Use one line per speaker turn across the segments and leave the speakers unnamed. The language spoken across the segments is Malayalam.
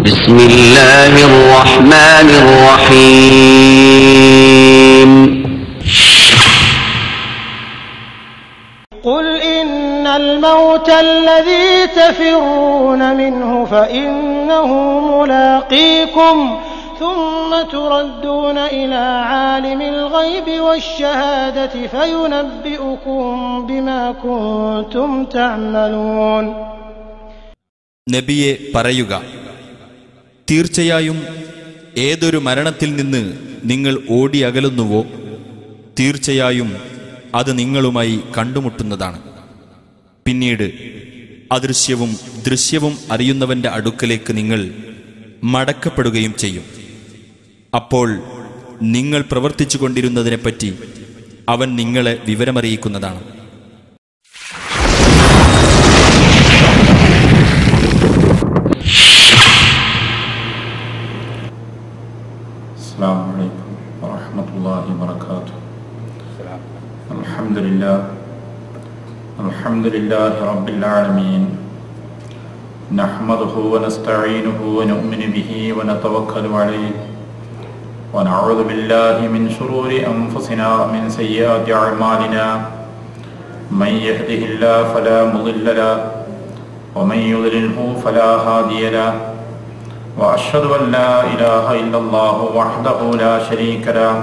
بسم الله الرحمن الرحيم
قل إن الموت الذي تفرون منه فإنه ملاقيكم ثم تردون إلى عالم الغيب والشهادة فينبئكم بما كنتم تعملون.
നബിയെ പറയുക, തീർച്ചയായും ഏതൊരു മരണത്തിൽ നിന്ന് നിങ്ങൾ ഓടിയകലുന്നുവോ തീർച്ചയായും അത് നിങ്ങളുമായി കണ്ടുമുട്ടുന്നതാണ്. പിന്നീട് അദൃശ്യവും ദൃശ്യവും അറിയുന്നവന്റെ അടുക്കലേക്ക് നിങ്ങൾ മടക്കപ്പെടുകയും ചെയ്യും. അപ്പോൾ നിങ്ങൾ പ്രവർത്തിച്ചു കൊണ്ടിരുന്നതിനെപ്പറ്റി അവൻ നിങ്ങളെ വിവരമറിയിക്കുന്നതാണ്.
السلام عليكم ورحمة الله وبركاته. الحمد لله رب العالمين نحمده ونستعينه ونؤمن به ونتوكل عليه ونعوذ بالله من شرور أنفسنا ومن سيئات أعمالنا من يهده الله فلا مضل له ومن يضلله فلا هادي له وأشهد أن لا إله إلا الله وحده لا شريك له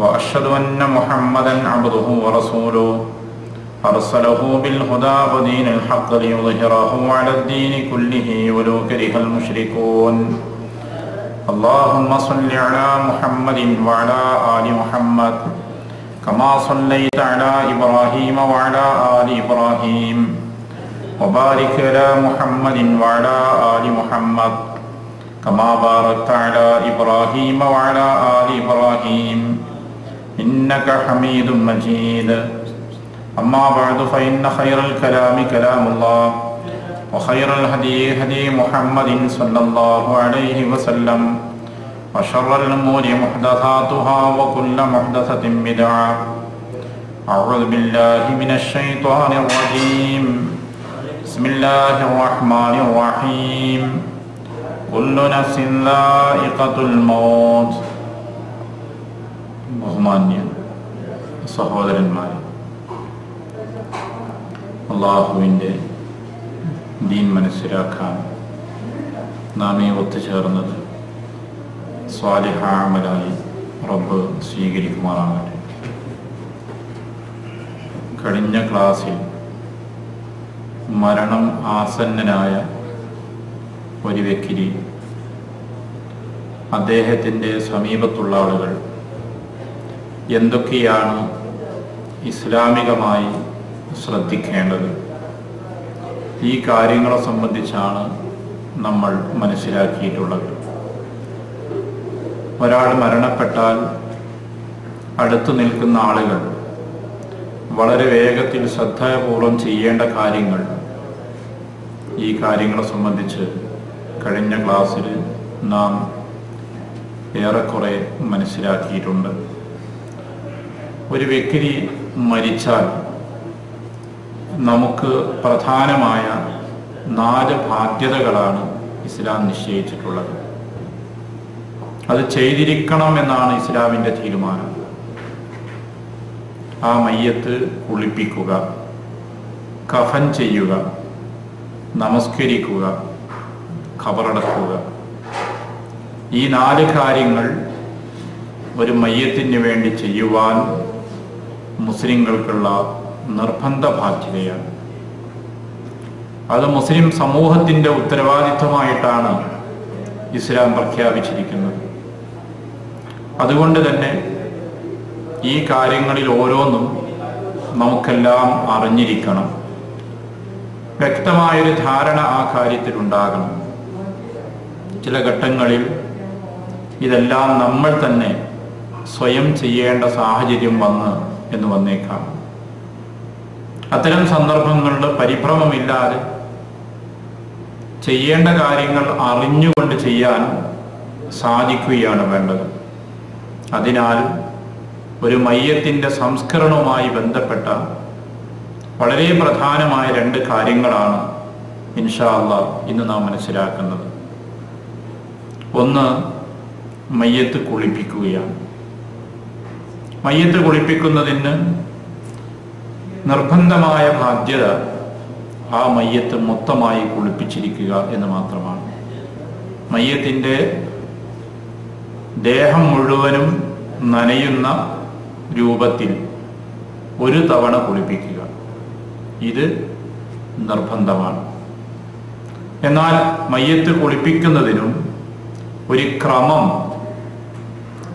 وأشهد أن محمدا عبده ورسوله أرسله بالهدى ودين الحق ليظهره على الدين كله ولو كره المشركون. اللهم صل على محمد وعلى آل محمد كما صليت على إبراهيم وعلى آل إبراهيم وبارك على محمد وعلى آل محمد كما باركت على إبراهيم وعلى آل إبراهيم إنك حميد مجيد. أما بعد فإن خير الكلام كلام الله وخير الهدي هدي محمد صلى الله عليه وسلم وشر الأمور محدثاتها وكل محدثة بدعة. أعوذ بالله من الشيطان الرجيم. بسم الله الرحمن الرحيم. كل نفس ذائقة الموت. ബഹുമാന്യ സഹോദരന്മാരെ, അള്ളാഹുവിൻ്റെ ദീൻ മനസ്സിലാക്കാൻ നാം ഈ ഒത്തുചേർന്നത് സ്വാലിഹ അമലായി റബ്ബ് സ്വീകരിക്കുമാറാകട്ടെ. കഴിഞ്ഞ ക്ലാസ്സിൽ മരണം ആസന്നനായ ഒരു വ്യക്തി അദ്ദേഹത്തിൻ്റെ സമീപത്തുള്ള ആളുകൾ എന്തൊക്കെയാണ് ഇസ്ലാമികമായി ശ്രദ്ധിക്കേണ്ടത്, ഈ കാര്യങ്ങളെ സംബന്ധിച്ചാണ് നമ്മൾ മനസ്സിലാക്കിയിട്ടുള്ളത്. ഒരാൾ മരണപ്പെട്ടാൽ അടുത്തു നിൽക്കുന്ന ആളുകൾ വളരെ വേഗത്തിൽ ശ്രദ്ധാപൂർവം ചെയ്യേണ്ട കാര്യങ്ങൾ, ഈ കാര്യങ്ങളെ സംബന്ധിച്ച് കഴിഞ്ഞ ക്ലാസ്സിൽ നാം ഏറെക്കുറെ മനസ്സിലാക്കിയിട്ടുണ്ട്. ഒരു വ്യക്തി മരിച്ചാൽ നമുക്ക് പ്രധാനമായ 4 ബാധ്യതകളാണ് ഇസ്ലാം നിശ്ചയിച്ചിട്ടുള്ളത്. അത് ചെയ്തിരിക്കണം എന്നാണ് ഇസ്ലാമിൻ്റെ തീരുമാനം. ആ മയ്യത്ത് കുളിപ്പിക്കുക, കഫൻ ചെയ്യുക, നമസ്കരിക്കുക, ഖബറടക്കുക. ഈ 4 കാര്യങ്ങൾ ഒരു മയ്യത്തിന് വേണ്ടി ചെയ്യുവാൻ മുസ്ലിങ്ങൾക്കുള്ള നിർബന്ധ ബാധ്യതയാണ്. അത് മുസ്ലിം സമൂഹത്തിൻ്റെ ഉത്തരവാദിത്വമായിട്ടാണ് ഇസ്ലാം പ്രഖ്യാപിച്ചിരിക്കുന്നത്. അതുകൊണ്ട് തന്നെ ഈ കാര്യങ്ങളിൽ ഓരോന്നും നമുക്കെല്ലാം അറിഞ്ഞിരിക്കണം. വ്യക്തമായൊരു ധാരണ ആ കാര്യത്തിലുണ്ടാകണം. ചില ഘട്ടങ്ങളിൽ ഇതെല്ലാം നമ്മൾ തന്നെ സ്വയം ചെയ്യേണ്ട സാഹചര്യം വന്നേക്കാം. അത്തരം സന്ദർഭങ്ങളിൽ പരിഭ്രമമില്ലാതെ ചെയ്യേണ്ട കാര്യങ്ങൾ അറിഞ്ഞുകൊണ്ട് ചെയ്യാൻ സാധിക്കുകയാണ് വേണ്ടത്. അതിനാൽ ഒരു മയ്യത്തിൻ്റെ സംസ്കരണവുമായി ബന്ധപ്പെട്ട വളരെ പ്രധാനമായ 2 കാര്യങ്ങളാണ് ഇൻഷാ അല്ലാഹ് ഇന്ന് നാം മനസ്സിലാക്കുന്നത്. ഒന്ന്, മയ്യത്ത് കുളിപ്പിക്കുകയാണ്. മയ്യത്ത് കുളിപ്പിക്കുന്നതിന് നിർബന്ധമായ ബാധ്യത ആ മയ്യത്ത് മൊത്തമായി കുളിപ്പിച്ചിരിക്കുക എന്ന് മാത്രമാണ്. മയ്യത്തിൻ്റെ ദേഹം മുഴുവനും നനയുന്ന രൂപത്തിൽ ഒരു തവണ കുളിപ്പിക്കുക, ഇത് നിർബന്ധമാണ്. എന്നാൽ മയ്യത്ത് കുളിപ്പിക്കുന്നതിനും ഒരു ക്രമം,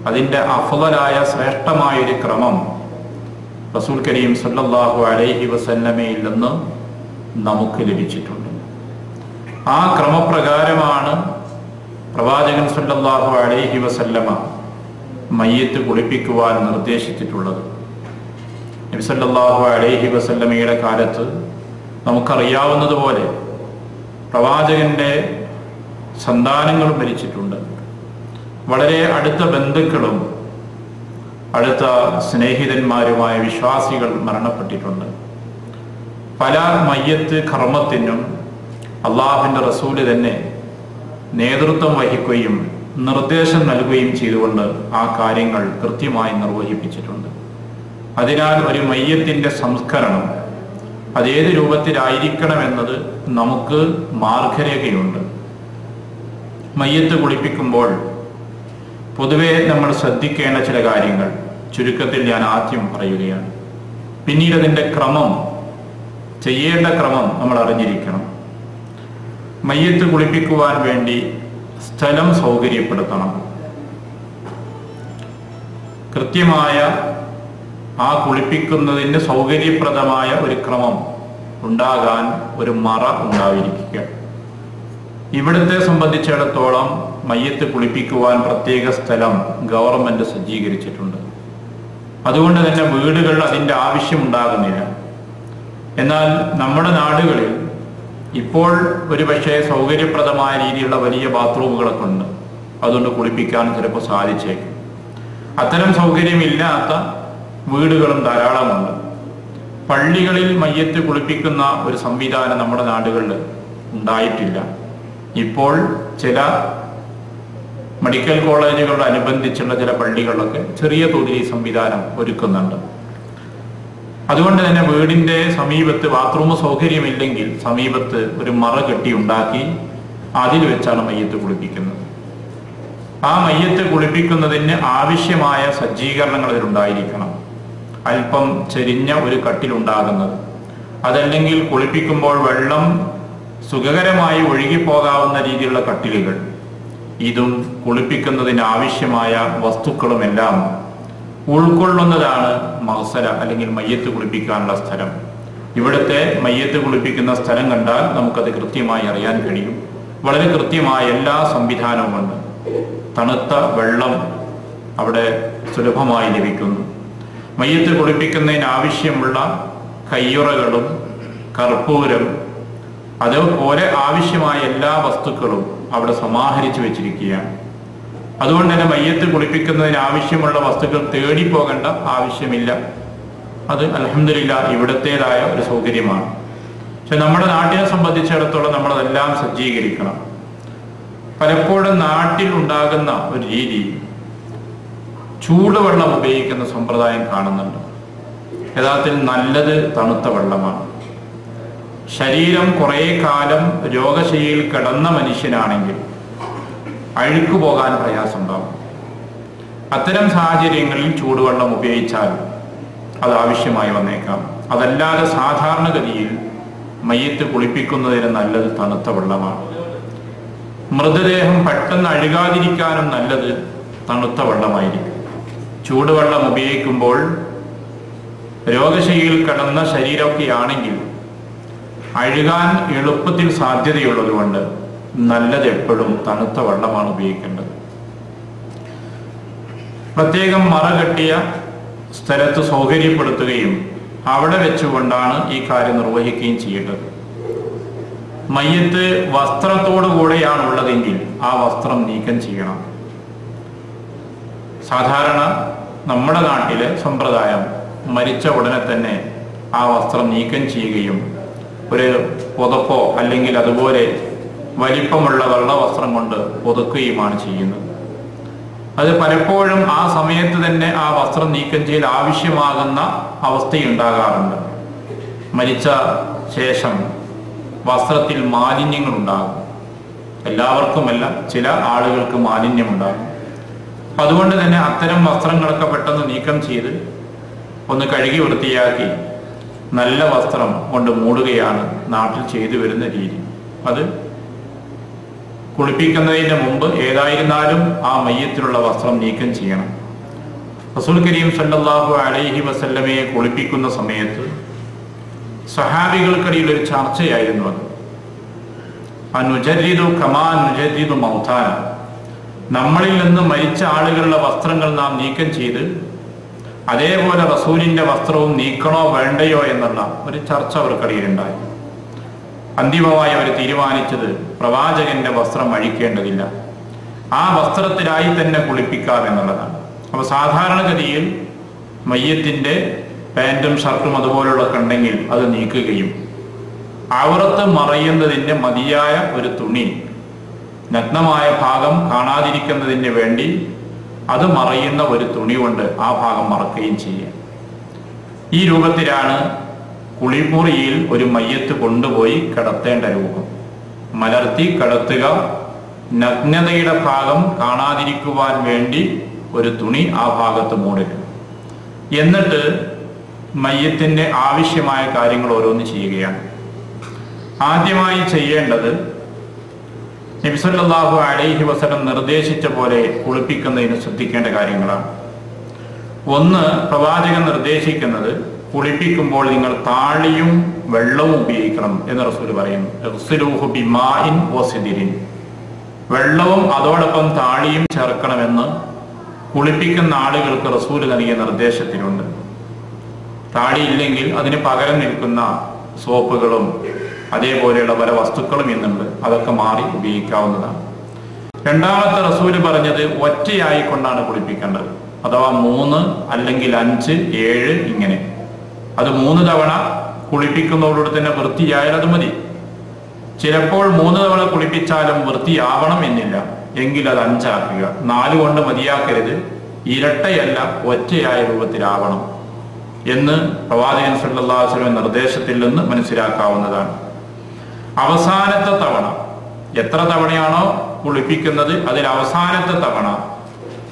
അതിൻ്റെ അഫ്ളലായ ശ്രേഷ്ഠമായൊരു ക്രമം റസൂൽ കരീം സല്ലല്ലാഹു അലൈഹി വസല്ലമയിൽ നിന്ന് നമുക്ക് ലഭിച്ചിട്ടുണ്ട്. ആ ക്രമപ്രകാരമാണ് പ്രവാചകൻ സല്ലല്ലാഹു അലൈഹി വസല്ലമ മയ്യത്ത് കുളിപ്പിക്കുവാൻ നിർദ്ദേശിച്ചിട്ടുള്ളത്. നബി സല്ലല്ലാഹു അലൈഹി വസല്ലമയുടെ കാലത്ത് നമുക്കറിയാവുന്നതുപോലെ പ്രവാചകന്റെ സന്താനങ്ങളും മരിച്ചിട്ടുണ്ട്. വളരെ അടുത്ത ബന്ധുക്കളും അടുത്ത സ്നേഹിതന്മാരുമായ വിശ്വാസികൾ മരണപ്പെട്ടിട്ടുണ്ട്. പല മയ്യത്ത് കർമ്മത്തിനും അള്ളാഹുവിൻ്റെ റസൂല് തന്നെ നേതൃത്വം വഹിക്കുകയും നിർദ്ദേശം നൽകുകയും ചെയ്തുകൊണ്ട് ആ കാര്യങ്ങൾ കൃത്യമായി നിർവഹിപ്പിച്ചിട്ടുണ്ട്. അതിനാൽ ഒരു മയ്യത്തിൻ്റെ സംസ്കരണം അതേത് രൂപത്തിലായിരിക്കണമെന്നത് നമുക്ക് മാർഗരേഖയുണ്ട്. മയ്യത്ത് കുളിപ്പിക്കുമ്പോൾ പൊതുവെ നമ്മൾ ശ്രദ്ധിക്കേണ്ട ചില കാര്യങ്ങൾ ചുരുക്കത്തിൽ ഞാൻ ആദ്യം പറയുകയാണ്. പിന്നീട് അതിൻ്റെ ക്രമം, ചെയ്യേണ്ട ക്രമം നമ്മൾ അറിഞ്ഞിരിക്കണം. മയ്യത്ത് കുളിപ്പിക്കുവാൻ വേണ്ടി സ്ഥലം സൗകര്യപ്പെടുത്തണം. കൃത്യമായ ആ കുളിപ്പിക്കുന്നതിന് സൗകര്യപ്രദമായ ഒരു ക്രമം ഉണ്ടാകാൻ ഒരു മറ ഉണ്ടായിരിക്കുക. ഇവിടുത്തെ സംബന്ധിച്ചിടത്തോളം മയ്യത്ത് കുളിപ്പിക്കുവാൻ പ്രത്യേക സ്ഥലം ഗവൺമെന്റ് സജ്ജീകരിച്ചിട്ടുണ്ട്. അതുകൊണ്ട് തന്നെ വീടുകൾ അതിൻ്റെ ആവശ്യമുണ്ടാകുന്നില്ല. എന്നാൽ നമ്മുടെ നാടുകളിൽ ഇപ്പോൾ ഒരു പക്ഷേ സൗകര്യപ്രദമായ രീതിയിലുള്ള വലിയ ബാത്റൂമുകളൊക്കെ ഉണ്ട്. അതുകൊണ്ട് കുളിപ്പിക്കാൻ ചിലപ്പോൾ സാധിച്ചേക്കും. അത്തരം സൗകര്യമില്ലാത്ത വീടുകളും ധാരാളമുണ്ട്. പള്ളികളിൽ മയ്യത്ത് കുളിപ്പിക്കുന്ന ഒരു സംവിധാനം നമ്മുടെ നാടുകളിൽ ഉണ്ടായിട്ടില്ല. ഇപ്പോൾ ചില മെഡിക്കൽ കോളേജുകളോടനുബന്ധിച്ചുള്ള ചില പള്ളികളിലൊക്കെ ചെറിയ തോതിൽ ഈ സംവിധാനം ഒരുക്കുന്നുണ്ട്. അതുകൊണ്ട് തന്നെ വീടിൻ്റെ സമീപത്ത് ബാത്റൂം സൗകര്യമില്ലെങ്കിൽ സമീപത്ത് ഒരു മറ കെട്ടി ഉണ്ടാക്കി അതിൽ വെച്ചാണ് മയ്യത്ത് കുളിപ്പിക്കുന്നത്. ആ മയ്യത്ത് കുളിപ്പിക്കുന്നതിന് ആവശ്യമായ സജ്ജീകരണങ്ങൾ അതിലുണ്ടായിരിക്കണം. അല്പം ചെരിഞ്ഞ ഒരു കട്ടിലുണ്ടാകുന്നത്, അതല്ലെങ്കിൽ കുളിപ്പിക്കുമ്പോൾ വെള്ളം സുഖകരമായി ഒഴുകിപ്പോകാവുന്ന രീതിയിലുള്ള കട്ടിലുകൾ, ഇതും കുളിപ്പിക്കുന്നതിന് ആവശ്യമായ വസ്തുക്കളുമെല്ലാം ഉൾക്കൊള്ളുന്നതാണ് മഗ്സല അല്ലെങ്കിൽ മയ്യത്ത് കുളിപ്പിക്കാനുള്ള സ്ഥലം. ഇവിടുത്തെ മയ്യത്ത് കുളിപ്പിക്കുന്ന സ്ഥലം കണ്ടാൽ നമുക്കത് കൃത്യമായി അറിയാൻ കഴിയും. വളരെ കൃത്യമായ എല്ലാ സംവിധാനവുമുണ്ട്. തണുത്ത വെള്ളം അവിടെ സുലഭമായി ലഭിക്കുന്നു. മയ്യത്ത് കുളിപ്പിക്കുന്നതിന് ആവശ്യമുള്ള കയ്യുറകളും കർപ്പൂരം അതുപോലെ ആവശ്യമായ എല്ലാ വസ്തുക്കളും അവിടെ സമാഹരിച്ചു വെച്ചിരിക്കുകയാണ്. അതുകൊണ്ട് തന്നെ മയ്യത്ത് കുളിപ്പിക്കുന്നതിന് ആവശ്യമുള്ള വസ്തുക്കൾ തേടിപ്പോകേണ്ട ആവശ്യമില്ല. അത് അൽഹംദുലില്ലാഹ് ഇവിടത്തേതായ ഒരു സൗകര്യമാണ്. പക്ഷെ നമ്മുടെ നാട്ടിനെ സംബന്ധിച്ചിടത്തോളം നമ്മളതെല്ലാം സജ്ജീകരിക്കണം. പലപ്പോഴും നാട്ടിൽ ഉണ്ടാകുന്ന ഒരു രീതി ചൂടുവെള്ളം ഉപയോഗിക്കുന്ന സമ്പ്രദായം കാണുന്നുണ്ട്. യഥാർത്ഥത്തിൽ നല്ലത് തണുത്ത വെള്ളമാണ്. ശരീരം കുറേ കാലം രോഗശയ്യയിൽ കിടന്ന മനുഷ്യനാണെങ്കിൽ അഴുക്ക് പോകാൻ പ്രയാസമുണ്ടാകും. അത്തരം സാഹചര്യങ്ങളിൽ ചൂടുവെള്ളം ഉപയോഗിച്ചാൽ അത് ആവശ്യമായി വന്നേക്കാം. അതല്ലാതെ സാധാരണഗതിയിൽ മയ്യത്ത് കുളിപ്പിക്കുന്നതിന് നല്ലത് തണുത്ത വെള്ളമാണ്. മൃതദേഹം പെട്ടെന്ന് അഴുകാതിരിക്കാനും നല്ലത് തണുത്ത വെള്ളമായിരിക്കും. ചൂടുവെള്ളം ഉപയോഗിക്കുമ്പോൾ രോഗശയ്യയിൽ കിടന്ന ശരീരമൊക്കെ ആണെങ്കിൽ അഴുകാൻ എളുപ്പത്തിൽ സാധ്യതയുള്ളതുകൊണ്ട് നല്ലത് എപ്പോഴും തണുത്ത വെള്ളമാണ് ഉപയോഗിക്കേണ്ടത്. പ്രത്യേകം മറ കെട്ടിയ സ്ഥലത്ത് സൗകര്യപ്പെടുത്തുകയും അവിടെ വെച്ചുകൊണ്ടാണ് ഈ കാര്യം നിർവഹിക്കുകയും ചെയ്യേണ്ടത്. മയ്യത്ത് വസ്ത്രത്തോടുകൂടെയാണ് ഉള്ളതെങ്കിൽ ആ വസ്ത്രം നീക്കം ചെയ്യണം. സാധാരണ നമ്മുടെ നാട്ടിലെ സമ്പ്രദായം മരിച്ച ഉടനെ തന്നെ ആ വസ്ത്രം നീക്കം ചെയ്യുകയും ഒരു പുതപ്പോ അല്ലെങ്കിൽ അതുപോലെ വലിപ്പമുള്ള വെള്ള വസ്ത്രം കൊണ്ട് പുതുക്കുകയുമാണ് ചെയ്യുന്നത്. അത് പലപ്പോഴും ആ സമയത്ത് തന്നെ ആ വസ്ത്രം നീക്കം ചെയ്ത് ആവശ്യമാകുന്ന അവസ്ഥയുണ്ടാകാറുണ്ട്. മരിച്ച ശേഷം വസ്ത്രത്തിൽ മാലിന്യങ്ങൾ ഉണ്ടാകും. എല്ലാവർക്കുമല്ല, ചില ആളുകൾക്ക് മാലിന്യമുണ്ടാകും. അപ്പം അതുകൊണ്ട് തന്നെ അത്തരം വസ്ത്രങ്ങളൊക്കെ പെട്ടെന്ന് നീക്കം ചെയ്ത് ഒന്ന് കഴുകി വൃത്തിയാക്കി നല്ല വസ്ത്രം കൊണ്ട് മൂടുകയാണ് നാട്ടിൽ ചെയ്തു വരുന്ന രീതി. അത് കുളിപ്പിക്കുന്നതിന് മുമ്പ് ഏതായിരുന്നാലും ആ മയ്യത്തിലുള്ള വസ്ത്രം നീക്കം ചെയ്യണം. റസൂൽ കരീം സല്ലല്ലാഹു അലൈഹി വസല്ലമയെ കുളിപ്പിക്കുന്ന സമയത്ത് സഹാബികൾക്കിടയിൽ ഒരു ചർച്ചയായിരുന്നു. അത് അനുജരിദു കമാ നുജരിദു മൗതാന, നമ്മളിൽ നിന്ന് മരിച്ച ആളുകളുടെ വസ്ത്രങ്ങൾ നാം നീക്കം ചെയ്ത് അതേപോലെ റസൂലിന്റെ വസ്ത്രവും നീക്കണോ വേണ്ടയോ എന്നുള്ള ഒരു ചർച്ച അവർക്കിടയിലുണ്ടായി. അന്തിമമായി അവർ തീരുമാനിച്ചത് പ്രവാചകന്റെ വസ്ത്രം അഴിക്കേണ്ടതില്ല, ആ വസ്ത്രത്തിലായി തന്നെ കുളിപ്പിക്കാം എന്നുള്ളതാണ്. അപ്പൊ സാധാരണഗതിയിൽ മയ്യത്തിന്റെ പാൻറ്റും ഷർട്ടും അതുപോലുള്ളതൊക്കെ ഉണ്ടെങ്കിൽ അത് നീക്കുകയും ഔറത്ത് മറയുന്നതിന്റെ മതിയായ ഒരു തുണി, നഗ്നമായ ഭാഗം കാണാതിരിക്കുന്നതിന് വേണ്ടി അത് മറയുന്ന ഒരു തുണി കൊണ്ട് ആ ഭാഗം മറക്കുകയും ചെയ്യുക. ഈ രൂപത്തിലാണ് കുളിമുറിയിൽ ഒരു മയ്യത്ത് കൊണ്ടുപോയി കിടത്തേണ്ട രൂപം. മലർത്തി കിടത്തുക, നഗ്നതയുടെ ഭാഗം കാണാതിരിക്കുവാൻ വേണ്ടി ഒരു തുണി ആ ഭാഗത്ത് മൂടുക, എന്നിട്ട് മയ്യത്തിന്റെ ആവശ്യമായ കാര്യങ്ങൾ ഓരോന്ന് ചെയ്യുകയാണ്. ആദ്യമായി ചെയ്യേണ്ടത് നബി സല്ലല്ലാഹു അലൈഹി വസല്ലം നിർദ്ദേശിച്ച പോലെ കുളിപ്പിക്കുന്നതിന് ശ്രദ്ധിക്കേണ്ട കാര്യങ്ങളാണ്. ഒന്ന്, പ്രവാചകൻ നിർദ്ദേശിക്കുന്നത് കുളിപ്പിക്കുമ്പോൾ നിങ്ങൾ താളിയും വെള്ളവും ഉപയോഗിക്കണം എന്ന് റസൂൽ പറയുന്നു. ഇഗ്സിലൂഹു ബിമാഇൻ വസിദിരിൻ, വെള്ളവും അതോടൊപ്പം താളിയും ചേർക്കണമെന്ന് കുളിപ്പിക്കുന്ന ആളുകൾക്ക് റസൂൽ നൽകിയ നിർദ്ദേശത്തിലുണ്ട്. താളിയില്ലെങ്കിൽ അതിന് പകരം നിൽക്കുന്ന സോപ്പുകളും അതേപോലെയുള്ള പല വസ്തുക്കളും ഇന്നുണ്ട്, അതൊക്കെ മാറി ഉപയോഗിക്കാവുന്നതാണ്. രണ്ടാമത്തെ റസൂല് പറഞ്ഞത് ഒറ്റയായി കൊണ്ടാണ് കുളിപ്പിക്കേണ്ടത്. അഥവാ 3 അല്ലെങ്കിൽ 5, 7 ഇങ്ങനെ. അത് 3 തവണ കുളിപ്പിക്കുന്നതോടുകൂടി തന്നെ വൃത്തിയായാൽ അത് മതി. ചിലപ്പോൾ 3 തവണ കുളിപ്പിച്ചാലും വൃത്തിയാവണം എന്നില്ല, എങ്കിൽ അത് 5 ആക്കുക. 4 കൊണ്ട് മതിയാക്കരുത്, ഇരട്ടയല്ല ഒറ്റയായ രൂപത്തിലാവണം എന്ന് പ്രവാചകൻ സല്ലല്ലാഹു അലൈഹി വസല്ലം നിർദ്ദേശത്തിൽ നിന്ന് മനസ്സിലാക്കാവുന്നതാണ്. അവസാനത്തെ തവണ, എത്ര തവണയാണോ കുളിപ്പിക്കുന്നത് അതിൽ അവസാനത്തെ തവണ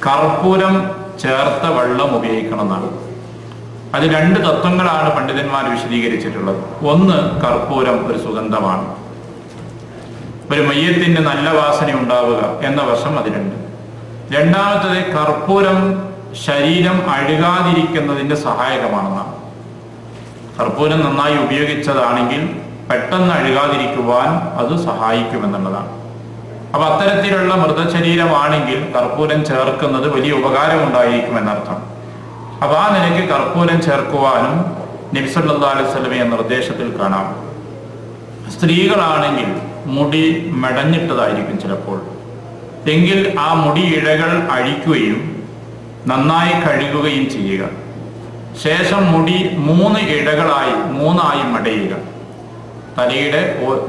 കർപ്പൂരം ചേർത്ത വെള്ളം ഉപയോഗിക്കണം എന്നാണ്. അത് 2 തത്വങ്ങളാണ് പണ്ഡിതന്മാർ വിശദീകരിച്ചിട്ടുള്ളത്. ഒന്ന്, കർപ്പൂരം ഒരു സുഗന്ധമാണ്, ഒരു മയ്യത്തിന് നല്ല വാസന ഉണ്ടാവുക എന്ന വശം അതിലുണ്ട്. രണ്ടാമത്തത്, കർപ്പൂരം ശരീരം അഴുകാതിരിക്കുന്നതിന് സഹായകമാണെന്നാണ്. കർപ്പൂരം നന്നായി ഉപയോഗിച്ചതാണെങ്കിൽ പെട്ടെന്ന് അഴുകാതിരിക്കുവാൻ അത് സഹായിക്കുമെന്നുള്ളതാണ്. അപ്പൊ അത്തരത്തിലുള്ള മൃതശരീരമാണെങ്കിൽ കർപ്പൂരം ചേർക്കുന്നത് വലിയ ഉപകാരമുണ്ടായിരിക്കുമെന്നർത്ഥം. അപ്പൊ ആ നിലയ്ക്ക് കർപ്പൂരം ചേർക്കുവാനും നബി സല്ലല്ലാഹു അലൈഹി വസല്ലമയുടെ നിർദ്ദേശത്തിൽ കാണാം. സ്ത്രീകളാണെങ്കിൽ മുടി മെടഞ്ഞിട്ടതായിരിക്കും ചിലപ്പോൾ, എങ്കിൽ ആ മുടി ഇഴകൾ അഴിക്കുകയും നന്നായി കഴുകുകയും ചെയ്യുക. ശേഷം മുടി 3 ഇഴകളായി 3ആയി മടയുക. തലയുടെ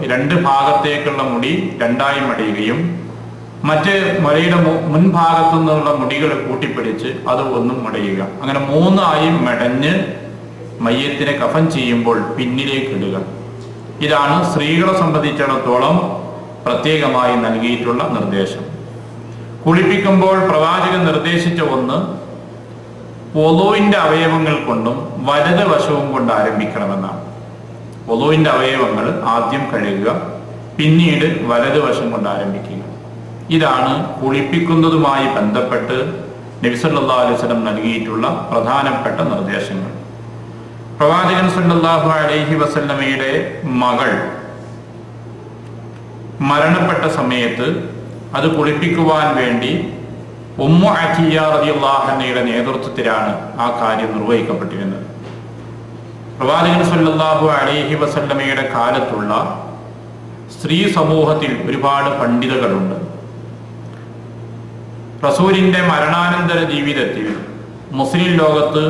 2 ഭാഗത്തേക്കുള്ള മുടി 2ആയി മടയുകയും മറ്റ് മുലയുടെ മുൻഭാഗത്തു നിന്നുള്ള മുടികൾ കൂട്ടിപ്പിടിച്ച് അത് 1 മടയുക. അങ്ങനെ 3ആയി മെടഞ്ഞ് മയ്യത്തിനെ കഫൻ ചെയ്യുമ്പോൾ പിന്നിലേക്ക് ഇടുക. ഇതാണ് സ്ത്രീകളെ സംബന്ധിച്ചിടത്തോളം പ്രത്യേകമായി നൽകിയിട്ടുള്ള നിർദ്ദേശം. കുളിപ്പിക്കുമ്പോൾ പ്രവാചകൻ നിർദ്ദേശിച്ച ഒന്ന്, വുളൂഇന്റെ അവയവങ്ങൾ കൊണ്ടും വലത് വശവും കൊണ്ട് ആരംഭിക്കണമെന്നാണ്. വുളൂഇന്റെ അവയവങ്ങൾ ആദ്യം കഴുകുക, പിന്നീട് വലത് വശം കൊണ്ട് ആരംഭിക്കുക. ഇതാണ് കുളിപ്പിക്കുന്നതുമായി ബന്ധപ്പെട്ട് നബി സല്ലല്ലാഹു അലൈഹി വസല്ലം നൽകിയിട്ടുള്ള പ്രധാനപ്പെട്ട നിർദ്ദേശങ്ങൾ. പ്രവാചകൻ സല്ലല്ലാഹു അലൈഹി വസല്ലമയുടെ മകൾ മരണപ്പെട്ട സമയത്ത് അത് കുളിപ്പിക്കുവാൻ വേണ്ടി ഉമ്മു അത്തിയ റളിയല്ലാഹു അൻഹയുടെ നേതൃത്വത്തിലാണ് ആ കാര്യം നിർവഹിക്കപ്പെട്ടിരുന്നത്. പ്രവാചകൻ സല്ലല്ലാഹു അലൈഹി വസല്ലമയുടെ കാലത്തുള്ള സ്ത്രീ സമൂഹത്തിൽ ഒരുപാട് പണ്ഡിതകളുണ്ട്. റസൂലിന്റെ മരണാനന്തര ജീവിതത്തിൽ മുസ്ലിം ലോകത്ത്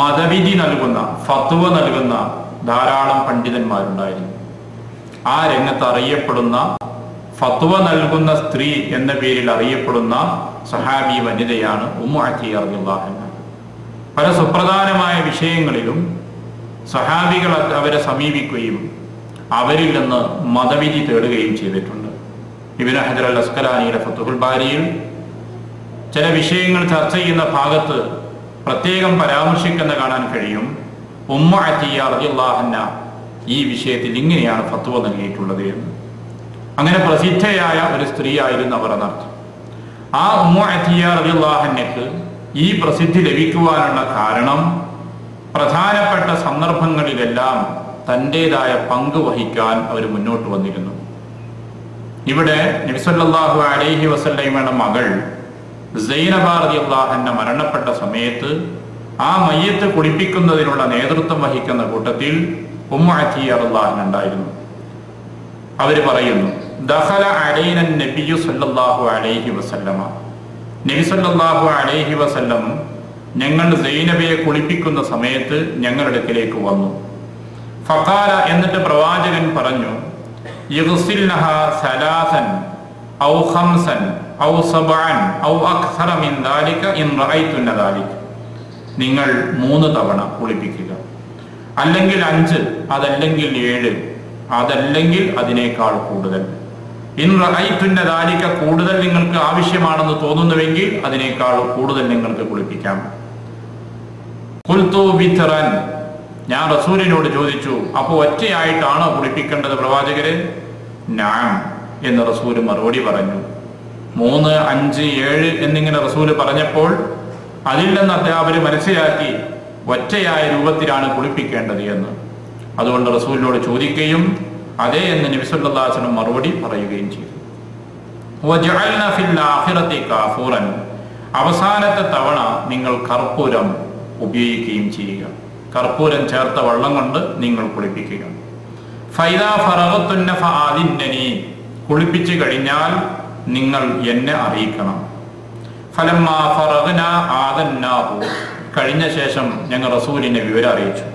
മതവിധി നൽകുന്ന, ഫത്വ നൽകുന്ന ധാരാളം പണ്ഡിതന്മാരുണ്ടായിരുന്നു. ആ രംഗത്ത് അറിയപ്പെടുന്ന ഫത്വ നൽകുന്ന സ്ത്രീ എന്ന പേരിൽ അറിയപ്പെടുന്ന സഹാബി വനിതയാണ് ഉമ്മു അത്തിയ റളിയല്ലാഹു അൻഹ. പല സുപ്രധാനമായ വിഷയങ്ങളിലും സഹാബികൾ അവരെ സമീപിക്കുകയും അവരിൽ നിന്ന് മതവിധി തേടുകയും ചെയ്തിട്ടുണ്ട്. ഇബ്നു ഹജർ അൽ അസ്ഖലാനിയുടെ ഫത്ഹുൽ ബാരിയിൽ ചില വിഷയങ്ങൾ ചർച്ച ചെയ്യുന്ന ഭാഗത്ത് പ്രത്യേകം പരാമർശിക്കുന്ന കാണാൻ കഴിയും. ഉമ്മു അത്തിയ റളിയല്ലാഹു അൻഹ ഈ വിഷയത്തിൽ ഇങ്ങനെയാണ് ഫത്വ നൽകിയിട്ടുള്ളത് എന്ന്. അങ്ങനെ പ്രസിദ്ധയായ ഒരു സ്ത്രീ ആയിരുന്നു അവർ എന്നർത്ഥം. ആ ഉമ്മു അത്തിയ റളിയല്ലാഹു അൻഹയ്ക്ക് ഈ പ്രസിദ്ധി ലഭിക്കുവാനുള്ള കാരണം പ്രധാനപ്പെട്ട സന്ദർഭങ്ങളിലെല്ലാം തൻ്റെതായ പങ്ക് വഹിക്കാൻ അവർ മുന്നോട്ട് വന്നിരുന്നു. ഇവിടെ നബി സല്ലല്ലാഹു അലൈഹി വസല്ലമയുടെ മകൾ സൈനബ റളിയല്ലാഹു അൻഹ മരണപ്പെട്ട സമയത്ത് ആ മയ്യത്ത് കുളിപ്പിക്കുന്നതിനുള്ള നേതൃത്വം വഹിക്കുന്ന കൂട്ടത്തിൽ ഉമ്മു അത്തിയ റളിയല്ലാഹു അൻഹ ഉണ്ടായിരുന്നു. അവർ പറയുന്നു, ദഖല അലൈന നബിയ്യു സല്ലല്ലാഹു അലൈഹി വസല്ലമ, നബി സല്ലല്ലാഹു അലൈഹി വസല്ലം ഞങ്ങൾ സൈനബയെ കുളിപ്പിക്കുന്ന സമയത്ത് ഞങ്ങളുടെ അടുക്കലേക്ക് വന്നു. ഫഖാല, എന്നിട്ട് പ്രവാചകൻ പറഞ്ഞു, യഗ്സിൽനഹ സലാസൻ ഔ ഖംസൻ ഔ സബഅൻ ഔ അക്സറ മിൻ ദാലിക ഇൻ റഅയ്തുന്ന ദാലിക, നിങ്ങൾ 3 തവണ കുളിപ്പിക്കുക, അല്ലെങ്കിൽ 5, അതല്ലെങ്കിൽ 7, അതല്ലെങ്കിൽ അതിനേക്കാൾ കൂടുതൽ. ഇൻ റഅയ്തുന്ന ദാലിക, കൂടുതൽ നിങ്ങൾക്ക് ആവശ്യമാണെന്ന് തോന്നുന്നുവെങ്കിൽ അതിനേക്കാൾ കൂടുതൽ നിങ്ങൾക്ക് കുളിപ്പിക്കാം. ഖുൽതു വിത്രൻ, ഞാൻ റസൂലിനോട് ചോദിച്ചു, അപ്പോൾ ഒറ്റയായിട്ടാണോ കുളിപ്പിക്കേണ്ടത് പ്രവാചകരെ? നഅം എന്ന് റസൂൽ മറുപടി പറഞ്ഞു. 3, 5, 7 എന്നിങ്ങനെ റസൂൽ പറഞ്ഞപ്പോൾ അതിൽ നിന്ന് അവർ മനസ്സിലാക്കി ഒറ്റയായ രൂപത്തിലാണ് കുളിപ്പിക്കേണ്ടത് എന്ന്. അതുകൊണ്ട് റസൂലിനോട് ചോദിക്കുകയും അതേ എന്ന് നബി സല്ലല്ലാഹു അലൈഹി വസല്ലം മറുപടി പറയുകയും ചെയ്തു. വജഅൽന ഫിൽ ആഖിറതി കാഫൂറൻ, അവസാനത്തെ തവണ നിങ്ങൾ കർപ്പൂരം ഉപയോഗിക്കുകയും ചെയ്യുക, കർപ്പൂരം ചേർത്ത വെള്ളം കൊണ്ട് നിങ്ങൾ കുളിപ്പിക്കുക. ഫൈദാ ഫറഗത്തുന്ന ഫആദിന്നനി, കുളിപ്പിച്ചു കഴിഞ്ഞാൽ നിങ്ങൾ എന്നെ അറിയിക്കണം. ഫലമ്മാ ഫറഗ്ന ആദന്നാഹു, കഴിഞ്ഞ ശേഷം ഞങ്ങൾ റസൂലിനെ വിവരം അറിയിച്ചു.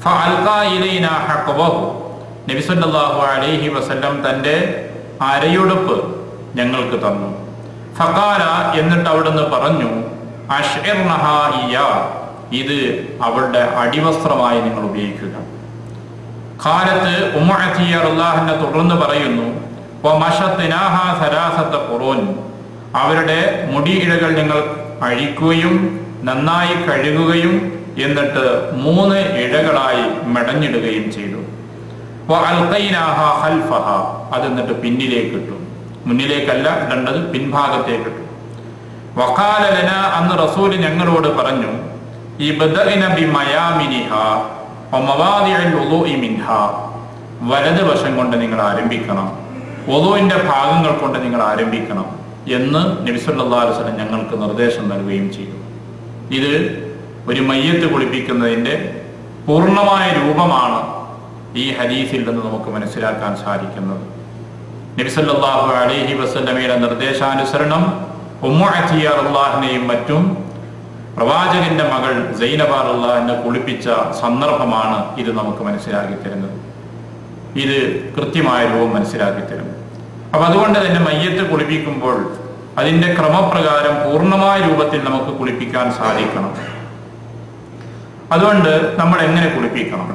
ഫഅൽഖാ ഇലൈനാ ഹഖബഹു, നബി സല്ലല്ലാഹു അലൈഹി വസല്ലം തൻ്റെ അരയുടുപ്പ് ഞങ്ങൾക്ക് തന്നു. ഫഖാല, എന്നിട്ട് അവിടുന്ന് പറഞ്ഞു, അശ്ഇർനഹാ ഇയ്യാ, ഇത് അവളുടെ അടിവസ്ത്രമായി നിങ്ങൾ ഉപയോഗിക്കുക. ഖാലത്ത് ഉമ്മു അത്തിയ റളിയല്ലാഹു അൻഹ തുടർന്ന് പറയുന്നു, വമശത്നാഹാ സലാസത ഖുറൂൻ, അവരുടെ മുടിയിഴകൾ ഞങ്ങൾ അഴിക്കുകയും നന്നായി കഴുകുകയും എന്നിട്ട് 3 ഇഴകളായി മെടഞ്ഞിടുകയും ചെയ്തു. വഅൽഖൈനാഹാ ഖൽഫഹാ, അത് എന്നിട്ട് പിന്നിലേക്ക് ഇട്ടു, മുന്നിലേക്കല്ല ഇടേണ്ടത്, പിൻഭാഗത്തേക്ക് ഇട്ടു. വഖാല ലനാ, അന്ന് റസൂൽ ഞങ്ങളോട് പറഞ്ഞു, ഇബ്ദഇന ബിമയാമിനിഹാ വമവാദിഉൽ വുളൂഇ മിൻഹാ, വലത് വശം കൊണ്ട് നിങ്ങൾ ആരംഭിക്കണം, വുളൂഇന്റെ ഭാഗങ്ങൾ കൊണ്ട് നിങ്ങൾ ആരംഭിക്കണം എന്ന് നബി സല്ലല്ലാഹു അലൈഹി വസല്ലം ഞങ്ങൾക്ക് നിർദ്ദേശം നൽകുകയും ചെയ്തു. ഇത് ഒരു മയ്യത്ത് കുളിപ്പിക്കുന്നതിൻ്റെ പൂർണ്ണമായ രൂപമാണ് ഈ ഹദീസിൽ നിന്ന് നമുക്ക് മനസ്സിലാക്കാൻ സാധിക്കുന്നത്. നബി സല്ലല്ലാഹു അലൈഹി വസല്ലമയുടെ നിർദ്ദേശാനുസരണം ഉമ്മു അത്തിയ റളിയല്ലാഹു അൻഹയും മറ്റും പ്രവാചകന്റെ മകൾ സൈനബ റളിയല്ലാഹു അൻഹ കുളിപ്പിച്ച സന്ദർഭമാണ് ഇത് നമുക്ക് മനസ്സിലാക്കി തരുന്നത്. ഇത് കൃത്യമായ രൂപം മനസ്സിലാക്കി തരും. അപ്പൊ അതുകൊണ്ട് തന്നെ മയ്യത്ത് കുളിപ്പിക്കുമ്പോൾ അതിന്റെ ക്രമപ്രകാരം പൂർണ്ണമായ രൂപത്തിൽ നമുക്ക് കുളിപ്പിക്കാൻ സാധിക്കണം. അതുകൊണ്ട് നമ്മൾ എങ്ങനെ കുളിപ്പിക്കണം?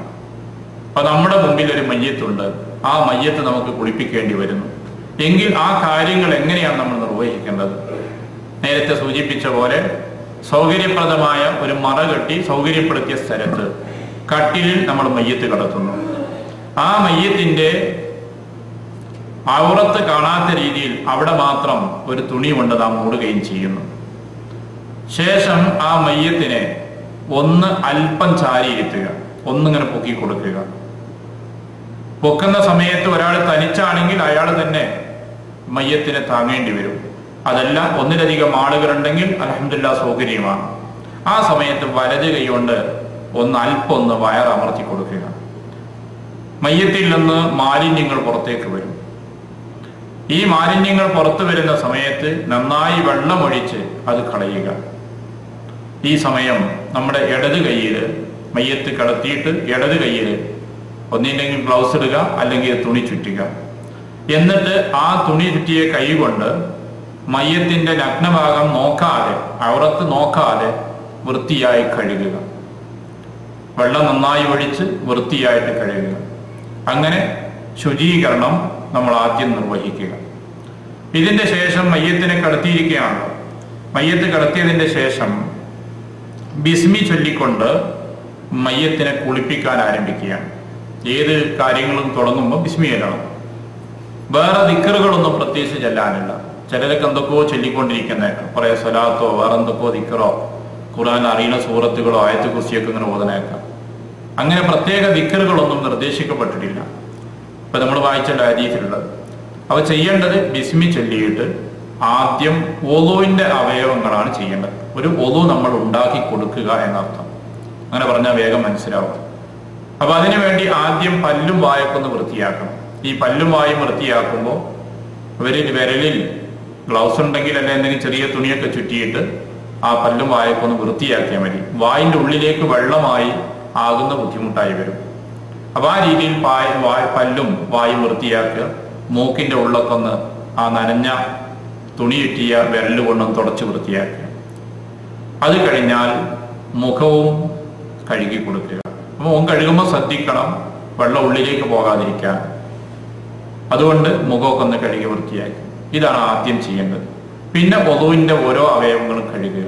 അപ്പൊ നമ്മുടെ മുമ്പിൽ ഒരു മയ്യത്തുണ്ട്, ആ മയ്യത്ത് നമുക്ക് കുളിപ്പിക്കേണ്ടി വരുന്നു എങ്കിൽ ആ കാര്യങ്ങൾ എങ്ങനെയാണ് നമ്മൾ നിർവഹിക്കേണ്ടത്? നേരത്തെ സൂചിപ്പിച്ച പോലെ സൗകര്യപ്രദമായ ഒരു മറ കെട്ടി സൗകര്യപ്പെടുത്തിയ സ്ഥലത്ത് കട്ടിലിൽ നമ്മൾ മയ്യത്ത് കടത്തുന്നു. ആ മയ്യത്തിന്റെ ഔറത്ത് കാണാത്ത രീതിയിൽ അവിടെ മാത്രം ഒരു തുണി കൊണ്ട് നാം മൂടുകയും ചെയ്യുന്നു. ശേഷം ആ മയ്യത്തിനെ ഒന്ന് അല്പം ചാരിയിരുത്തുക, ഒന്നിങ്ങനെ പൊക്കി കൊടുക്കുക. പൊക്കുന്ന സമയത്ത് ഒരാൾ തനിച്ചാണെങ്കിൽ അയാൾ തന്നെ മയ്യത്തിനെ താങ്ങേണ്ടി വരും. അതല്ല ഒന്നിലധികം ആളുകളുണ്ടെങ്കിൽ അൽഹംദുലില്ലാഹ് സൗകര്യമാണ്. ആ സമയത്ത് വലത് കൈകൊണ്ട് അല്പം വയറമർത്തി കൊടുക്കുക. മയ്യത്തിൽ നിന്ന് മാലിന്യങ്ങൾ പുറത്തേക്ക് വരും. ഈ മാലിന്യങ്ങൾ പുറത്തു വരുന്ന സമയത്ത് നന്നായി വെള്ളമൊഴിച്ച് അത് കളയുക. ഈ സമയം നമ്മുടെ ഇടത് കൈയിൽ മയ്യത്ത് കടത്തിയിട്ട് ഇടത് കൈയിൽ ഒന്നില്ലെങ്കിൽ ഗ്ലൗസ് ഇടുക, അല്ലെങ്കിൽ തുണി ചുറ്റുക. എന്നിട്ട് ആ തുണി ചുറ്റിയ കൈ കൊണ്ട് മയ്യത്തിന്റെ നഗ്നഭാഗം നോക്കാതെ, ഔറത്ത് നോക്കാതെ വൃത്തിയായി കഴുകുക. വെള്ളം നന്നായി ഒഴിച്ച് വൃത്തിയായിട്ട് കഴുകുക. അങ്ങനെ ശുചീകരണം നമ്മൾ ആദ്യം നിർവഹിക്കുക. ഇതിന്റെ ശേഷം മയ്യത്തിനെ കടത്തിയിരിക്കുകയാണല്ലോ. മയ്യത്ത് കടത്തിയതിന്റെ ശേഷം ബിസ്മി ചൊല്ലിക്കൊണ്ട് മയ്യത്തിനെ കുളിപ്പിക്കാൻ ആരംഭിക്കുകയാണ്. ഏത് കാര്യങ്ങളും തുടങ്ങുമ്പോൾ ബിസ്മി ചൊല്ലണം. വേറെ ദിക്റുകളൊന്നും പ്രത്യേകിച്ച് ചെല്ലാനില്ല. ചിലരൊക്കെ എന്തൊക്കെയോ ചൊല്ലിക്കൊണ്ടിരിക്കുന്നേക്കാം, കുറെ സ്വലാത്തോ വേറെ എന്തൊക്കെയോ ദിക്റോ ഖുർആൻ അറിയുന്ന സൂറത്തുകളോ ആയത്ത് കുർസിയൊക്കെ ഇങ്ങനെ ഓതനേക്കാം. അങ്ങനെ പ്രത്യേക ദിക്റുകളൊന്നും നിർദ്ദേശിക്കപ്പെട്ടിട്ടില്ല. ഇപ്പൊ നമ്മൾ വായിച്ച ഹദീസിലുള്ളത് അവ ചെയ്യേണ്ടത് ബിസ്മി ചൊല്ലിയിട്ട് ആദ്യം ഒളുവിന്റെ അവയവങ്ങളാണ് ചെയ്യേണ്ടത്. ഒരു ഒളു നമ്മൾ ഉണ്ടാക്കി കൊടുക്കുക എന്നർത്ഥം. അങ്ങനെ പറഞ്ഞാൽ വേഗം മനസ്സിലാവും. അപ്പൊ അതിനു വേണ്ടി ആദ്യം പല്ലും വായൊക്കെ ഒന്ന് വൃത്തിയാക്കണം. ഈ പല്ലും വായും വൃത്തിയാക്കുമ്പോൾ വിരലിൽ ഗ്ലൗസ് ഉണ്ടെങ്കിൽ അല്ലെ എന്തെങ്കിലും ചെറിയ തുണിയൊക്കെ ചുറ്റിയിട്ട് ആ പല്ലും വായൊക്കെ ഒന്ന് വൃത്തിയാക്കിയാൽ മതി. വായിന്റെ ഉള്ളിലേക്ക് വെള്ളമായി ആകുന്ന ബുദ്ധിമുട്ടായി വരും. അപ്പൊ ആ രീതിയിൽ പല്ലും വായും വൃത്തിയാക്കുക. മൂക്കിന്റെ ഉള്ളൊക്കെ ഒന്ന് ആ നനഞ്ഞ തുണി ചുറ്റിയ വിരല് കൊണ്ടൊന്ന് തുടച്ച് വൃത്തിയാക്കുക. അത് കഴിഞ്ഞാൽ മുഖവും കഴുകി കൊടുക്കുക. മുഖം കഴുകുമ്പോൾ ശ്രദ്ധിക്കണം വെള്ളം ഉള്ളിലേക്ക് പോകാതിരിക്കാൻ. അതുകൊണ്ട് മുഖമൊക്കെ ഒന്ന് കഴുകി വൃത്തിയാക്കി. ഇതാണ് ആദ്യം ചെയ്യേണ്ടത്. പിന്നെ ഒളുവിന്റെ ഓരോ അവയവങ്ങളും കഴുകുക.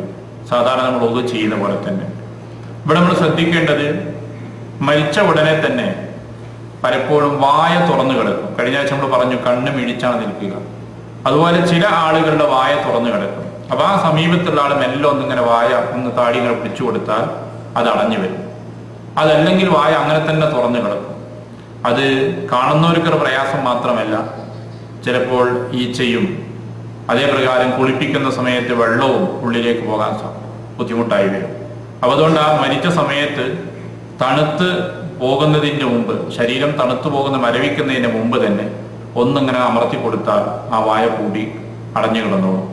സാധാരണ നമ്മൾ ഒളു ചെയ്യുന്ന പോലെ തന്നെ. ഇവിടെ നമ്മൾ ശ്രദ്ധിക്കേണ്ടത് മരിച്ച ഉടനെ തന്നെ പലപ്പോഴും വായ തുറന്നു കിടക്കും. കഴിഞ്ഞ ആഴ്ച നമ്മൾ പറഞ്ഞു കണ്ണ് മിഴിച്ചാണ് നിൽക്കുക. അതുപോലെ ചില ആളുകളുടെ വായ തുറന്നു കിടക്കും. അപ്പൊ ആ സമീപത്തുള്ള ആൾ മെല്ലെ ഒന്നിങ്ങനെ വായ ഒന്ന് താടി ഇങ്ങനെ പിടിച്ചു കൊടുത്താൽ അത് അടഞ്ഞു വരും. അതല്ലെങ്കിൽ വായ അങ്ങനെ തന്നെ തുറന്നു കിടക്കും. അത് കാണുന്നവർക്കൊരു പ്രയാസം മാത്രമല്ല, ചിലപ്പോൾ ഈച്ചയും അതേപ്രകാരം കുളിപ്പിക്കുന്ന സമയത്ത് വെള്ളവും ഉള്ളിലേക്ക് പോകാൻ ബുദ്ധിമുട്ടായി വരും. അപ്പൊ അതുകൊണ്ട് ആ മരിച്ച സമയത്ത് തണുത്ത് പോകുന്നതിന് മുമ്പ്, ശരീരം തണുത്തു പോകുന്ന മരവിക്കുന്നതിന് മുമ്പ് തന്നെ ഒന്നിങ്ങനെ അമർത്തി കൊടുത്താൽ ആ വായ കൂടി അടഞ്ഞു കിടന്നോളും.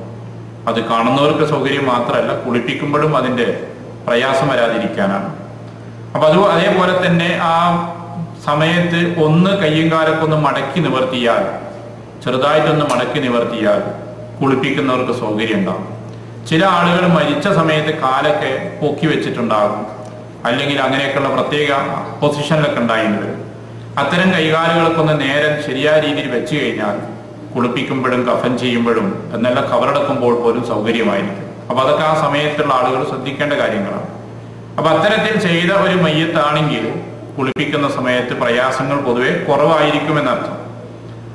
അത് കാണുന്നവർക്ക് സൗകര്യം മാത്രമല്ല, കുളിപ്പിക്കുമ്പോഴും അതിൻ്റെ പ്രയാസം വരാതിരിക്കാനാണ്. അപ്പൊ അതേപോലെ തന്നെ ആ സമയത്ത് ഒന്ന് കയ്യും കാലൊക്കെ ഒന്ന് മടക്കി നിവർത്തിയാൽ, ചെറുതായിട്ടൊന്ന് മടക്കി നിവർത്തിയാൽ കുളിപ്പിക്കുന്നവർക്ക് സൗകര്യം ഉണ്ടാകും. ചില ആളുകൾ മരിച്ച സമയത്ത് കാലൊക്കെ പൊക്കി വെച്ചിട്ടുണ്ടാകും, അല്ലെങ്കിൽ അങ്ങനെയൊക്കെയുള്ള പ്രത്യേക പൊസിഷനിലൊക്കെ ഉണ്ടായിരുന്നത്. അത്തരം കൈകാലുകളൊക്കെ ഒന്ന് നേരെ ശരിയായ രീതിയിൽ വെച്ച് കഴിഞ്ഞാൽ കുളിപ്പിക്കുമ്പോഴും കഫൻ ചെയ്യുമ്പോഴും എന്നല്ല കവറടക്കുമ്പോൾ പോലും സൗകര്യമായിരിക്കും. അപ്പൊ അതൊക്കെ ആ സമയത്തുള്ള ആളുകൾ ശ്രദ്ധിക്കേണ്ട കാര്യങ്ങളാണ്. അപ്പൊ അത്തരത്തിൽ ചെയ്ത ഒരു മയ്യത്താണെങ്കിൽ കുളിപ്പിക്കുന്ന സമയത്ത് പ്രയാസങ്ങൾ പൊതുവെ കുറവായിരിക്കുമെന്നർത്ഥം.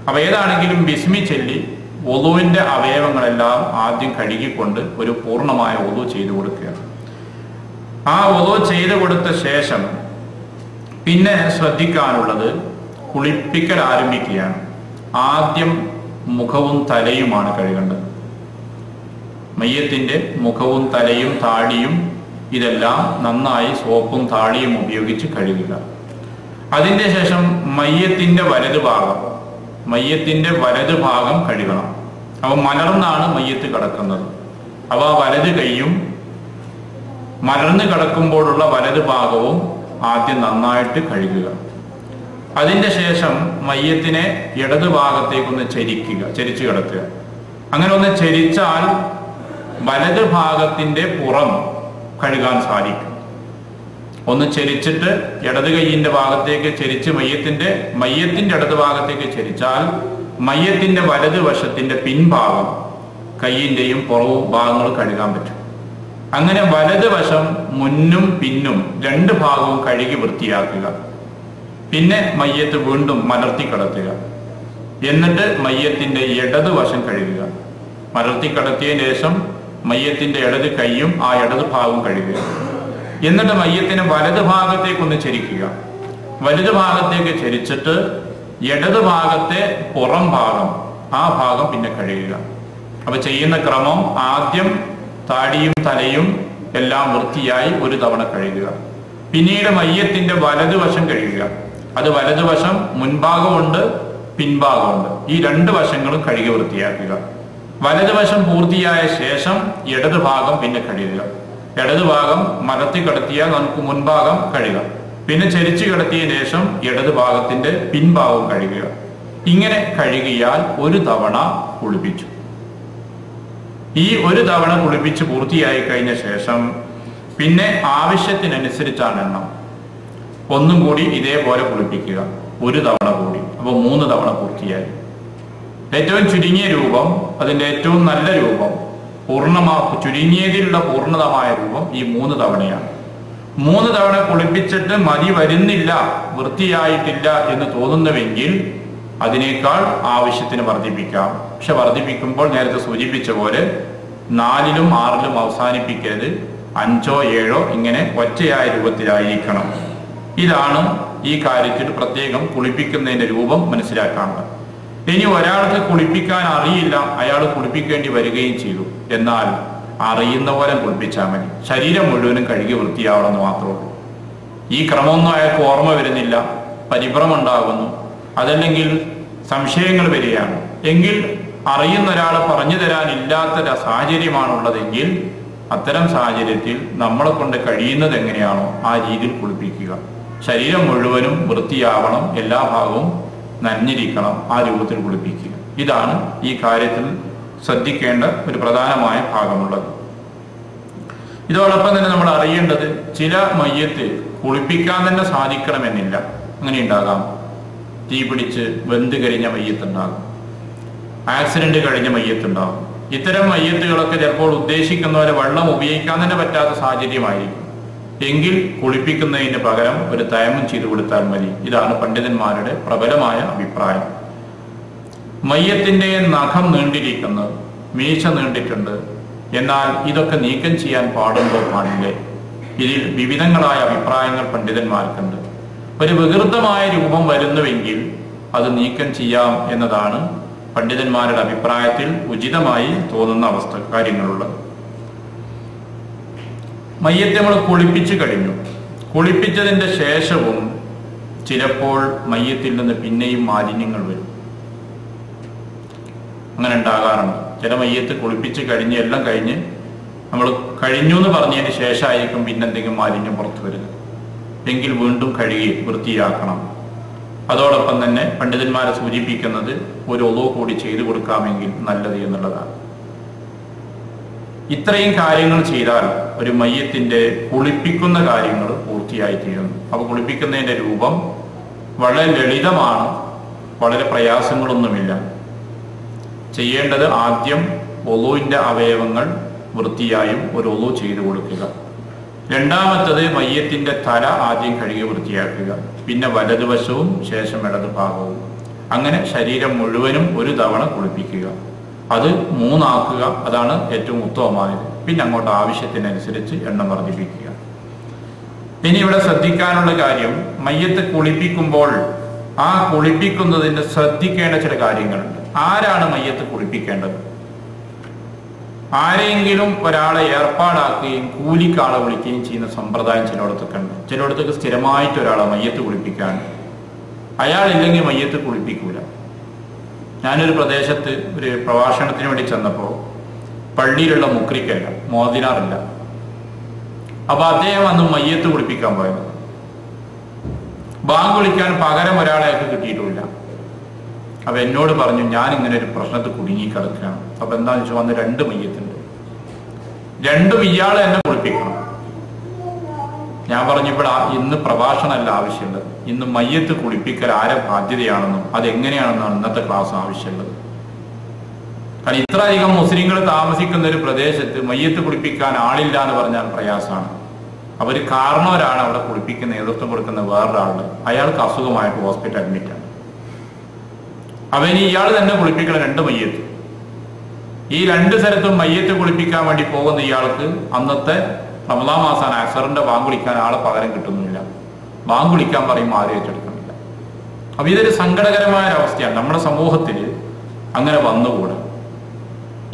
അപ്പൊ ഏതാണെങ്കിലും ബിസ്മി ചൊല്ലി ഒളുവിന്റെ അവയവങ്ങളെല്ലാം ആദ്യം കഴുകിക്കൊണ്ട് ഒരു പൂർണ്ണമായ ഒളു ചെയ്തു കൊടുക്കുക. ആ ഒളു ചെയ്തു കൊടുത്ത ശേഷം പിന്നെ ശ്രദ്ധിക്കാനുള്ളത് കുളിപ്പിക്കൽ ആരംഭിക്കുകയാണ്. ആദ്യം മുഖവും തലയുമാണ് കഴുകേണ്ടത്. മയ്യത്തിന്റെ മുഖവും തലയും താടിയും ഇതെല്ലാം നന്നായി സോപ്പും താടിയും ഉപയോഗിച്ച് കഴുകുക. അതിൻ്റെ ശേഷം മയ്യത്തിന്റെ വലതു ഭാഗം കഴുകണം. അവ മലർന്നാണ് മയ്യത്ത് കിടക്കുന്നത്. അവ വലത് കൈയും മലർന്ന് കിടക്കുമ്പോഴുള്ള വലതു ഭാഗവും ആദ്യം നന്നായിട്ട് കഴുകുക. അതിൻ്റെ ശേഷം മയ്യത്തിനെ ഇടതു ഭാഗത്തേക്കൊന്ന് ചരിച്ചു കിടത്തുക. അങ്ങനെ ഒന്ന് ചരിച്ചാൽ വലതു ഭാഗത്തിന്റെ പുറം കഴുകാൻ സാധിക്കും. ഒന്ന് ചരിച്ചിട്ട് ഇടത് കൈയിന്റെ ഭാഗത്തേക്ക് ചരിച്ച് മയ്യത്തിന്റെ ഇടത് ഭാഗത്തേക്ക് ചരിച്ചാൽ മയ്യത്തിന്റെ വലത് വശത്തിന്റെ പിൻഭാഗം കൈയിന്റെയും പുറവും ഭാഗങ്ങളും കഴുകാൻ പറ്റും. അങ്ങനെ വലത് വശം മുന്നും പിന്നും രണ്ട് ഭാഗവും കഴുകി വൃത്തിയാക്കുക. പിന്നെ മയ്യത്ത് വീണ്ടും മലർത്തി കിടത്തുക. എന്നിട്ട് മയ്യത്തിന്റെ ഇടത് വശം കഴുകുക. മലർത്തി കിടത്തിയതിന് ശേഷം മയ്യത്തിന്റെ ഇടത് കൈയും ആ ഇടത് ഭാഗവും കഴുകുക. എന്നിട്ട് മയ്യത്തിന് വലത് ഭാഗത്തേക്കൊന്ന് ചരിക്കുക. വലത് ഭാഗത്തേക്ക് ചരിച്ചിട്ട് ഇടത് ഭാഗത്തെ പുറം ഭാഗം ആ ഭാഗം പിന്നെ കഴുകുക. അപ്പൊ ചെയ്യുന്ന ക്രമം ആദ്യം താടിയും തലയും എല്ലാം വൃത്തിയായി ഒരു തവണ കഴുകുക. പിന്നീട് മയ്യത്തിന്റെ വലതുവശം കഴുകുക. അത് വലതുവശം മുൻഭാഗമുണ്ട്, പിൻഭാഗമുണ്ട്. ഈ രണ്ട് വശങ്ങളും കഴുകി വൃത്തിയാക്കുക. വലതുവശം പൂർത്തിയായ ശേഷം ഇടത് ഭാഗം പിന്നെ കഴുകുക. ഇടത് ഭാഗം മലർത്തി കിടത്തിയാൽ നമുക്ക് മുൻഭാഗം കഴുകാം. പിന്നെ ചരിച്ചു കിടത്തിയ ശേഷം ഇടത് ഭാഗത്തിന്റെ പിൻഭാഗം കഴുകുക. ഇങ്ങനെ കഴുകിയാൽ ഒരു തവണ കുളിപ്പിച്ചു. ഈ ഒരു തവണ കുളിപ്പിച്ച് പൂർത്തിയായി കഴിഞ്ഞ ശേഷം പിന്നെ ആവശ്യത്തിനനുസരിച്ചാണ് എണ്ണം. ഒന്നും കൂടി ഇതേപോലെ കുളിപ്പിക്കുക, ഒരു തവണ കൂടി. അപ്പോൾ 3 തവണ പൂർത്തിയായി. ഏറ്റവും ചുരുങ്ങിയ രൂപം, അതിൻ്റെ ഏറ്റവും നല്ല രൂപം, ചുരുങ്ങിയതിലുള്ള പൂർണ്ണതമായ രൂപം ഈ 3 തവണയാണ്. 3 തവണ കുളിപ്പിച്ചിട്ട് മതി വരുന്നില്ല, വൃത്തിയായിട്ടില്ല എന്ന് തോന്നുന്നുവെങ്കിൽ അതിനേക്കാൾ ആവശ്യത്തിന് വർദ്ധിപ്പിക്കാം. പക്ഷെ വർദ്ധിപ്പിക്കുമ്പോൾ നേരത്തെ സൂചിപ്പിച്ച പോലെ 4ലും 6ലും അവസാനിപ്പിക്കരുത്, 5ഓ 7ഓ ഇങ്ങനെ ഒറ്റയായ രൂപത്തിലായിരിക്കണം. ഇതാണ് ഈ കാര്യത്തിൽ പ്രത്യേകം കുളിപ്പിക്കുന്നതിന്റെ രൂപം മനസ്സിലാക്കാനുള്ളത്. ഇനി ഒരാൾക്ക് കുളിപ്പിക്കാൻ അറിയില്ല, അയാൾ കുളിപ്പിക്കേണ്ടി വരികയും ചെയ്തു. എന്നാൽ അറിയുന്ന പോലെ കുളിപ്പിച്ചാൽ മതി. ശരീരം മുഴുവനും കഴുകി വൃത്തിയാവണമെന്ന് മാത്രമേ ഉള്ളൂ. ഈ ക്രമമൊന്നും അയാൾക്ക് ഓർമ്മ വരുന്നില്ല, പരിഭ്രമം ഉണ്ടാകുന്നു, അതല്ലെങ്കിൽ സംശയങ്ങൾ വരികയാണ് എങ്കിൽ, അറിയുന്ന ഒരാളെ പറഞ്ഞു തരാനില്ലാത്ത സാഹചര്യമാണുള്ളതെങ്കിൽ അത്തരം സാഹചര്യത്തിൽ നമ്മളെ കൊണ്ട് കഴിയുന്നത് എങ്ങനെയാണോ ആ രീതിയിൽ കുളിപ്പിക്കുക. ശരീരം മുഴുവനും വൃത്തിയാവണം, എല്ലാ ഭാഗവും നനഞ്ഞിരിക്കണം, ആ രൂപത്തിൽ കുളിപ്പിക്കുക. ഇതാണ് ഈ കാര്യത്തിൽ ശ്രദ്ധിക്കേണ്ട ഒരു പ്രധാനമായ ഭാഗമുള്ളത്. ഇതോടൊപ്പം തന്നെ നമ്മൾ അറിയേണ്ടത്, ചില മയ്യത്ത് കുളിപ്പിക്കാൻ തന്നെ സാധിക്കണമെന്നില്ല. അങ്ങനെ ഉണ്ടാകാം. തീ പിടിച്ച് വെന്ത് കഴിഞ്ഞ മയ്യത്തുണ്ടാകും, ആക്സിഡന്റ് കഴിഞ്ഞ മയ്യത്തുണ്ടാകും. ഇത്തരം മയ്യത്തുകളൊക്കെ ചിലപ്പോൾ ഉദ്ദേശിക്കുന്ന പോലെ വെള്ളം ഉപയോഗിക്കാൻ തന്നെ പറ്റാത്ത സാഹചര്യമായിരിക്കും. എങ്കിൽ കുളിപ്പിക്കുന്നതിന് പകരം ഒരു തയമ്മം ചെയ്തു കൊടുത്താൽ മതി. ഇതാണ് പണ്ഡിതന്മാരുടെ പ്രബലമായ അഭിപ്രായം. മയ്യത്തിന്റെ നഖം നീണ്ടിരിക്കുന്നു, മീശ നീണ്ടിട്ടുണ്ട്, എന്നാൽ ഇതൊക്കെ നീക്കം ചെയ്യാൻ പാടുണ്ടോ പാടില്ലേ? ഇതിൽ വിവിധങ്ങളായ അഭിപ്രായങ്ങൾ പണ്ഡിതന്മാർക്കുണ്ട്. ഒരു വികൃതമായ രൂപം വരുന്നുവെങ്കിൽ അത് നീക്കം ചെയ്യാം എന്നതാണ് പണ്ഡിതന്മാരുടെ അഭിപ്രായത്തിൽ ഉചിതമായി തോന്നുന്ന കാര്യങ്ങളുള്ളത്. മയ്യത്തെ നമ്മൾ കുളിപ്പിച്ചു കഴിഞ്ഞു. കുളിപ്പിച്ചതിന്റെ ശേഷവും ചിലപ്പോൾ മയ്യത്തിൽ നിന്ന് പിന്നെയും മാലിന്യങ്ങൾ വരും. അങ്ങനെ ഉണ്ടാകാറുണ്ട്. ചില മയ്യത്ത് കുളിപ്പിച്ച് കഴിഞ്ഞ് എല്ലാം കഴിഞ്ഞ് നമ്മൾ കഴിഞ്ഞു എന്ന് പറഞ്ഞതിന് ശേഷമായിരിക്കും പിന്നെന്തെങ്കിലും മാലിന്യം പുറത്തു വരിക. എങ്കിൽ വീണ്ടും കഴുകി വൃത്തിയാക്കണം. അതോടൊപ്പം തന്നെ പണ്ഡിതന്മാരെ സൂചിപ്പിക്കുന്നത് ഒരു ഒളു കൂടി ചെയ്തു കൊടുക്കാമെങ്കിൽ നല്ലത് എന്നുള്ളതാണ്. ഇത്രയും കാര്യങ്ങൾ ചെയ്താൽ ഒരു മയ്യത്തിന്റെ കുളിപ്പിക്കുന്ന കാര്യങ്ങൾ പൂർത്തിയായി തീരുന്നു. അപ്പോൾ കുളിപ്പിക്കുന്നതിന്റെ രൂപം വളരെ ലളിതമാണ്, വളരെ പ്രയാസങ്ങളൊന്നുമില്ല. ചെയ്യേണ്ടത് ആദ്യം ഒളുവിന്റെ അവയവങ്ങൾ വൃത്തിയായും ഒരു ഒളു ചെയ്തു കൊടുക്കുക. രണ്ടാമത്തത് മയ്യത്തിന്റെ തല ആദ്യം കഴുകി വൃത്തിയാക്കുക, പിന്നെ വലതുവശവും ശേഷം ഇടതു ഭാഗവും. അങ്ങനെ ശരീരം മുഴുവനും ഒരു തവണ കുളിപ്പിക്കുക. അത് 3 ആക്കുക, അതാണ് ഏറ്റവും ഉത്തമമായത്. പിന്നെ അങ്ങോട്ട് ആവശ്യത്തിനനുസരിച്ച് എണ്ണം വർദ്ധിപ്പിക്കുക. ഇനി ഇവിടെ ശ്രദ്ധിക്കാനുള്ള കാര്യം, മയ്യത്ത് കുളിപ്പിക്കുമ്പോൾ ആ കുളിപ്പിക്കുന്നതിന് ശ്രദ്ധിക്കേണ്ട ചില കാര്യങ്ങളുണ്ട്. ആരാണ് മയ്യത്ത് കുളിപ്പിക്കേണ്ടത്? ആരെങ്കിലും ഒരാളെ ഏർപ്പാടാക്കുകയും കൂലിക്കാളെ വിളിക്കുകയും ചെയ്യുന്ന സമ്പ്രദായം ചിലയിടത്തൊക്കെ ഉണ്ട്. ചിലയിടത്തൊക്കെ സ്ഥിരമായിട്ട് ഒരാളെ മയ്യത്ത് കുളിപ്പിക്കാൻ, അയാളില്ലെങ്കിൽ മയ്യത്ത് കുളിപ്പിക്കൂല. ഞാനൊരു പ്രദേശത്ത് ഒരു പ്രഭാഷണത്തിന് വേണ്ടി ചെന്നപ്പോൾ പള്ളിയിലുള്ള മുക്രിക്കല്ല, മോദിനാറില്ല. അപ്പൊ അദ്ദേഹം അന്ന് മയ്യത്ത് കുളിപ്പിക്കാൻ പോയത്. ബാങ്ക് വിളിക്കാൻ പകരം ഒരാളെയൊക്കെ കിട്ടിയിട്ടുമില്ല. അപ്പൊ എന്നോട് പറഞ്ഞു, ഞാൻ ഇങ്ങനെ ഒരു പ്രശ്നത്തിൽ കുടുങ്ങി കിടക്കുകയാണ്. അപ്പൊ എന്താന്ന് വെച്ചാൽ വന്ന് 2 മയ്യത്തുണ്ട്, 2 ഇയാളെ എന്നെ കുളിപ്പിക്കണം. ഞാൻ പറഞ്ഞു, ഇവിടെ ഇന്ന് പ്രഭാഷണമല്ല ആവശ്യമുള്ളത്, ഇന്ന് മയ്യത്ത് കുളിപ്പിക്കൽ ആരെ ബാധ്യതയാണെന്നും അതെങ്ങനെയാണെന്നാണ് ഇന്നത്തെ ക്ലാസ് ആവശ്യമുള്ളത്. കാരണം ഇത്ര അധികം മുസ്ലിങ്ങൾ താമസിക്കുന്ന ഒരു പ്രദേശത്ത് മയ്യത്ത് കുളിപ്പിക്കാൻ ആളില്ല എന്ന് പറഞ്ഞാൽ പ്രയാസമാണ്. അവർ കാരണവരാണ് അവിടെ കുളിപ്പിക്കുന്ന നേതൃത്വം കൊടുക്കുന്ന വേറൊരാളുടെ, അയാൾക്ക് അസുഖമായിട്ട് ഹോസ്പിറ്റൽ അഡ്മിറ്റാണ്. അവന് ഇയാൾ തന്നെ കുളിപ്പിക്കണം 2 മയ്യത്ത്. ഈ 2 സ്ഥലത്തും മയ്യത്ത് കുളിപ്പിക്കാൻ വേണ്ടി പോകുന്ന ഇയാൾക്ക് അന്നത്തെ റമദാൻ മാസം അസറിന്റെ ബാങ്ക് വിളിക്കാൻ ആളെ പകരം കിട്ടുന്നില്ല. ബാങ്ക് വിളിക്കാൻ പറയുമ്പോൾ ആരും ഏറ്റെടുക്കുന്നില്ല. അപ്പൊ ഇതൊരു സങ്കടകരമായ ഒരവസ്ഥയാണ്. നമ്മുടെ സമൂഹത്തിൽ അങ്ങനെ വന്നുകൂടാ.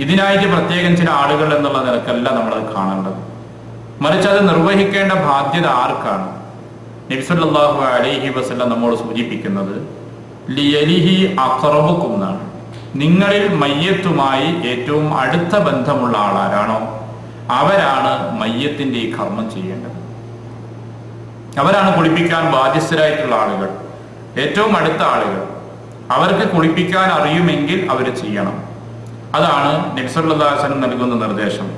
ഇതിനായിട്ട് പ്രത്യേകം ചില ആളുകൾ എന്നുള്ള നിലക്കല്ല നമ്മളത് കാണേണ്ടത്. മറിച്ച് അത് നിർവഹിക്കേണ്ട ബാധ്യത ആർക്കാണ്? നബി സല്ലല്ലാഹു അലൈഹി വസല്ലം നമ്മോട് സൂചിപ്പിക്കുന്നത് ലിയലിഹി അഖറബുക്കും എന്നാണ്. നിങ്ങളിൽ മയ്യത്തുമായി ഏറ്റവും അടുത്ത ബന്ധമുള്ള ആളാരാണോ അവരാണ് മയ്യത്തിന്റെ ഈ കർമ്മം ചെയ്യേണ്ടത്. അവരാണ് കുളിപ്പിക്കാൻ ബാധ്യസ്ഥരായിട്ടുള്ള ആളുകൾ, ഏറ്റവും അടുത്ത ആളുകൾ. അവർക്ക് കുളിപ്പിക്കാൻ അറിയുമെങ്കിൽ അവർ ചെയ്യണം. അതാണ് നബി സല്ലല്ലാഹു അലൈഹി വസല്ലം നൽകുന്ന നിർദ്ദേശം.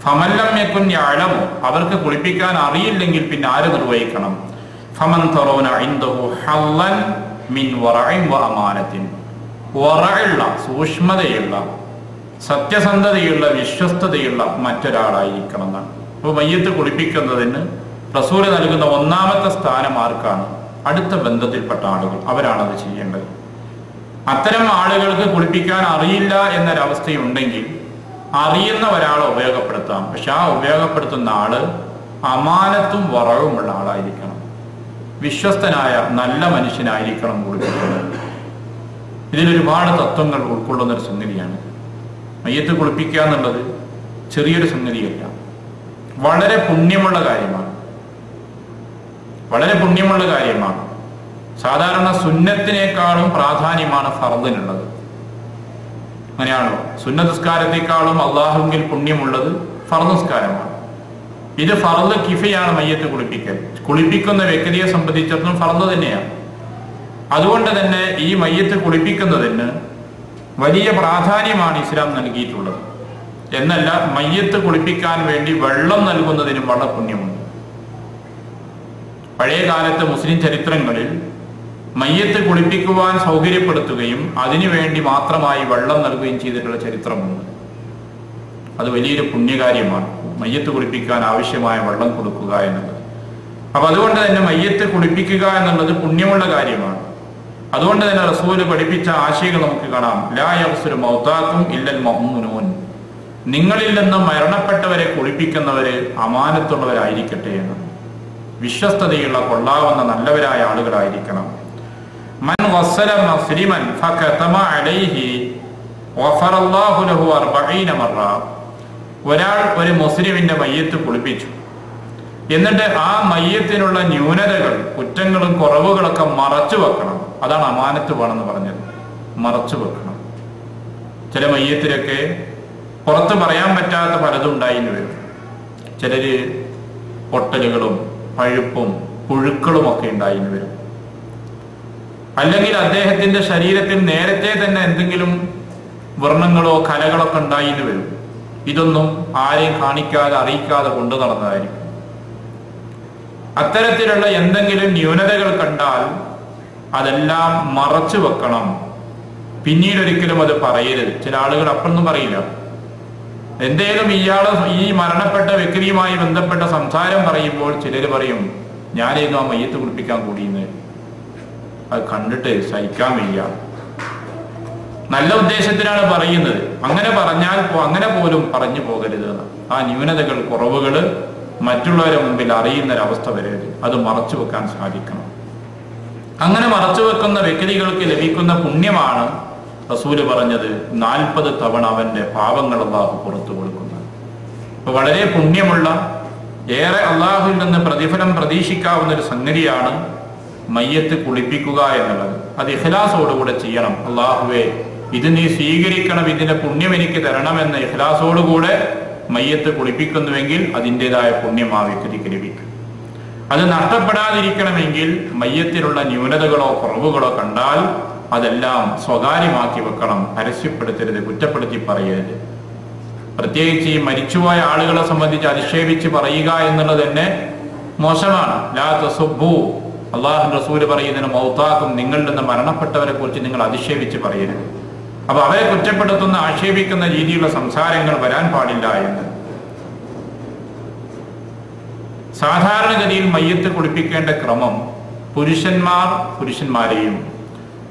ഫമൻ ലം യകുൻ യഅലമു, അവർക്ക് കുളിപ്പിക്കാൻ അറിയില്ലെങ്കിൽ പിന്നെ ആര് നിർവഹിക്കണം? ഫമൻ തറൗന ഇൻദഹു ഹല്ലൻ മിൻ വറഇൻ വ അമാനത്തിൻ, വറഉള്ള സൂക്ഷ്മതയുള്ള സത്യസന്ധതയുള്ള വിശ്വസ്തതയുള്ള മറ്റൊരാളായിരിക്കണം എന്നാണ്. അപ്പോൾ മയ്യത്ത് കുളിപ്പിക്കുന്നതിന് റസൂൽ നൽകുന്ന ഒന്നാമത്തെ സ്ഥാനം ആർക്കാണ്? അടുത്ത ബന്ധത്തിൽപ്പെട്ട ആളുകൾ, അവരാണത് ചെയ്യേണ്ടത്. അത്തരം ആളുകൾക്ക് കുളിപ്പിക്കാൻ അറിയില്ല എന്നൊരവസ്ഥയുണ്ടെങ്കിൽ അറിയുന്ന ഒരാളെ ഉപയോഗപ്പെടുത്താം. പക്ഷെ ആ ഉപയോഗപ്പെടുത്തുന്ന ആള് അമാനത്തും വറവുമുള്ള ആളായിരിക്കണം, വിശ്വസ്തനായ നല്ല മനുഷ്യനായിരിക്കണം കുളിപ്പിക്കുന്നത്. ഇതിലൊരുപാട് തത്വങ്ങൾ ഉൾക്കൊള്ളുന്ന ഒരു സംഗതിയാണ്. മയ്യത്ത് കുളിപ്പിക്കുക എന്നുള്ളത് ചെറിയൊരു സംഗതിയല്ല, വളരെ പുണ്യമുള്ള കാര്യമാണ്. വളരെ പുണ്യമുള്ള കാര്യമാണ്. സാധാരണ സുന്നത്തിനേക്കാളും പ്രാധാന്യമാണ് ഫർദിനുള്ളത്. അങ്ങനെയാണല്ലോ, സുന്നത്ത് നിസ്കാരത്തെക്കാളും അള്ളാഹുവിൽ പുണ്യമുള്ളത് ഫർദ് നിസ്കാരമാണ്. ഇത് ഫർദ് കിഫയാണ് മയ്യത്ത് കുളിപ്പിക്കൽ. കുളിപ്പിക്കുന്ന വ്യക്തിയെ സംബന്ധിച്ചിടത്തോളം ഫർദ് തന്നെയാണ്. അതുകൊണ്ട് തന്നെ ഈ മയ്യത്ത് കുളിപ്പിക്കുന്നതിന് വലിയ പ്രാധാന്യമാണ് ഇസ്ലാം നൽകിയിട്ടുള്ളത്. എന്നല്ല, മയ്യത്ത് കുളിപ്പിക്കാൻ വേണ്ടി വെള്ളം നൽകുന്നതിനും വളരെ പുണ്യമുണ്ട്. പഴയ കാലത്ത് മുസ്ലിം ചരിത്രങ്ങളിൽ മയ്യത്ത് കുളിപ്പിക്കുവാൻ സൗകര്യപ്പെടുത്തുകയും അതിനുവേണ്ടി മാത്രമായി വെള്ളം നൽകുകയും ചെയ്തിട്ടുള്ള ചരിത്രമുണ്ട്. അത് വലിയൊരു പുണ്യകാര്യമാണ്, മയ്യത്ത് കുളിപ്പിക്കാൻ ആവശ്യമായ വെള്ളം കൊടുക്കുക എന്നുള്ളത്. അപ്പൊ അതുകൊണ്ട് തന്നെ മയ്യത്ത് കുളിപ്പിക്കുക എന്നുള്ളത് പുണ്യമുള്ള കാര്യമാണ്. അതുകൊണ്ട് തന്നെ റസൂല് പഠിപ്പിച്ച ആശയങ്ങൾ നമുക്ക് കാണാം. ലാ യഗ്സിലു മൗതാക്കും ഇല്ലൽ മഅ്മുനൂൻ, നിങ്ങളിൽ നിന്ന് മരണപ്പെട്ടവരെ കുളിപ്പിക്കുന്നവര് അമാനത്തുള്ളവരായിരിക്കട്ടെ എന്ന്, വിശ്വസ്തതയുള്ള കൊള്ളാവുന്ന നല്ലവരായ ആളുകളായിരിക്കണം. മൻ വസ്സല മുസ്ലിമൻ ഫകതമ അലൈഹി വഫറല്ലാഹു ലഹു 40 മറ, ഒരാൾ ഒരു മുസ്ലിമിന്റെ മയ്യത്ത് കുളിപ്പിച്ചു, എന്നിട്ട് ആ മയ്യത്തിനുള്ള ന്യൂനതകൾ, കുറ്റങ്ങളും കുറവുകളൊക്കെ മറച്ചു വെക്കണം. അതാണ് അമാനത്ത് വേണമെന്ന് പറഞ്ഞത്, മറച്ചു വെക്കണം. ചില മയ്യത്തിലൊക്കെ പുറത്ത് പറയാൻ പറ്റാത്ത പലതും ഉണ്ടായിന്ന് വരും. ചിലര് പൊട്ടലുകളും പഴുപ്പും പുഴുക്കളും ഒക്കെ ഉണ്ടായിന്ന് വരും. അല്ലെങ്കിൽ അദ്ദേഹത്തിന്റെ ശരീരത്തിൽ നേരത്തെ തന്നെ എന്തെങ്കിലും വർണ്ണങ്ങളോ കലകളൊക്കെ ഉണ്ടായിന്ന് വരും. ഇതൊന്നും ആരെയും കാണിക്കാതെ അറിയിക്കാതെ കൊണ്ടു നടന്നതായിരിക്കും. അത്തരത്തിലുള്ള എന്തെങ്കിലും ന്യൂനതകൾ കണ്ടാൽ അതെല്ലാം മറച്ചു വെക്കണം. പിന്നീട് ഒരിക്കലും അത് പറയരുത്. ചില ആളുകൾ അപ്പൊന്നും പറയില്ല. എന്തേലും ഈ മരണപ്പെട്ട വ്യക്തിയുമായി ബന്ധപ്പെട്ട സംസാരം പറയുമ്പോൾ ചിലർ പറയും, ഞാനേന്നു ആ മയ്യത്ത് കുളിപ്പിക്കാൻ കൂടിയെന്ന്. അത് കണ്ടിട്ട് സഹിക്കാൻ വയ്യ. നല്ല ഉദ്ദേശത്തിനാണ് പറയുന്നത്. അങ്ങനെ പറഞ്ഞാൽ അങ്ങനെ പോലും പറഞ്ഞു പോകരുത്. ആ ന്യൂനതകൾ, കുറവുകൾ മറ്റുള്ളവരെ മുമ്പിൽ അറിയുന്നൊരവസ്ഥ വരരുത്. അത് മറച്ചു വെക്കാൻ സാധിക്കണം. അങ്ങനെ മറച്ചു വെക്കുന്ന വ്യക്തികൾക്ക് ലഭിക്കുന്ന പുണ്യമാണ് റസൂല് പറഞ്ഞത് 40 തവണ അവന്റെ പാപങ്ങൾ അള്ളാഹു പുറത്തു കൊടുക്കുന്നത്. അപ്പൊ വളരെ പുണ്യമുള്ള, ഏറെ അള്ളാഹുവിൽ നിന്ന് പ്രതിഫലം പ്രതീക്ഷിക്കാവുന്ന ഒരു സംഗതിയാണ് മയ്യത്ത് കുളിപ്പിക്കുക എന്നുള്ളത്. അത് ഇഖ്ലാസോടുകൂടെ ചെയ്യണം. അള്ളാഹുവേ, ഇത് നീ സ്വീകരിക്കണം, ഇതിന്റെ പുണ്യം എനിക്ക് തരണമെന്ന് ഇഖ്ലാസോടുകൂടെ മയ്യത്ത് കുളിപ്പിക്കുന്നുവെങ്കിൽ അതിൻ്റെതായ പുണ്യം ആ വ്യക്തിക്ക് ലഭിക്കും. അത് നഷ്ടപ്പെടാതിരിക്കണമെങ്കിൽ മയ്യത്തിലുള്ള ന്യൂനതകളോ കുറവുകളോ കണ്ടാൽ അതെല്ലാം സ്വകാര്യമാക്കി വെക്കണം. പരസ്യപ്പെടുത്തരുത്, കുറ്റപ്പെടുത്തി പറയരുത്. പ്രത്യേകിച്ച് ഈ മരിച്ചുപോയ ആളുകളെ സംബന്ധിച്ച് അധിക്ഷേപിച്ച് പറയുക എന്നുള്ളത് തന്നെ മോശമാണ്. ലാ തസുബ്ബു, അള്ളാഹു റസൂല് പറയുന്നതിന് മൗതാക്കും, നിങ്ങളിൽ നിന്ന് മരണപ്പെട്ടവരെ കുറിച്ച് നിങ്ങൾ അധിക്ഷേപിച്ച് പറയരുത്. അപ്പൊ അവരെ കുറ്റപ്പെടുത്തുന്ന, ആക്ഷേപിക്കുന്ന രീതിയിലുള്ള സംസാരങ്ങൾ വരാൻ പാടില്ല എന്ന്. സാധാരണഗതിയിൽ മയ്യത്ത് കുളിപ്പിക്കേണ്ട ക്രമം പുരുഷന്മാർ പുരുഷന്മാരെയും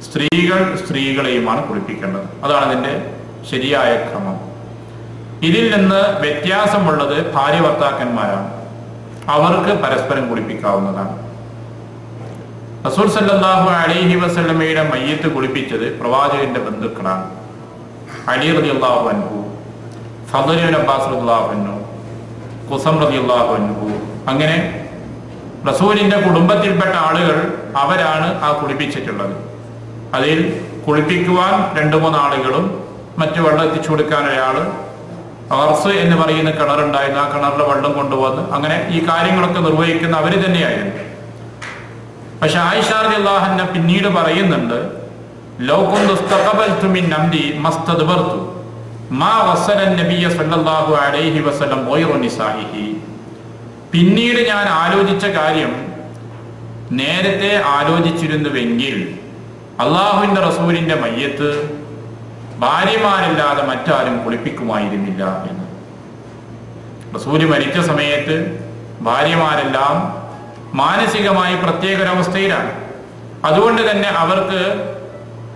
സ്ത്രീകൾ സ്ത്രീകളെയുമാണ് കുളിപ്പിക്കേണ്ടത്. അതാണ് അതിന്റെ ശരിയായ ക്രമം. ഇതിൽ നിന്ന് വ്യത്യാസമുള്ളത് ഭാര്യ ഭർത്താക്കന്മാരാണ്. അവർക്ക് പരസ്പരം കുളിപ്പിക്കാവുന്നതാണ്. റസൂൽ സല്ലല്ലാഹു അലൈഹി വസല്ലമയുടെ മയ്യത്ത് കുളിപ്പിച്ചത് പ്രവാചകന്റെ ബന്ധുക്കളാണ്. അലി റളിയല്ലാഹു അൻഹു, ഫദ്ൽ ഇബ്നു അബ്ബാസ് റളിയല്ലാഹു അൻഹു, ഖുസം റളിയല്ലാഹു അൻഹു, അങ്ങനെ റസൂലിന്റെ കുടുംബത്തിൽപ്പെട്ട ആളുകൾ അവരാണ് ആ കുളിപ്പിച്ചിട്ടുള്ളത്. അതിൽ കുളിപ്പിക്കുവാൻ 2-3 ആളുകളും മറ്റു വെള്ളം എത്തിച്ചു കൊടുക്കാൻ ഒരാള്, അർസ് എന്ന് പറയുന്ന കിണറുണ്ടായിരുന്നു, ആ കിണറിലെ വെള്ളം കൊണ്ടുവന്ന് അങ്ങനെ ഈ കാര്യങ്ങളൊക്കെ നിർവഹിക്കുന്ന അവര് തന്നെയായിരുന്നു. പക്ഷെ ആയിഷ റളിയല്ലാഹു അൻഹ പിന്നീട് പറയുന്നുണ്ട്, ലൗ കുന്തു ഇസ്തഖബൽതു മിൻ അംരി മസ്തദ്ബർതു മാ വസല നബിയ സല്ലല്ലാഹു അലൈഹി വസല്ലം ഗൈറു നിസാഇഹി. പിന്നീട് ഞാൻ ആലോചിച്ച കാര്യം നേരത്തെ ആലോചിച്ചിരുന്നുവെങ്കിൽ അള്ളാഹുവിന്റെ റസൂലിന്റെ മയ്യത്ത് ഭാര്യമാരല്ലാതെ മറ്റാരും കുളിപ്പിക്കുമായിരുന്നില്ല എന്ന്. റസൂല് മരിച്ച സമയത്ത് ഭാര്യമാരെല്ലാം മാനസികമായി പ്രത്യേകൊരവസ്ഥയിലാണ്. അതുകൊണ്ട് തന്നെ അവർക്ക്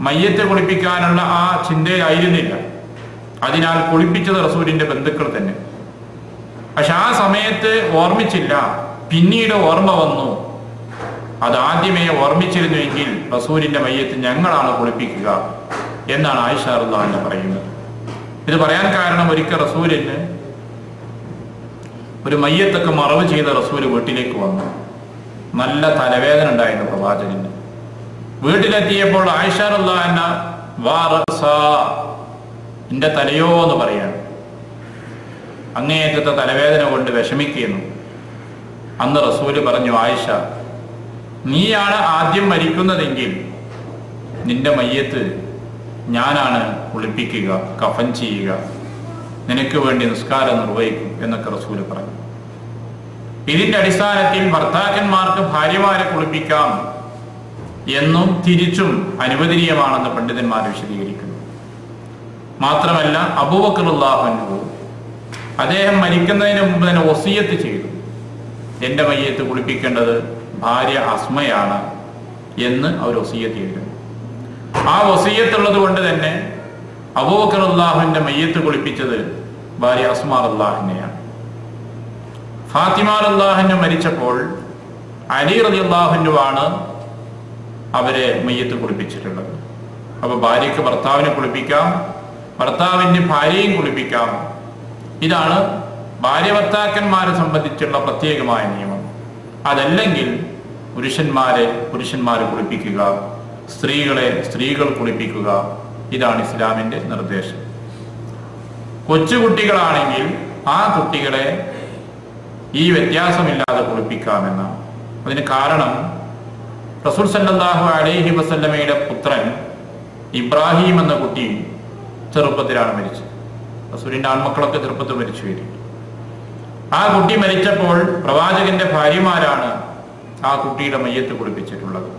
മയ്യത്തെ കുളിപ്പിക്കാനുള്ള ആ ചിന്തയായിരുന്നില്ല. അതിനാൽ കുളിപ്പിച്ചത് റസൂലിന്റെ ബന്ധുക്കൾ തന്നെ. പക്ഷെ ആ സമയത്ത് ഓർമ്മിച്ചില്ല, പിന്നീട് ഓർമ്മ വന്നു. അതാദ്യമേ ഓർമ്മിച്ചിരുന്നുവെങ്കിൽ റസൂലിന്റെ മയ്യത്ത് ഞങ്ങളാണ് കുളിപ്പിക്കുക എന്നാണ് ആയിഷ റളിയല്ലാഹു അൻഹ പറയുന്നത്. ഇത് പറയാൻ കാരണം, ഒരിക്കൽ റസൂലിന് ഒരു മയ്യത്തൊക്കെ മറവ് ചെയ്ത റസൂല് വീട്ടിലേക്ക് വന്നു. നല്ല തലവേദന ഉണ്ടായിരുന്നു പ്രവാചകന്. വീട്ടിലെത്തിയപ്പോൾ ആയിഷ റളിയല്ലാഹു അൻഹ എന്റെ തലയോ എന്ന് പറയാണ്. അങ്ങേയറ്റത്തെ തലവേദന കൊണ്ട് വിഷമിക്കുന്നു. അന്ന് റസൂല് പറഞ്ഞു, ആയിഷ, നീയാണ് ആദ്യം മരിക്കുന്നതെങ്കിൽ നിന്റെ മയ്യത്ത് ഞാനാണ് കുളിപ്പിക്കുക, കഫൻ ചെയ്യുക, നിനക്ക് വേണ്ടി നിസ്കാരം നിർവഹിക്കും എന്നൊക്കെ റസൂല് പറഞ്ഞു. ഇതിന്റെ അടിസ്ഥാനത്തിൽ ഭർത്താക്കന്മാർക്ക് ഭാര്യമാരെ കുളിപ്പിക്കാം എന്നും തിരിച്ചും അനുവദനീയമാണെന്ന് പണ്ഡിതന്മാർ വിശദീകരിക്കുന്നു. മാത്രമല്ല, അബൂബക്കർ റളിയല്ലാഹു അൻഹു അദ്ദേഹം മരിക്കുന്നതിന് മുമ്പ് തന്നെ വസിയത്ത് ചെയ്തു, എന്റെ മയ്യത്ത് കുളിപ്പിക്കേണ്ടത് ഭാര്യ അസ്മയാണ് എന്ന് അവർ വസിയത്ത് ചെയ്തിരുന്നു. ആ വസിയത്തുള്ളത് കൊണ്ട് തന്നെ അബൂബക്കർ റളിയല്ലാഹുവിന്റെ മയ്യത്ത് കുളിപ്പിച്ചത് ഭാര്യ അസ്മാ റളിയല്ലാഹുവിനെയാണ്. ഫാത്തിമ റളിയല്ലാഹു മരിച്ചപ്പോൾ അലി റളിയല്ലാഹു ആണ് അവരെ മയ്യത്ത് കുളിപ്പിച്ചിട്ടുള്ളത്. അപ്പൊ ഭാര്യയ്ക്ക് ഭർത്താവിനെ കുളിപ്പിക്കാം, ഭർത്താവിന്റെ ഭാര്യയും കുളിപ്പിക്കാം. ഇതാണ് ഭാര്യ ഭർത്താക്കന്മാരെ സംബന്ധിച്ചുള്ള പ്രത്യേകമായ നിയമം. അതല്ലെങ്കിൽ പുരുഷന്മാരെ കുളിപ്പിക്കുക, സ്ത്രീകൾ കുളിപ്പിക്കുക. ഇതാണ് ഇസ്ലാമിന്റെ നിർദ്ദേശം. കൊച്ചുകുട്ടികളാണെങ്കിൽ ആ കുട്ടികളെ ഈ വ്യത്യാസമില്ലാതെ കുളിപ്പിക്കാമെന്നാണ്. അതിന് കാരണം, റസൂൽ സല്ലല്ലാഹു അലൈഹി വസല്ലമയുടെ പുത്രൻ ഇബ്രാഹിം എന്ന കുട്ടി ചെറുപ്പത്തിലാണ് മരിച്ചത്. റസൂലിന്റെ ആൺമക്കളൊക്കെ ചെറുപ്പത്തിൽ മരിച്ചു വരും. ആ കുട്ടി മരിച്ചപ്പോൾ പ്രവാചകന്റെ ഭാര്യമാരാണ് ആ കുട്ടിയുടെ മയ്യത്ത് കുളിപ്പിച്ചിട്ടുള്ളത്.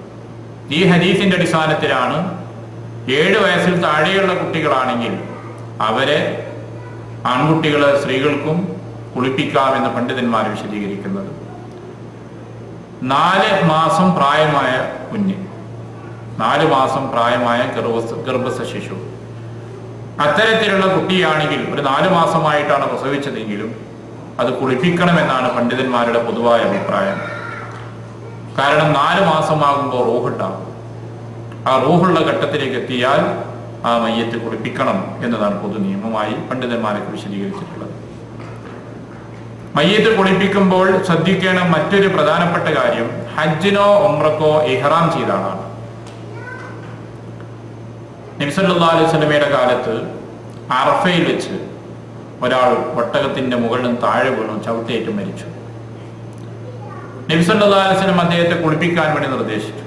ഈ ഹദീസിന്റെ അടിസ്ഥാനത്തിലാണ് 7 വയസ്സിൽ താഴെയുള്ള കുട്ടികളാണെങ്കിൽ അവരെ ആൺകുട്ടികളെ സ്ത്രീകൾക്കും കുളിപ്പിക്കാമെന്ന് പണ്ഡിതന്മാർ വിശദീകരിക്കുന്നത്. 4 മാസം പ്രായമായ കുഞ്ഞ്, 4 മാസം പ്രായമായ ഗർഭസ്ഥ ശിശു, അത്തരത്തിലുള്ള കുട്ടിയാണെങ്കിൽ ഒരു 4 മാസമായിട്ടാണ് പ്രസവിച്ചതെങ്കിലും അത് കുളിപ്പിക്കണമെന്നാണ് പണ്ഡിതന്മാരുടെ പൊതുവായ അഭിപ്രായം. കാരണം 4 മാസമാകുമ്പോൾ റൂഹുണ്ടാകും. ആ റൂഹുള്ള ഘട്ടത്തിലേക്ക് എത്തിയാൽ ആ മയ്യത്ത് കുളിപ്പിക്കണം എന്നതാണ് പൊതു നിയമമായി പണ്ഡിതന്മാരൊക്കെ വിശദീകരിച്ചിട്ടുള്ളത്. മയ്യത്ത് കുളിപ്പിക്കുമ്പോൾ ശ്രദ്ധിക്കേണ്ട മറ്റൊരു പ്രധാനപ്പെട്ട കാര്യം, ഹജ്ജിനോ ഉംറക്കോ ഇഹ്റാം ചെയ്ത ആളാണ്. നബി സല്ലല്ലാഹു അലൈഹി വസല്ലമയുടെ കാലത്ത് അറഫയിൽ വെച്ച് ഒരാൾ ഒട്ടകത്തിന്റെ മുകളിൽ നിന്ന് താഴെ വീണു, ചവിട്ടേറ്റ് മരിച്ചു. നബി സല്ലല്ലാഹു അലൈഹി വസല്ലം അദ്ദേഹത്തെ കുളിപ്പിക്കാൻ വേണ്ടി നിർദ്ദേശിച്ചു.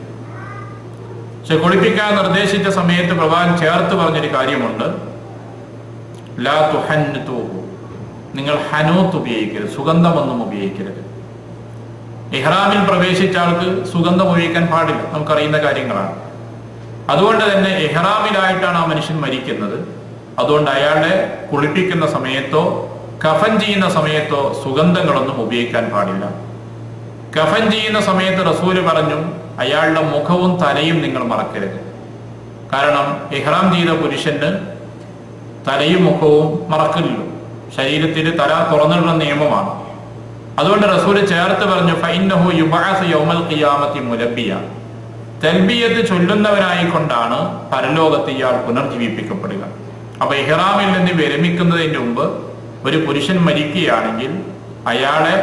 പക്ഷെ കുളിപ്പിക്കാൻ നിർദ്ദേശിച്ച സമയത്ത് പ്രവാചകൻ ചേർത്ത് പറഞ്ഞൊരു കാര്യമുണ്ട്, ലാ തുഹന്നതുഹു, നിങ്ങൾ ഹനൂത്ത് ഉപയോഗിക്കരുത്, സുഗന്ധമൊന്നും ഉപയോഗിക്കരുത്. ഇഹ്റാമിൽ പ്രവേശിച്ച ആൾക്ക് സുഗന്ധം ഉപയോഗിക്കാൻ പാടില്ല, നമുക്കറിയുന്ന കാര്യങ്ങളാണ്. അതുകൊണ്ട് തന്നെ ഇഹ്റാമിലായിട്ടാണ് ആ മനുഷ്യൻ മരിക്കുന്നത്. അതുകൊണ്ട് അയാളെ കുളിപ്പിക്കുന്ന സമയത്തോ കഫൻ ചെയ്യുന്ന സമയത്തോ സുഗന്ധങ്ങളൊന്നും ഉപയോഗിക്കാൻ പാടില്ല. കഫൻ ചെയ്യുന്ന സമയത്ത് റസൂല് പറഞ്ഞു, അയാളുടെ മുഖവും തലയും നിങ്ങൾ മറക്കരുത്. കാരണം ഇഹ്റാം ചെയ്ത പുരുഷന് തലയും മുഖവും മറക്കില്ലല്ലോ, ശരീരത്തിൽ തല തുറന്നിടുന്ന നിയമമാണ്. അതുകൊണ്ട് റസൂല് ചേർത്ത് പറഞ്ഞു, ഫഇന്നഹു യുബഅസു യൗമൽ ഖിയാമത്തി മുലബ്ബിയ, തൽബിയത്ത് ചൊല്ലുന്നവനായിക്കൊണ്ടാണ് പരലോകത്ത് ഇയാൾ പുനർജീവിപ്പിക്കപ്പെടുക. അപ്പൊ ഇഹ്റാമിൽ നിന്ന് വിരമിക്കുന്നതിന് മുമ്പ് ഒരു പുരുഷൻ മരിക്കുകയാണെങ്കിൽ അയാളെ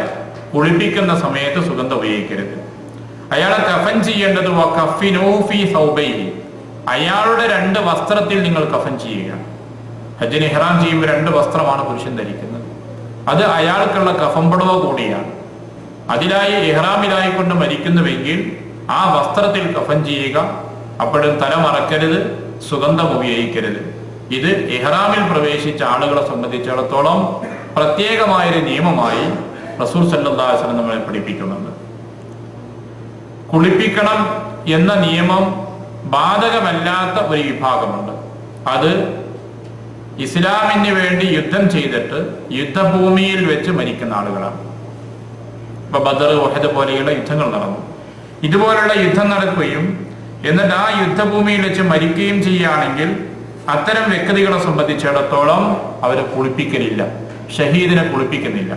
കുളിപ്പിക്കുന്ന സമയത്ത് സുഗന്ധം ഉപയോഗിക്കരുത്. അയാളെ കഫൻ ചെയ്യേണ്ടത് അയാളുടെ 2 വസ്ത്രത്തിൽ നിങ്ങൾ കഫൻ ചെയ്യുക. ഹജ്ജിന് ഇഹ്റാം ചെയ്യുമ്പോൾ 2 വസ്ത്രമാണ് പുരുഷൻ ധരിക്കുന്നത്. അത് അയാൾക്കുള്ള കഫംപടവ കൂടിയാണ്. അതിലായി ഇഹ്റാമിലായിക്കൊണ്ട് മരിക്കുന്നുവെങ്കിൽ ആ വസ്ത്രത്തിൽ കഫൻ ചെയ്യുക. അപ്പോഴും തല മറക്കരുത്, സുഗന്ധം ഉപയോഗിക്കരുത്. ഇത് ഇഹ്റാമിൽ പ്രവേശിച്ച ആളുകളെ സംബന്ധിച്ചിടത്തോളം പ്രത്യേകമായൊരു നിയമമായി റസൂൽ സല്ലല്ലാഹു അലൈഹി വസല്ലം നമ്മളെ പഠിപ്പിക്കുന്നുണ്ട്. കുളിപ്പിക്കണം എന്ന നിയമം ബാധകമല്ലാത്ത ഒരു വിഭാഗമുണ്ട്. അത് ഇസ്ലാമിന് വേണ്ടി യുദ്ധം ചെയ്തിട്ട് യുദ്ധഭൂമിയിൽ വെച്ച് മരിക്കുന്ന ആളുകളാണ്. ഇപ്പൊ ബദർ, ഉഹദ് പോലെയുള്ള യുദ്ധങ്ങൾ നടന്നു. ഇതുപോലുള്ള യുദ്ധം നടക്കുകയും എന്നിട്ട് ആ യുദ്ധഭൂമിയിൽ വെച്ച് മരിക്കുകയും ചെയ്യുകയാണെങ്കിൽ അത്തരം വ്യക്തികളെ സംബന്ധിച്ചിടത്തോളം അവരെ കുളിപ്പിക്കലില്ല, ഷഹീദിനെ കുളിപ്പിക്കുന്നില്ല.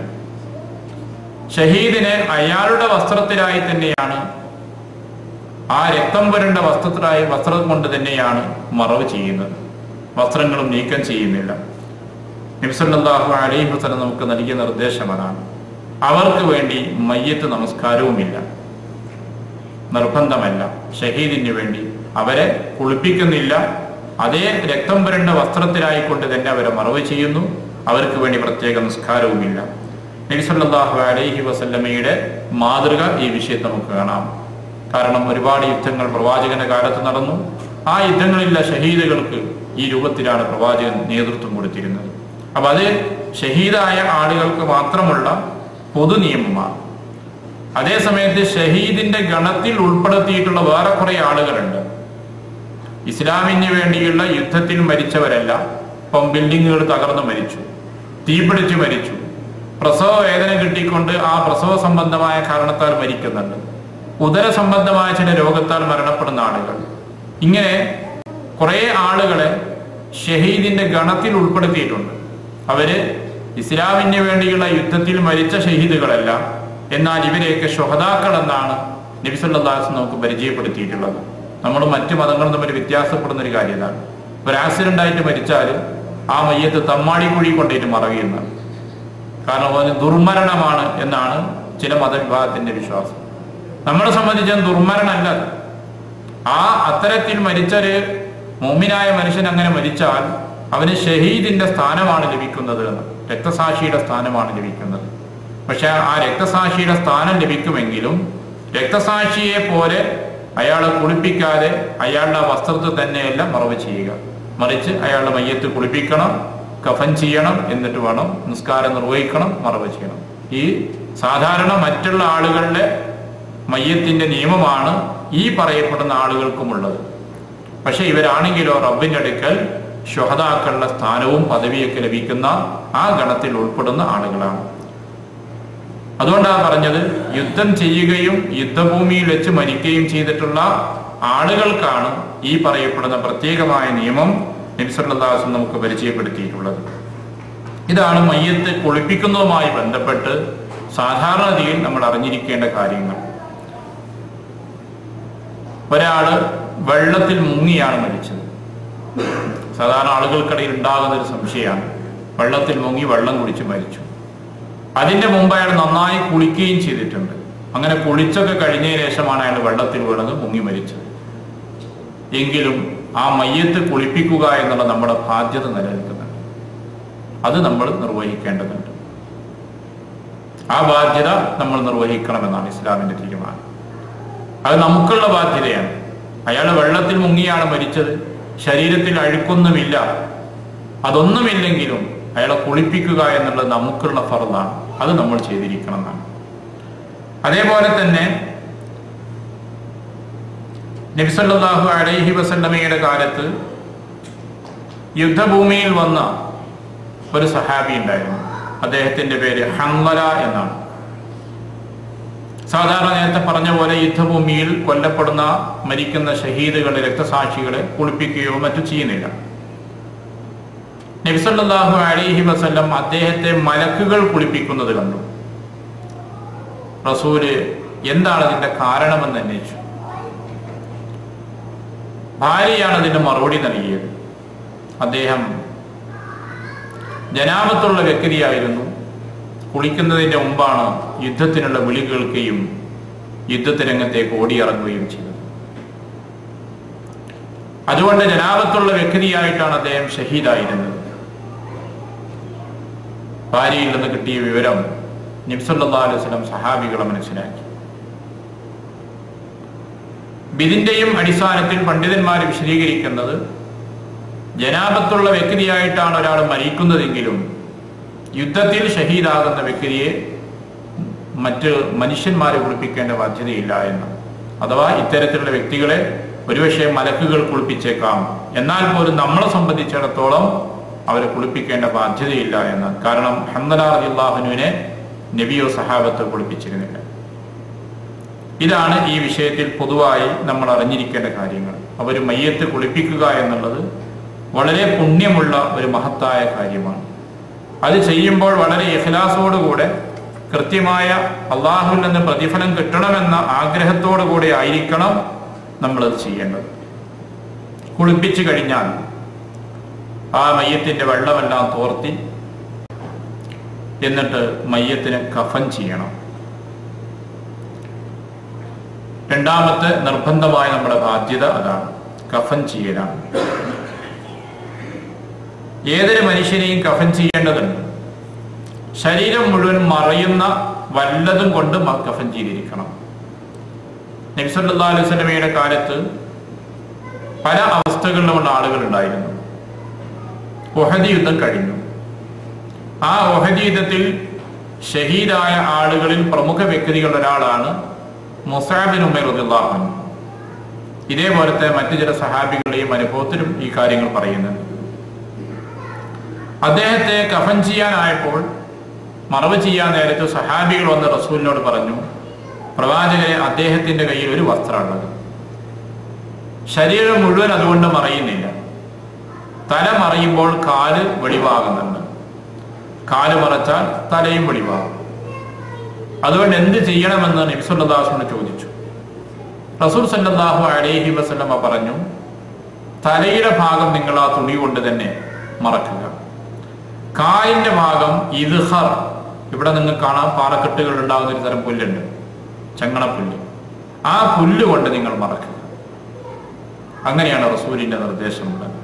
ഷഹീദിനെ അയാളുടെ വസ്ത്രത്തിലായി തന്നെയാണ്, ആ രക്തം പുരണ്ട വസ്ത്രം കൊണ്ട് തന്നെയാണ് മറവ് ചെയ്യുന്നത്. വസ്ത്രങ്ങളും നീക്കം ചെയ്യുന്നില്ല. നബി സല്ലല്ലാഹു അലൈഹി വസല്ലം നമുക്ക് നൽകിയ നിർദ്ദേശം അതാണ്. അവർക്ക് വേണ്ടി മയ്യത്ത് നമസ്കാരവുമില്ല, നിർബന്ധമല്ല. ഷഹീദിന് വേണ്ടി അവരെ കുളിപ്പിക്കുന്നില്ല. അതേ രക്തം പുരണ്ട വസ്ത്രത്തിലായിക്കൊണ്ട് തന്നെ അവരെ മറവ് ചെയ്യുന്നു. അവർക്ക് വേണ്ടി പ്രത്യേക നമസ്കാരവുമില്ല. നബി സല്ലല്ലാഹു അലൈഹി വസല്ലമയുടെ മാതൃക ഈ വിഷയത്തിൽ നമുക്ക് കാണാം. കാരണം ഒരുപാട് യുദ്ധങ്ങൾ പ്രവാചകന്റെ കാലത്ത് നടന്നു. ആ യുദ്ധങ്ങളിലെ ഷഹീദുകൾക്ക് ഈ രൂപത്തിലാണ് പ്രവാചകൻ നേതൃത്വം കൊടുത്തിരുന്നത്. അപ്പൊ അത് ഷഹീദായ ആളുകൾക്ക് മാത്രമുള്ള പൊതു നിയമമാണ്. അതേസമയത്ത് ഷഹീദിന്റെ ഗണത്തിൽ ഉൾപ്പെടുത്തിയിട്ടുള്ള വേറെ കുറെ ആളുകളുണ്ട്. ഇസ്ലാമിന് വേണ്ടിയുള്ള യുദ്ധത്തിൽ മരിച്ചവരല്ല. ഇപ്പം ബിൽഡിങ്ങുകൾ തകർന്ന് മരിച്ചു, തീപിടിച്ച് മരിച്ചു, പ്രസവ വേദന കിട്ടിക്കൊണ്ട് ആ പ്രസവ സംബന്ധമായ കാരണത്താൽ മരിക്കുന്നുണ്ട്, ഉദര സംബന്ധമായ ചില രോഗത്താൽ മരണപ്പെടുന്ന ആളുകൾ. ഇങ്ങനെ കുറെ ആളുകളെ ഷഹീദിന്റെ ഗണത്തിൽ ഉൾപ്പെടുത്തിയിട്ടുണ്ട്. അവര് ഇസ്ലാമിന് വേണ്ടിയുള്ള യുദ്ധത്തിൽ മരിച്ച ഷഹീദുകളല്ല. എന്നാൽ ഇവരെയൊക്കെ ശുഹദാക്കൾ എന്നാണ് നബി സല്ലല്ലാഹു അലൈഹി വസല്ലം നമുക്ക് പരിചയപ്പെടുത്തിയിട്ടുള്ളത്. നമ്മൾ മറ്റു മതങ്ങളും തമ്മിൽ വ്യത്യാസപ്പെടുന്ന ഒരു കാര്യം ഇതാണ്. ഒരു ആക്സിഡന്റ് ആയിട്ട് മരിച്ചാൽ ആ മയ്യത്ത് തമ്മാടിക്കുഴി കൊണ്ടിട്ട് മറവിയുന്നതാണ്. കാരണം അതിന് ദുർമരണമാണ് എന്നാണ് ചില മതവിഭാഗത്തിന്റെ വിശ്വാസം. നമ്മളെ സംബന്ധിച്ച് ദുർമരണമല്ല. ആ അത്തരത്തിൽ മരിച്ചൊരു മുഅ്മിനായ മനുഷ്യൻ അങ്ങനെ മരിച്ചാൽ അവന് ഷഹീദിന്റെ സ്ഥാനമാണ് ലഭിക്കുന്നത്, രക്തസാക്ഷിയുടെ സ്ഥാനമാണ് ലഭിക്കുന്നത്. പക്ഷെ ആ രക്തസാക്ഷിയുടെ സ്ഥാനം ലഭിക്കുമെങ്കിലും രക്തസാക്ഷിയെ പോലെ അയാളെ കുളിപ്പിക്കാതെ അയാളുടെ വസ്ത്രത്തിൽ തന്നെയല്ല മറവ് ചെയ്യുക. മറിച്ച് അയാളുടെ മയ്യത്ത് കുളിപ്പിക്കണം, കഫൻ ചെയ്യണം, എന്നിട്ട് വേണം നിസ്കാരം നിർവഹിക്കണം, മറവ് ചെയ്യണം. ഈ സാധാരണ മറ്റുള്ള ആളുകളുടെ മയ്യത്തിന്റെ നിയമമാണ് ഈ പറയപ്പെടുന്ന ആളുകൾക്കുമുള്ളത്. പക്ഷെ ഇവരാണെങ്കിലോ റബ്ബിന്റെ അടുക്കൽ ശുഹദാക്കളുടെ സ്ഥാനവും പദവിയൊക്കെ ലഭിക്കുന്ന ആ ഗണത്തിൽ ഉൾപ്പെടുന്ന ആളുകളാണ്. അതുകൊണ്ടാണ് പറഞ്ഞത്, യുദ്ധം ചെയ്യുകയും യുദ്ധഭൂമിയിൽ വെച്ച് മരിക്കുകയും ചെയ്തിട്ടുള്ള ആളുകൾക്കാണ് ഈ പറയപ്പെടുന്ന പ്രത്യേകമായ നിയമം നബി സല്ലല്ലാഹു അലൈഹി വസല്ലം നമുക്ക് പരിചയപ്പെടുത്തിയിട്ടുള്ളത്. ഇതാണ് മയ്യത്ത് കുളിപ്പിക്കുന്നതുമായി ബന്ധപ്പെട്ട് സാധാരണഗതിയിൽ നമ്മൾ അറിഞ്ഞിരിക്കേണ്ട കാര്യങ്ങൾ. ഒരാള് വെള്ളത്തിൽ മുങ്ങിയാണ് മരിച്ചത്. സാധാരണ ആളുകൾക്കിടയിൽ ഉണ്ടാകുന്ന ഒരു സംശയമാണ്, വെള്ളത്തിൽ മുങ്ങി വെള്ളം കുടിച്ച് മരിച്ചു. അതിന്റെ മുമ്പ് അയാൾ നന്നായി കുളിക്കുകയും ചെയ്തിട്ടുണ്ട്. അങ്ങനെ കുളിച്ചൊക്കെ കഴിഞ്ഞതിന് ശേഷമാണ് അയാൾ വെള്ളത്തിൽ വീണത്, മുങ്ങി മരിച്ചത്. എങ്കിലും ആ മയ്യത്ത് കുളിപ്പിക്കുക എന്നുള്ള നമ്മുടെ ബാധ്യത നിലനിൽക്കുന്നുണ്ട്. അത് നമ്മൾ നിർവഹിക്കേണ്ടതുണ്ട്. ആ ബാധ്യത നമ്മൾ നിർവഹിക്കണമെന്നാണ് ഇസ്ലാമിന്റെ തീരുമാനം. അത് നമുക്കുള്ള ബാധ്യതയാണ്. അയാൾ വെള്ളത്തിൽ മുങ്ങിയാണ് മരിച്ചത്, ശരീരത്തിൽ അഴുക്കൊന്നുമില്ല, അതൊന്നുമില്ലെങ്കിലും അയാളെ കുളിപ്പിക്കുക എന്നുള്ളത് നമുക്കുള്ള ഫർളാണ്. അത് നമ്മൾ ചെയ്തിരിക്കണം എന്നാണ്. അതേപോലെ തന്നെ നബി സല്ലല്ലാഹു അലൈഹി വസല്ലമയുടെ കാലത്ത് യുദ്ധഭൂമിയിൽ വന്ന ഒരു സഹാബി ഉണ്ടായിരുന്നു. അദ്ദേഹത്തിന്റെ പേര് ഹൻളല എന്നാണ്. സാധാരണ നേരത്തെ പറഞ്ഞ പോലെ യുദ്ധഭൂമിയിൽ കൊല്ലപ്പെടുന്ന മരിക്കുന്ന ഷഹീദുകളെ, രക്തസാക്ഷികളെ കുളിപ്പിക്കുകയോ മറ്റു ചെയ്യുന്നില്ല. നബി സല്ലല്ലാഹു അലൈഹി വസല്ലം അദ്ദേഹത്തെ മലക്കുകൾ കുളിപ്പിക്കുന്നത് കണ്ടു. റസൂല് എന്താണ് അതിന്റെ കാരണമെന്ന് അന്വേഷിച്ചു. ഭാര്യയാണ് അതിന്റെ മറുപടി നൽകിയത്. അദ്ദേഹം ജനാബത്തുള്ള വ്യക്തിയായിരുന്നു. കുളിക്കുന്നതിന്റെ മുമ്പാണ് യുദ്ധത്തിനുള്ള വിളി കേൾക്കുകയും യുദ്ധത്തിരംഗത്തേക്ക് ഓടിയിറങ്ങുകയും ചെയ്തത്. അതുകൊണ്ട് ജനാബത്തുള്ള വ്യക്തിയായിട്ടാണ് അദ്ദേഹം ഷഹീദായിരുന്നത്. ഭാര്യയിൽ നിന്ന് കിട്ടിയ വിവരം നബി സല്ലല്ലാഹു അലൈഹി വസല്ലം സഹാബികളെ മനസ്സിലാക്കി. ഇതിന്റെയും അടിസ്ഥാനത്തിൽ പണ്ഡിതന്മാർ വിശദീകരിക്കുന്നത്, ജനാബത്തുള്ള വ്യക്തിയായിട്ടാണ് ഒരാൾ മരിക്കുന്നതെങ്കിലും യുദ്ധത്തിൽ ഷഹീദാകുന്ന വ്യക്തിയെ മറ്റ് മനുഷ്യന്മാരെ കുളിപ്പിക്കേണ്ട ബാധ്യതയില്ല എന്ന്. അഥവാ ഇത്തരത്തിലുള്ള വ്യക്തികളെ ഒരുപക്ഷെ മലക്കുകൾ കുളിപ്പിച്ചേക്കാം, എന്നാൽ പോലും നമ്മളെ സംബന്ധിച്ചിടത്തോളം അവരെ കുളിപ്പിക്കേണ്ട ബാധ്യതയില്ല എന്ന്. കാരണം ഹംദല റളിയല്ലാഹു അൻഹുവിനെ നബിയോ സഹാബത്തോ കുളിപ്പിച്ചിരുന്നില്ല. ഇതാണ് ഈ വിഷയത്തിൽ പൊതുവായി നമ്മൾ അറിഞ്ഞിരിക്കേണ്ട കാര്യങ്ങൾ. അവർ മയ്യത്ത് കുളിപ്പിക്കുക എന്നുള്ളത് വളരെ പുണ്യമുള്ള ഒരു മഹത്തായ കാര്യമാണ്. അത് ചെയ്യുമ്പോൾ വളരെ ഇഖ്ലാസോടുകൂടെ കൃത്യമായ അള്ളാഹുവിൽ നിന്ന് പ്രതിഫലം കിട്ടണമെന്ന ആഗ്രഹത്തോടു കൂടെ ആയിരിക്കണം നമ്മളത് ചെയ്യേണ്ടത്. കുളിപ്പിച്ചു കഴിഞ്ഞാൽ ആ മയ്യത്തിന്റെ വെള്ളമെല്ലാം തോർത്തി എന്നിട്ട് മയ്യത്തിന് കഫൻ ചെയ്യണം. രണ്ടാമത്തെ നിർബന്ധമായ നമ്മുടെ ബാധ്യത അതാണ്, കഫൻ ചെയ്യലാണ്. ഏതൊരു മനുഷ്യനെയും കഫൻ ചെയ്യേണ്ടതുണ്ട്. ശരീരം മുഴുവൻ മറയുന്ന വല്ലതും കൊണ്ട് കഫൻ ചെയ്തിരിക്കണം. നബി സല്ലല്ലാഹു അലൈഹി വസല്ലമയുടെ കാലത്ത് പല അവസ്ഥകളിലുമുള്ള ആളുകൾ ഉണ്ടായിരുന്നു. ഉഹദ് യുദ്ധം കഴിഞ്ഞു. ആ ഉഹദ് യുദ്ധത്തിൽ ഷഹീദായ ആളുകളിൽ പ്രമുഖ വ്യക്തികളുടെ ഒരാളാണ് മുസ്അബ് ബിൻ ഉമൈർ റളിയല്ലാഹു അൻഹു. ഇതേപോലത്തെ മറ്റു ചില സഹാബികളുടെയും അനുഭവത്തിലും ഈ കാര്യങ്ങൾ പറയുന്നുണ്ട്. അദ്ദേഹത്തെ കഫൻ ചെയ്യാനായപ്പോൾ, മറവ് ചെയ്യാൻ നേരത്ത് സഹാബികൾ വന്ന് റസൂലിനോട് പറഞ്ഞു, പ്രവാചകരെ, അദ്ദേഹത്തിന്റെ കയ്യിൽ ഒരു വസ്ത്രമുള്ളത്, ശരീരം മുഴുവൻ അതുകൊണ്ട് മറയുന്നില്ല, തല മറയുമ്പോൾ കാല് വെളിവാകുന്നുണ്ട്, കാല് മറച്ചാൽ തലയും വെളിവാകും, അതുകൊണ്ട് എന്ത് ചെയ്യണമെന്ന് നബി സല്ലല്ലാഹു അലൈഹി വസല്ലം ചോദിച്ചു. റസൂൽ സല്ലല്ലാഹു അലൈഹി വസല്ലം പറഞ്ഞു, തലയുടെ ഭാഗം നിങ്ങൾ ആ തുണി കൊണ്ട് തന്നെ മറക്കുക, കാലിന്റെ ഭാഗം ഇദ്ഹർ, ഇവിടെ നിങ്ങൾക്ക് കാണാം പാറക്കെട്ടുകൾ ഉണ്ടാകുന്ന ഒരു തരം പുല്ലുണ്ട്, ചങ്ങണപ്പുല്ല്, ആ പുല്ല് കൊണ്ട് നിങ്ങൾ മറക്കുക. അങ്ങനെയാണ് റസൂലിന്റെ നിർദ്ദേശമുള്ളത്.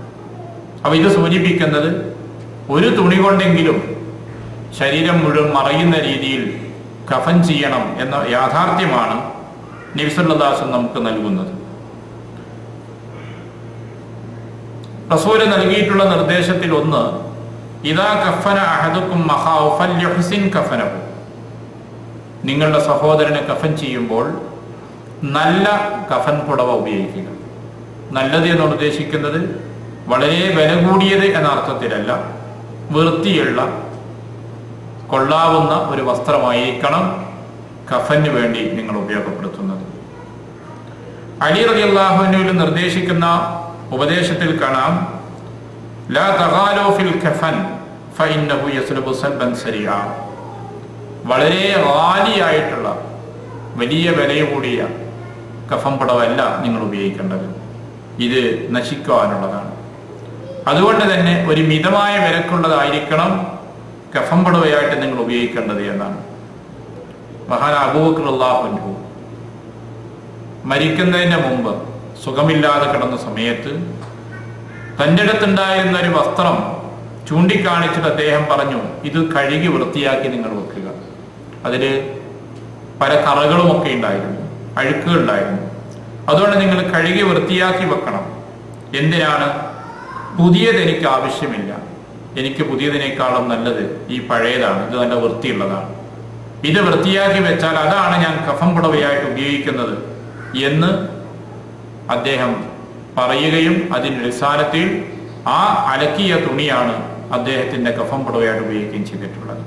അപ്പൊ ഇത് സൂചിപ്പിക്കുന്നത് ഒരു തുണി കൊണ്ടെങ്കിലും ശരീരം മുഴുവൻ മറയുന്ന രീതിയിൽ കഫൻ ചെയ്യണം എന്ന യാഥാർത്ഥ്യമാണ് നബി സല്ലല്ലാഹു അലൈഹി വസല്ലം നമുക്ക് നൽകുന്നത്. റസൂൽ നൽകിയിട്ടുള്ള നിർദ്ദേശത്തിൽ ഒന്ന്, ഇദാ കഫന അഹദുക്കും മഖാഉ ഫൽയുഹ്സിൻ കഫനഹു, നിങ്ങളുടെ സഹോദരനെ കഫൻ ചെയ്യുമ്പോൾ നല്ല കഫൻ പുടവ ഉപയോഗിക്കുക. നല്ലത് എന്ന് ഉദ്ദേശിക്കുന്നത് വളരെ വില കൂടിയത് എന്ന അർത്ഥത്തിലല്ല, വൃത്തിയുള്ള കൊള്ളാവുന്ന ഒരു വസ്ത്രമായിരിക്കണം കഫന് വേണ്ടി നിങ്ങൾ ഉപയോഗപ്പെടുത്തുന്നത്. അലി റളിയല്ലാഹു അൻഹു നിർദ്ദേശിക്കുന്ന ഉപദേശത്തിൽ കാണാം, ലാ തഗാലൂ ഫിൽ കഫൻ ഫഇന്നഹു യസ്ലബു സൽബൻ സരിഅ, വളരെ റാലിയായിട്ടുള്ള വലിയ വില കൂടിയ കഫൻ പടവല്ല നിങ്ങൾ ഉപയോഗിക്കേണ്ടത്, ഇത് നശിക്കാനുള്ളതാണ്. അതുകൊണ്ട് തന്നെ ഒരു മിതമായ വിലക്കുള്ളതായിരിക്കണം കഫൻ പടവയായിട്ട് നിങ്ങൾ ഉപയോഗിക്കേണ്ടത് എന്നാണ്. മഹാൻ അബൂബക്കർ റളിയല്ലാഹു അൻഹു മരിക്കുന്നതിന് മുമ്പ് സുഖമില്ലാതെ കിടന്ന സമയത്ത് തൻ്റെ അടുത്തുണ്ടായിരുന്ന ഒരു വസ്ത്രം ചൂണ്ടിക്കാണിച്ചിട്ട് അദ്ദേഹം പറഞ്ഞു, ഇത് കഴുകി വൃത്തിയാക്കി നിങ്ങൾ വെക്കുക. അതിൽ പല കറകളുമൊക്കെ ഉണ്ടായിരുന്നു, അഴുക്കുകളുണ്ടായിരുന്നു, അതുകൊണ്ട് നിങ്ങൾ കഴുകി വൃത്തിയാക്കി വെക്കണം. എന്തിനാണ്? പുതിയത് എനിക്ക് ആവശ്യമില്ല, എനിക്ക് പുതിയതിനേക്കാളും നല്ലത് ഈ പഴയതാണ്, ഇത് നല്ല വൃത്തിയുള്ളതാണ്, ഇത് വൃത്തിയാക്കി വെച്ചാൽ അതാണ് ഞാൻ കഫൻ പുടവയായിട്ട് ഉപയോഗിക്കുന്നത് എന്ന് അദ്ദേഹം പറയുകയും അതിൻ്റെ അടിസ്ഥാനത്തിൽ ആ അലക്കിയ തുണിയാണ് അദ്ദേഹത്തിന്റെ കഫൻ പുടവയായിട്ട് ഉപയോഗിക്കുകയും ചെയ്തിട്ടുള്ളത്.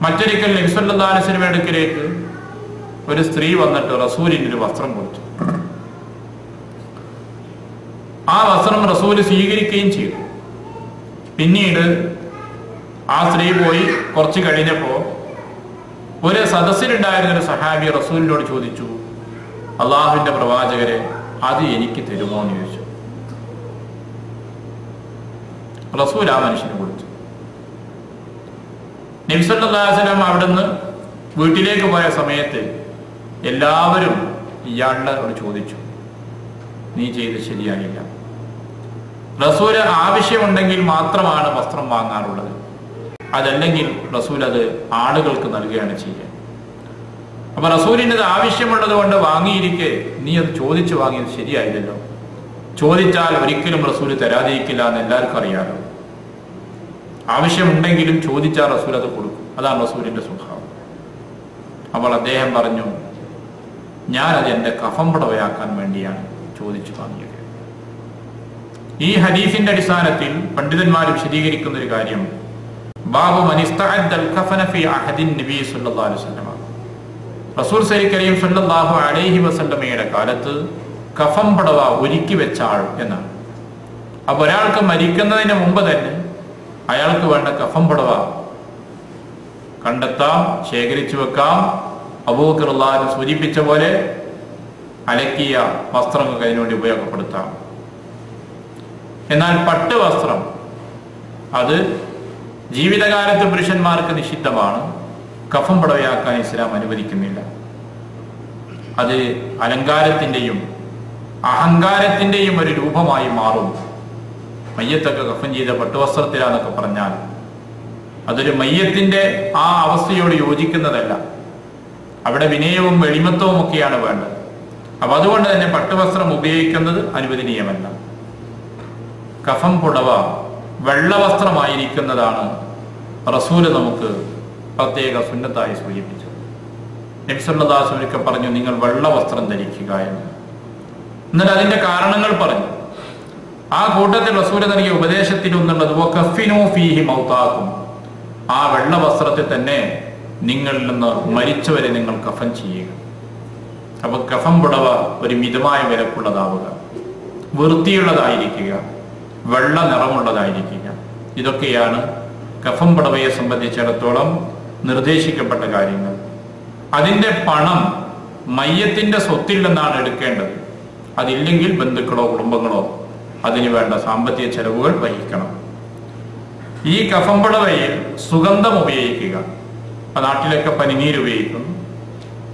മറ്റൊരിക്കൽ നബി സല്ലല്ലാഹു അലൈഹി വസല്ലമയുടെ അടുക്കലേക്ക് ഒരു സ്ത്രീ വന്നിട്ട് റസൂലിന് ഒരു വസ്ത്രം കൊടുത്തു. ആ വസ്ത്രം റസൂല് സ്വീകരിക്കുകയും ചെയ്തു. പിന്നീട് ആ സ്ത്രീ പോയി കുറച്ച് കഴിഞ്ഞപ്പോ ഒരു സദസ്സിലുണ്ടായിരുന്ന ഒരു സഹാബി റസൂലിനോട് ചോദിച്ചു, അള്ളാഹുവിന്റെ പ്രവാചകരെ, അത് എനിക്ക് തരുമോ എന്ന് ചോദിച്ചു. റസൂൽ ആ മനുഷ്യന് കൊടുത്തു. നബി സല്ലല്ലാഹു അലൈഹി വസല്ലം അവിടുന്ന് വീട്ടിലേക്ക് പോയ സമയത്ത് എല്ലാവരും ഇയാളോട് ചോദിച്ചു, നീ ചെയ്ത് ശരിയായില്ല. റസൂല് ആവശ്യമുണ്ടെങ്കിൽ മാത്രമാണ് വസ്ത്രം വാങ്ങാറുള്ളത്, അതല്ലെങ്കിൽ റസൂൽ അത് ആളുകൾക്ക് നൽകുകയാണ് ചെയ്യുക. അപ്പൊ റസൂലിന് അത് ആവശ്യമുള്ളത് കൊണ്ട് വാങ്ങിയിരിക്കെ നീ അത് ചോദിച്ചു വാങ്ങിയത് ശരിയായില്ലല്ലോ. ചോദിച്ചാൽ ഒരിക്കലും റസൂൽ തരാതിരിക്കില്ല എന്ന് എല്ലാവർക്കും അറിയാലോ. ആവശ്യമുണ്ടെങ്കിലും ചോദിച്ചാൽ റസൂൽ അത് കൊടുക്കും. അതാണ് റസൂലിന്റെ സ്വഭാവം. അപ്പോൾ അദ്ദേഹം പറഞ്ഞു, ഞാനത് എൻ്റെ കഫം പുടവയാക്കാൻ വേണ്ടിയാണ് ചോദിച്ചു വാങ്ങിയത്. ഈ ഹദീസിന്റെ അടിസ്ഥാനത്തിൽ പണ്ഡിതന്മാർ വിശദീകരിക്കുന്ന ഒരു കാര്യം, ബാബു മനിസ്തഅദ്ദൽ കഫന ഫീ അഹദിൻ നബി സല്ലല്ലാഹു അലൈഹി വസല്ലം, റസൂൽ കരീം സല്ലല്ലാഹു അലൈഹി വസല്ലമയുടെ കാലത്ത് കഫം പുടവ ഒരുക്കി വെച്ച ആൾ എന്നാണ്. അപ്പൊ ഒരാൾക്ക് മരിക്കുന്നതിന് മുമ്പ് തന്നെ അയാൾക്ക് വേണ്ട കഫം പുടവ കണ്ടെത്താം, ശേഖരിച്ചു വെക്കാം. അബൂബക്കർ റളിയല്ലാഹു അൻഹു സൂചിപ്പിച്ച പോലെ അലക്കിയ വസ്ത്രങ്ങൾക്ക് അതിനുവേണ്ടി ഉപയോഗപ്പെടുത്താം. എന്നാൽ പട്ട് വസ്ത്രം അത് ജീവിതകാലത്ത് പുരുഷന്മാർക്ക് നിഷിദ്ധമാണ്. കഫം പുടവയാക്കാൻ ഇസ്ലാം അനുവദിക്കുന്നില്ല. അത് അലങ്കാരത്തിന്റെയും അഹങ്കാരത്തിന്റെയും ഒരു രൂപമായി മാറും. മയ്യത്തൊക്കെ കഫൻ ചെയ്ത പട്ടുവസ്ത്രത്തിലാന്നൊക്കെ പറഞ്ഞാൽ അതൊരു മയ്യത്തിന്റെ ആ അവസ്ഥയോട് യോജിക്കുന്നതല്ല. അവിടെ വിനയവും എളിമത്വവും ഒക്കെയാണ് വേണ്ടത്. അപ്പൊ അതുകൊണ്ട് തന്നെ പട്ടുവസ്ത്രം ഉപയോഗിക്കുന്നത് അനുവദനീയമല്ല. കഫം പുടവ വെള്ളവസ്ത്രമായിരിക്കുന്നതാണ് റസൂല് നമുക്ക് പ്രത്യേക സുന്നത്തായി സൂചിപ്പിച്ചത്. നബി സല്ലല്ലാഹു അലൈഹി വസല്ലം പറഞ്ഞു, നിങ്ങൾ വെള്ളവസ്ത്രം ധരിക്കുക എന്ന്. എന്നാൽ അതിന്റെ കാരണങ്ങൾ പറഞ്ഞു. ആ കൂട്ടത്തിൽ റസൂല് നൽകിയ ഉപദേശത്തിൽ ഒന്നുള്ളത് വകഫിനൂ ഫീഹി മൗതാക്കും, ആ വെള്ളവസ്ത്രത്തിൽ തന്നെ നിങ്ങളിൽ നിന്ന് മരിച്ചവരെ നിങ്ങൾ കഫൻ ചെയ്യുക. അപ്പൊ കഫം പുടവ ഒരു മിതമായ വിലക്കുള്ളതാവുക, വൃത്തിയുള്ളതായിരിക്കുക, വെള്ള നിറമുള്ളതായിരിക്കുക. ഇതൊക്കെയാണ് കഫം പുടവയെ സംബന്ധിച്ചിടത്തോളം നിർദ്ദേശിക്കപ്പെട്ട കാര്യങ്ങൾ. അതിന്റെ പണം മയ്യത്തിന്റെ സ്വത്തിൽ നിന്നാണ് എടുക്കേണ്ടത്. അതില്ലെങ്കിൽ ബന്ധുക്കളോ കുടുംബങ്ങളോ അതിനു വേണ്ട സാമ്പത്തിക ചെലവുകൾ വഹിക്കണം. ഈ കഫം പുടവയിൽ സുഗന്ധം ഉപയോഗിക്കുക. നാട്ടിലൊക്കെ പനിനീര് ഉപയോഗിക്കുന്നു,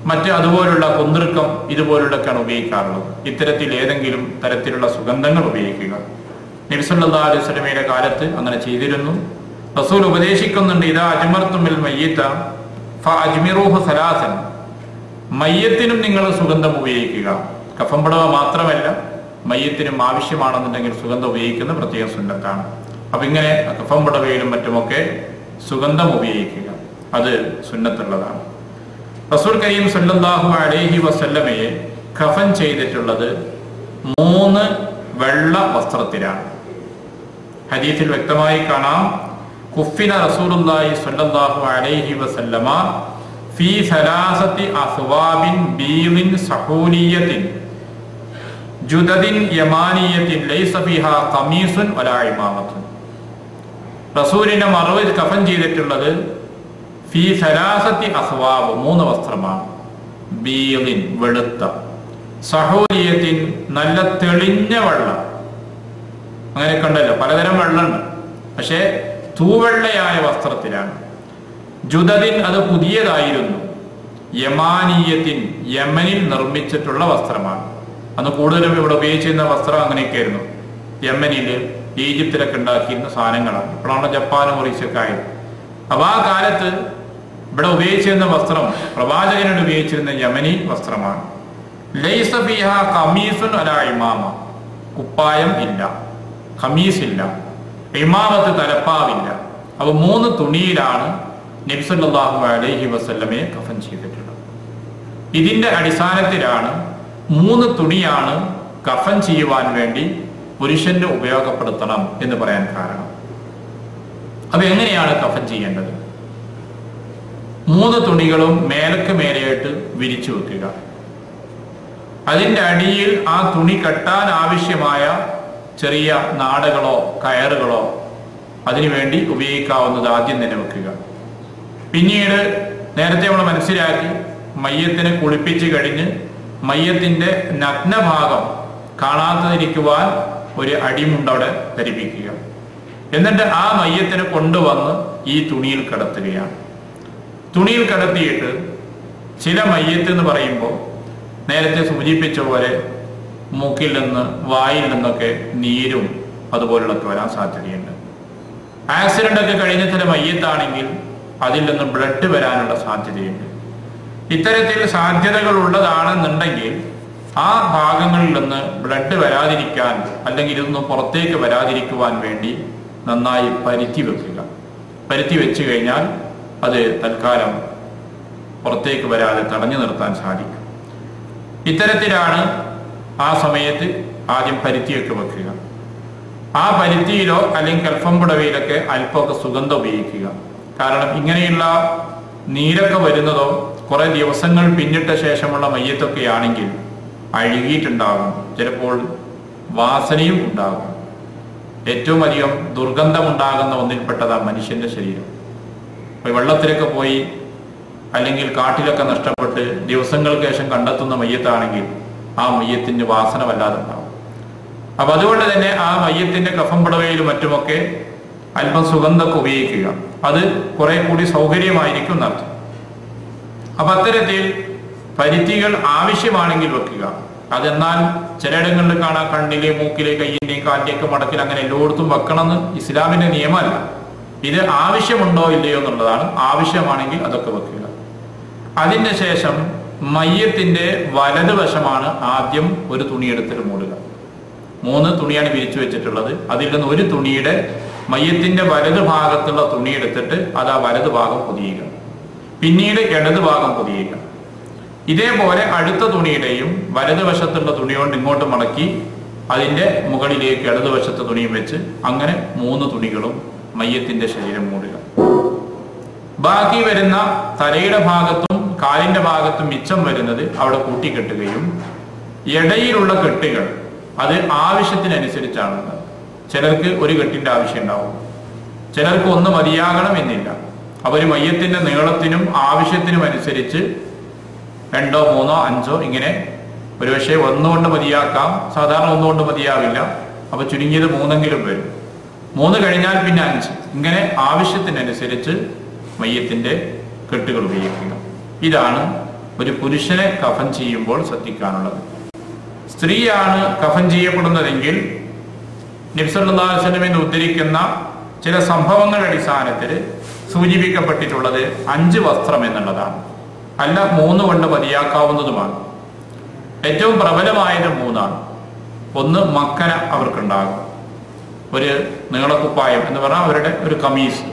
മറ്റ് അതുപോലുള്ള കുന്തിറുക്കം ഇതുപോലുള്ളൊക്കെയാണ് ഉപയോഗിക്കാറുള്ളത്. ഇത്തരത്തിൽ ഏതെങ്കിലും തരത്തിലുള്ള സുഗന്ധങ്ങൾ ഉപയോഗിക്കുക. നബി സല്ലല്ലാഹു അലൈഹി വസല്ലമയുടെ കാലത്ത് അങ്ങനെ ചെയ്തിരുന്നു. റസൂൽ ഉപദേശിക്കുന്നുണ്ട്, ഇദാ അജ്മർതുമിൽ മയ്യിത ഫഅജ്മിറൂഹു സലാസൻ, മയ്യത്തിനും നിങ്ങൾ സുഗന്ധം ഉപയോഗിക്കുക. കഫം പുടവ മാത്രമല്ല, മയ്യത്തിനും ആവശ്യമാണെന്നുണ്ടെങ്കിൽ സുഗന്ധം ഉപയോഗിക്കുന്ന പ്രത്യേക സുന്നത്താണ്. അപ്പൊ ഇങ്ങനെ കഫം പുടവയിലും മറ്റുമൊക്കെ സുഗന്ധം ഉപയോഗിക്കുക, അത് സുന്നത്തുള്ളതാണ്. റസൂൽ കരീം സല്ലല്ലാഹു അലൈഹി വസല്ലമയെ കഫൻ ചെയ്തിട്ടുള്ളത് 3 വെള്ള വസ്ത്രത്തിലാണ്. ഹദീസിൽ വ്യക്തമായി കാണാം, കുഫിന റസൂലുള്ളാഹി സ്വല്ലല്ലാഹു അലൈഹി വസല്ലമ ഫീ സലാസത്തി അസ്വാബിൻ ബീളിൻ സഹൂലിയത്തിൻ ജുദദിൻ യമാനിയത്തിൻ ലൈസ ഫീഹാ ഖമീസുൻ വലാ ഇമാമത്തുൻ. റസൂലിന്റെ മറവിൽ കഫൻ ചെയ്തിട്ടുള്ളത് ഫീ സലാസത്തി അസ്വാബ് 3 വസ്ത്രമാണ്. ബീളിൻ വെളുത്ത, സഹൂലിയത്തിൻ നല്ല തെളിഞ്ഞ വെള്ളം. അങ്ങനെ കണ്ടല്ലോ, പലതരം വെള്ളമുണ്ട്, പക്ഷെ തൂവെള്ളയായ വസ്ത്രത്തിലാണ്. ജുദദിൻ അത് പുതിയതായിരുന്നു. യമാനീയത്തിൻ യമനിൽ നിർമ്മിച്ചിട്ടുള്ള വസ്ത്രമാണ്. അന്ന് കൂടുതലും ഇവിടെ ഉപയോഗിച്ചിരുന്ന വസ്ത്രം അങ്ങനെയൊക്കെയായിരുന്നു. യമനിൽ ഈജിപ്തിലൊക്കെ ഉണ്ടാക്കിയിരുന്ന സാധനങ്ങളാണ്. ഇപ്പോഴാണ് ജപ്പാനും മൊറീഷ്യയൊക്കെ ആയത്. അപ്പൊ ആ കാലത്ത് ഇവിടെ ഉപയോഗിച്ചിരുന്ന വസ്ത്രം പ്രവാചകനോട് ഉപയോഗിച്ചിരുന്ന യമനി വസ്ത്രമാണ്. ലൈസ ഫീഹാ ഖമീസുൻ വലാ ഇമാമ, കുപ്പായം ഇല്ല, ഖമീസ് ഇല്ല, ഇമാമത്ത് തലപ്പാവില്ല. അപ്പൊ 3 തുണിയിലാണ് നബി സല്ലല്ലാഹു അലൈഹി വസല്ലമയെ കഫൻ ചെയ്തിട്ടുള്ളത്. ഇതിന്റെ അടിസ്ഥാനത്തിലാണ് 3 തുണിയാണ് കഫൻ ചെയ്യുവാൻ വേണ്ടി പുരുഷന് ഉപയോഗപ്പെടുത്തണം എന്ന് പറയാൻ കാരണം. അപ്പൊ എങ്ങനെയാണ് കഫൻ ചെയ്യേണ്ടത്? 3 തുണികളും മേലക്ക് മേലെയായിട്ട് വിരിച്ചു വെക്കുക. അതിന്റെ അടിയിൽ ആ തുണി കെട്ടാൻ ആവശ്യമായ ചെറിയ നാടകളോ കയറുകളോ അതിനുവേണ്ടി ഉപയോഗിക്കാവുന്നത് ആദ്യം തന്നെ വെക്കുക. പിന്നീട് നേരത്തെ നമ്മൾ മനസ്സിലാക്കി, മയ്യത്തിനെ കുളിപ്പിച്ച് കഴിഞ്ഞ് മയ്യത്തിന്റെ നഗ്നഭാഗം കാണാതിരിക്കുവാൻ ഒരു അടിമുണ്ടവിടെ ധരിപ്പിക്കുക. എന്നിട്ട് ആ മയ്യത്തിനെ കൊണ്ടുവന്ന് ഈ തുണിയിൽ കിടത്തുകയാണ്. തുണിയിൽ കിടത്തിയിട്ട് ചില മയ്യത്ത് എന്ന് പറയുമ്പോൾ നേരത്തെ സൂചിപ്പിച്ച പോലെ മൂക്കിൽ നിന്ന് വായിൽ നിന്നൊക്കെ നീരും അതുപോലുള്ളതൊക്കെ വരാൻ സാധ്യതയുണ്ട്. ആക്സിഡന്റ് ഒക്കെ കഴിഞ്ഞ ചില മയ്യത്താണെങ്കിൽ അതിൽ നിന്ന് ബ്ലഡ് വരാനുള്ള സാധ്യതയുണ്ട്. ഇത്തരത്തിൽ സാധ്യതകൾ ഉള്ളതാണെന്നുണ്ടെങ്കിൽ ആ ഭാഗങ്ങളിൽ നിന്ന് ബ്ലഡ് വരാതിരിക്കാൻ അല്ലെങ്കിൽ ഇതൊന്നും പുറത്തേക്ക് വരാതിരിക്കുവാൻ വേണ്ടി നന്നായി പരുത്തി വെക്കുക. പരുത്തി വെച്ച് കഴിഞ്ഞാൽ അത് തൽക്കാലം പുറത്തേക്ക് വരാതെ തടഞ്ഞു നിർത്താൻ സാധിക്കും. ഇത്തരത്തിലാണ് ആ സമയത്ത് ആദ്യം പരുത്തിയൊക്കെ വെക്കുക. ആ പരുത്തിയിലോ അല്ലെങ്കിൽ കൽഫംപുടവയിലൊക്കെ അല്പമൊക്കെ സുഗന്ധം ഉപയോഗിക്കുക. കാരണം ഇങ്ങനെയുള്ള നീരൊക്കെ വരുന്നതോ കുറെ ദിവസങ്ങൾ പിന്നിട്ട ശേഷമുള്ള മയ്യത്തൊക്കെ ആണെങ്കിൽ അഴുകിയിട്ടുണ്ടാകും, ചിലപ്പോൾ വാസനയും ഉണ്ടാകും. ഏറ്റവും അധികം ദുർഗന്ധമുണ്ടാകുന്ന ഒന്നിൽപ്പെട്ടതാണ് മനുഷ്യന്റെ ശരീരം. ഇപ്പൊ വെള്ളത്തിലൊക്കെ പോയി അല്ലെങ്കിൽ കാട്ടിലൊക്കെ നഷ്ടപ്പെട്ട് ദിവസങ്ങൾക്ക് ശേഷം കണ്ടെത്തുന്ന മയ്യത്താണെങ്കിൽ ആ മയ്യത്തിന്റെ വാസന വല്ലാതെ ഉണ്ടാവും. അപ്പൊ അതുകൊണ്ട് തന്നെ ആ മയ്യത്തിന്റെ കഫംപുടവയിലും മറ്റുമൊക്കെ അല്പം സുഗന്ധമൊക്കെ ഉപയോഗിക്കുക. അത് കുറെ കൂടി സൗകര്യമായിരിക്കും എന്നർത്ഥം. അപ്പൊ അത്തരത്തിൽ പരുത്തികൾ ആവശ്യമാണെങ്കിൽ വെക്കുക. അതെന്നാൽ ചിലയിടങ്ങളിൽ കാണാൻ കണ്ണിലെ മൂക്കിലെ കയ്യിന്റെയും കാലിന്റെയൊക്കെ മടക്കിൽ അങ്ങനെ എല്ലായിടത്തും വെക്കണമെന്ന് ഇസ്ലാമിന്റെ നിയമമല്ല. ഇത് ആവശ്യമുണ്ടോ ഇല്ലയോ എന്നുള്ളതാണ്. ആവശ്യമാണെങ്കിൽ അതൊക്കെ വെക്കുക. അതിന് ശേഷം മയ്യത്തിന്റെ വലതുവശമാണ് ആദ്യം ഒരു തുണിയെടുത്തിട്ട് മൂടുക. 3 തുണിയാണ് വിരിച്ചു വെച്ചിട്ടുള്ളത്. അതിൽ നിന്ന് ഒരു തുണിയുടെ മയ്യത്തിന്റെ വലതു ഭാഗത്തുള്ള തുണി എടുത്തിട്ട് അത് ആ വലതു ഭാഗം പൊതിയുക. പിന്നീട് ഇടതു ഭാഗം പൊതിയുക. ഇതേപോലെ അടുത്ത തുണിയുടെയും വലതുവശത്തുള്ള തുണി കൊണ്ട് ഇങ്ങോട്ട് മടക്കി അതിന്റെ മുകളിലേക്ക് ഇടതുവശത്തെ തുണിയും വെച്ച് അങ്ങനെ 3 തുണികളും മയ്യത്തിന്റെ ശരീരം മൂടുക. ബാക്കി വരുന്ന തലയുടെ ഭാഗത്തും കാലിന്റെ ഭാഗത്തും മിച്ചം വരുന്നത് അവിടെ കൂട്ടിക്കെട്ടുകയും ഇടയിലുള്ള കെട്ടുകൾ അത് ആവശ്യത്തിനനുസരിച്ചാണ്. ചിലർക്ക് ഒരു കെട്ടിന്റെ ആവശ്യം ഉണ്ടാവും, ചിലർക്ക് ഒന്ന് മതിയാകണം എന്നില്ല. അവർ മയ്യത്തിന്റെ നീളത്തിനും ആവശ്യത്തിനും അനുസരിച്ച് 2, 3, 5 ഇങ്ങനെ ഒരുപക്ഷെ 1 കൊണ്ട് മതിയാക്കാം. സാധാരണ 1 കൊണ്ട് മതിയാവില്ല. അപ്പൊ ചുരുങ്ങിയത് 3 വരും. 3 കഴിഞ്ഞാൽ പിന്നെ 5. ഇങ്ങനെ ആവശ്യത്തിനനുസരിച്ച് മയ്യത്തിന്റെ കെട്ടുകൾ ഉപയോഗിക്കുക. ഇതാണ് ഒരു പുരുഷനെ കഫൻ ചെയ്യുമ്പോൾ ശ്രദ്ധിക്കാനുള്ളത്. സ്ത്രീയാണ് കഫൻ ചെയ്യപ്പെടുന്നതെങ്കിൽ നബി സല്ലല്ലാഹു അലൈഹി വസല്ലം ഉദ്ധരിക്കുന്ന ചില സംഭവങ്ങളുടെ അടിസ്ഥാനത്തിൽ സൂചിപ്പിക്കപ്പെട്ടിട്ടുള്ളത് 5 വസ്ത്രം എന്നുള്ളതാണ്. അല്ല 3 കൊണ്ട് മതിയാക്കാവുന്നതുമാണ്. ഏറ്റവും പ്രബലമായത് 3 ഒന്ന് മക്കന അവർക്കുണ്ടാകും, ഒരു നീളക്കുപ്പായം എന്ന് പറഞ്ഞാൽ അവരുടെ ഒരു കമീസ്.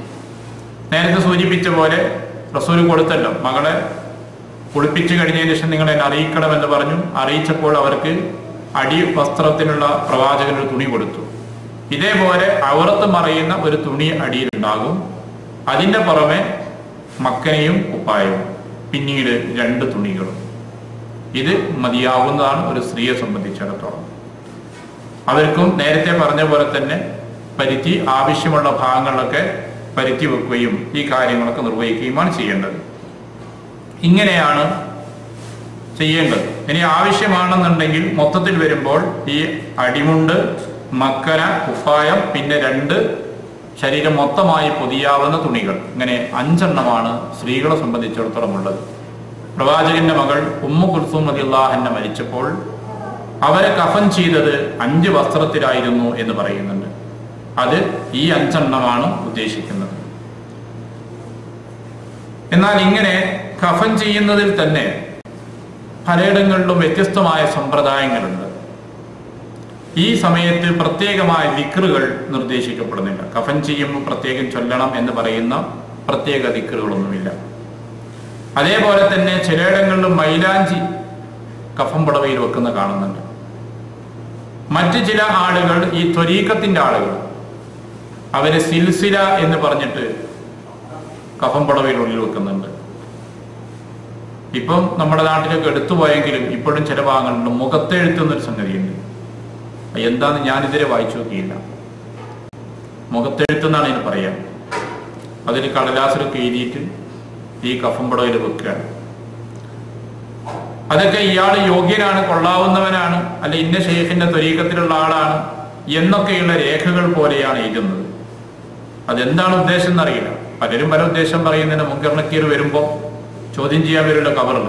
നേരത്തെ സൂചിപ്പിച്ച പോലെ റസൂൽ കൊടുത്തല്ലോ, മകളെ കുളിപ്പിച്ചു കഴിഞ്ഞതിന് ശേഷം നിങ്ങൾ എന്നെ അറിയിക്കണമെന്ന് പറഞ്ഞു. അറിയിച്ചപ്പോൾ അവർക്ക് അടി വസ്ത്രത്തിനുള്ള പ്രവാചകൻ ഒരു തുണി കൊടുത്തു. ഇതേപോലെ ഔറത്ത് മറയുന്ന ഒരു തുണി അടിയിലുണ്ടാകും. അതിന്റെ പുറമെ മക്കനയും കുപ്പായവും, പിന്നീട് 2 തുണികളും. ഇത് മതിയാവുന്നതാണ് ഒരു സ്ത്രീയെ സംബന്ധിച്ചിടത്തോളം. അവർക്കും നേരത്തെ പറഞ്ഞ പോലെ തന്നെ പരുത്തി ആവശ്യമുള്ള ഭാഗങ്ങളിലൊക്കെ പരുത്തി വെക്കുകയും ഈ കാര്യങ്ങളൊക്കെ നിർവഹിക്കുകയുമാണ് ചെയ്യേണ്ടത്. ഇങ്ങനെയാണ് ചെയ്യേണ്ടത്. ഇനി ആവശ്യമാണെന്നുണ്ടെങ്കിൽ മൊത്തത്തിൽ വരുമ്പോൾ ഈ അടിമുണ്ട്, മക്കന, കുപ്പായം, പിന്നെ 2 ശരീരം മൊത്തമായി പൊതിയാവുന്ന തുണികൾ, ഇങ്ങനെ 5 എണ്ണമാണ് സ്ത്രീകളെ സംബന്ധിച്ചിടത്തോളം ഉള്ളത്. പ്രവാചകന്റെ മകൾ ഉമ്മു കുൽസൂം റളിയല്ലാഹു അൻഹ മരിച്ചപ്പോൾ അവരെ കഫൻ ചെയ്തത് 5 വസ്ത്രത്തിലായിരുന്നു എന്ന് പറയുന്നുണ്ട്. അത് ഈ 5 എണ്ണമാണ് ഉദ്ദേശിക്കുന്നത്. എന്നാൽ ഇങ്ങനെ കഫൻ ചെയ്യുന്നതിൽ തന്നെ പലയിടങ്ങളിലും വ്യത്യസ്തമായ സമ്പ്രദായങ്ങളുണ്ട്. ഈ സമയത്ത് പ്രത്യേകമായ ദിക്റുകൾ നിർദ്ദേശിക്കപ്പെടുന്നില്ല. കഫൻ ചെയ്യുമ്പോൾ പ്രത്യേകം ചൊല്ലണം എന്ന് പറയുന്ന പ്രത്യേക ദിക്റുകളൊന്നുമില്ല. അതേപോലെ തന്നെ ചിലയിടങ്ങളിലും മൈലാഞ്ചി കഫൻ പുടവയിൽ വെക്കുന്ന കാണുന്നുണ്ട്. മറ്റു ചില ആളുകൾ, ഈ ത്വരീഖത്തിന്റെ ആളുകൾ, അവര് സിൽസില എന്ന് പറഞ്ഞിട്ട് കഫൻ പുടവയിൽ ഉള്ളിൽ വെക്കുന്നുണ്ട്. ഇപ്പം നമ്മുടെ നാട്ടിലൊക്കെ എടുത്തുപോയെങ്കിലും ഇപ്പോഴും ചില ഭാഗങ്ങളുണ്ട് മുഖത്തെഴുത്തുന്നൊരു സംഗതിയുണ്ട്. എന്താന്ന് ഞാനിതുവരെ വായിച്ചു നോക്കിയില്ല. മുഖത്തെഴുത്തെന്നാണ് ഇതിന് പറയാം. അതിൽ കടലാസിലൊക്കെ എഴുതിയിട്ട് ഈ കഫൻ പുടവയിൽ വെക്കുകയാണ്. അതൊക്കെ ഇയാൾ യോഗ്യനാണ്, കൊള്ളാവുന്നവനാണ്, അല്ല ഇന്ന ഷെയ്ഖിന്റെ ത്വരീഖത്തിലുള്ള ആളാണ് എന്നൊക്കെയുള്ള രേഖകൾ പോലെയാണ് എഴുതുന്നത്. അതെന്താണ് ഉദ്ദേശം എന്നറിയില്ല. പലരും പല ഉദ്ദേശം പറയുന്നതിന് മുൻഗണനക്കീർ വരുമ്പോൾ ചോദ്യം ചെയ്യാൻ വരുമല്ലോ കവറിൽ.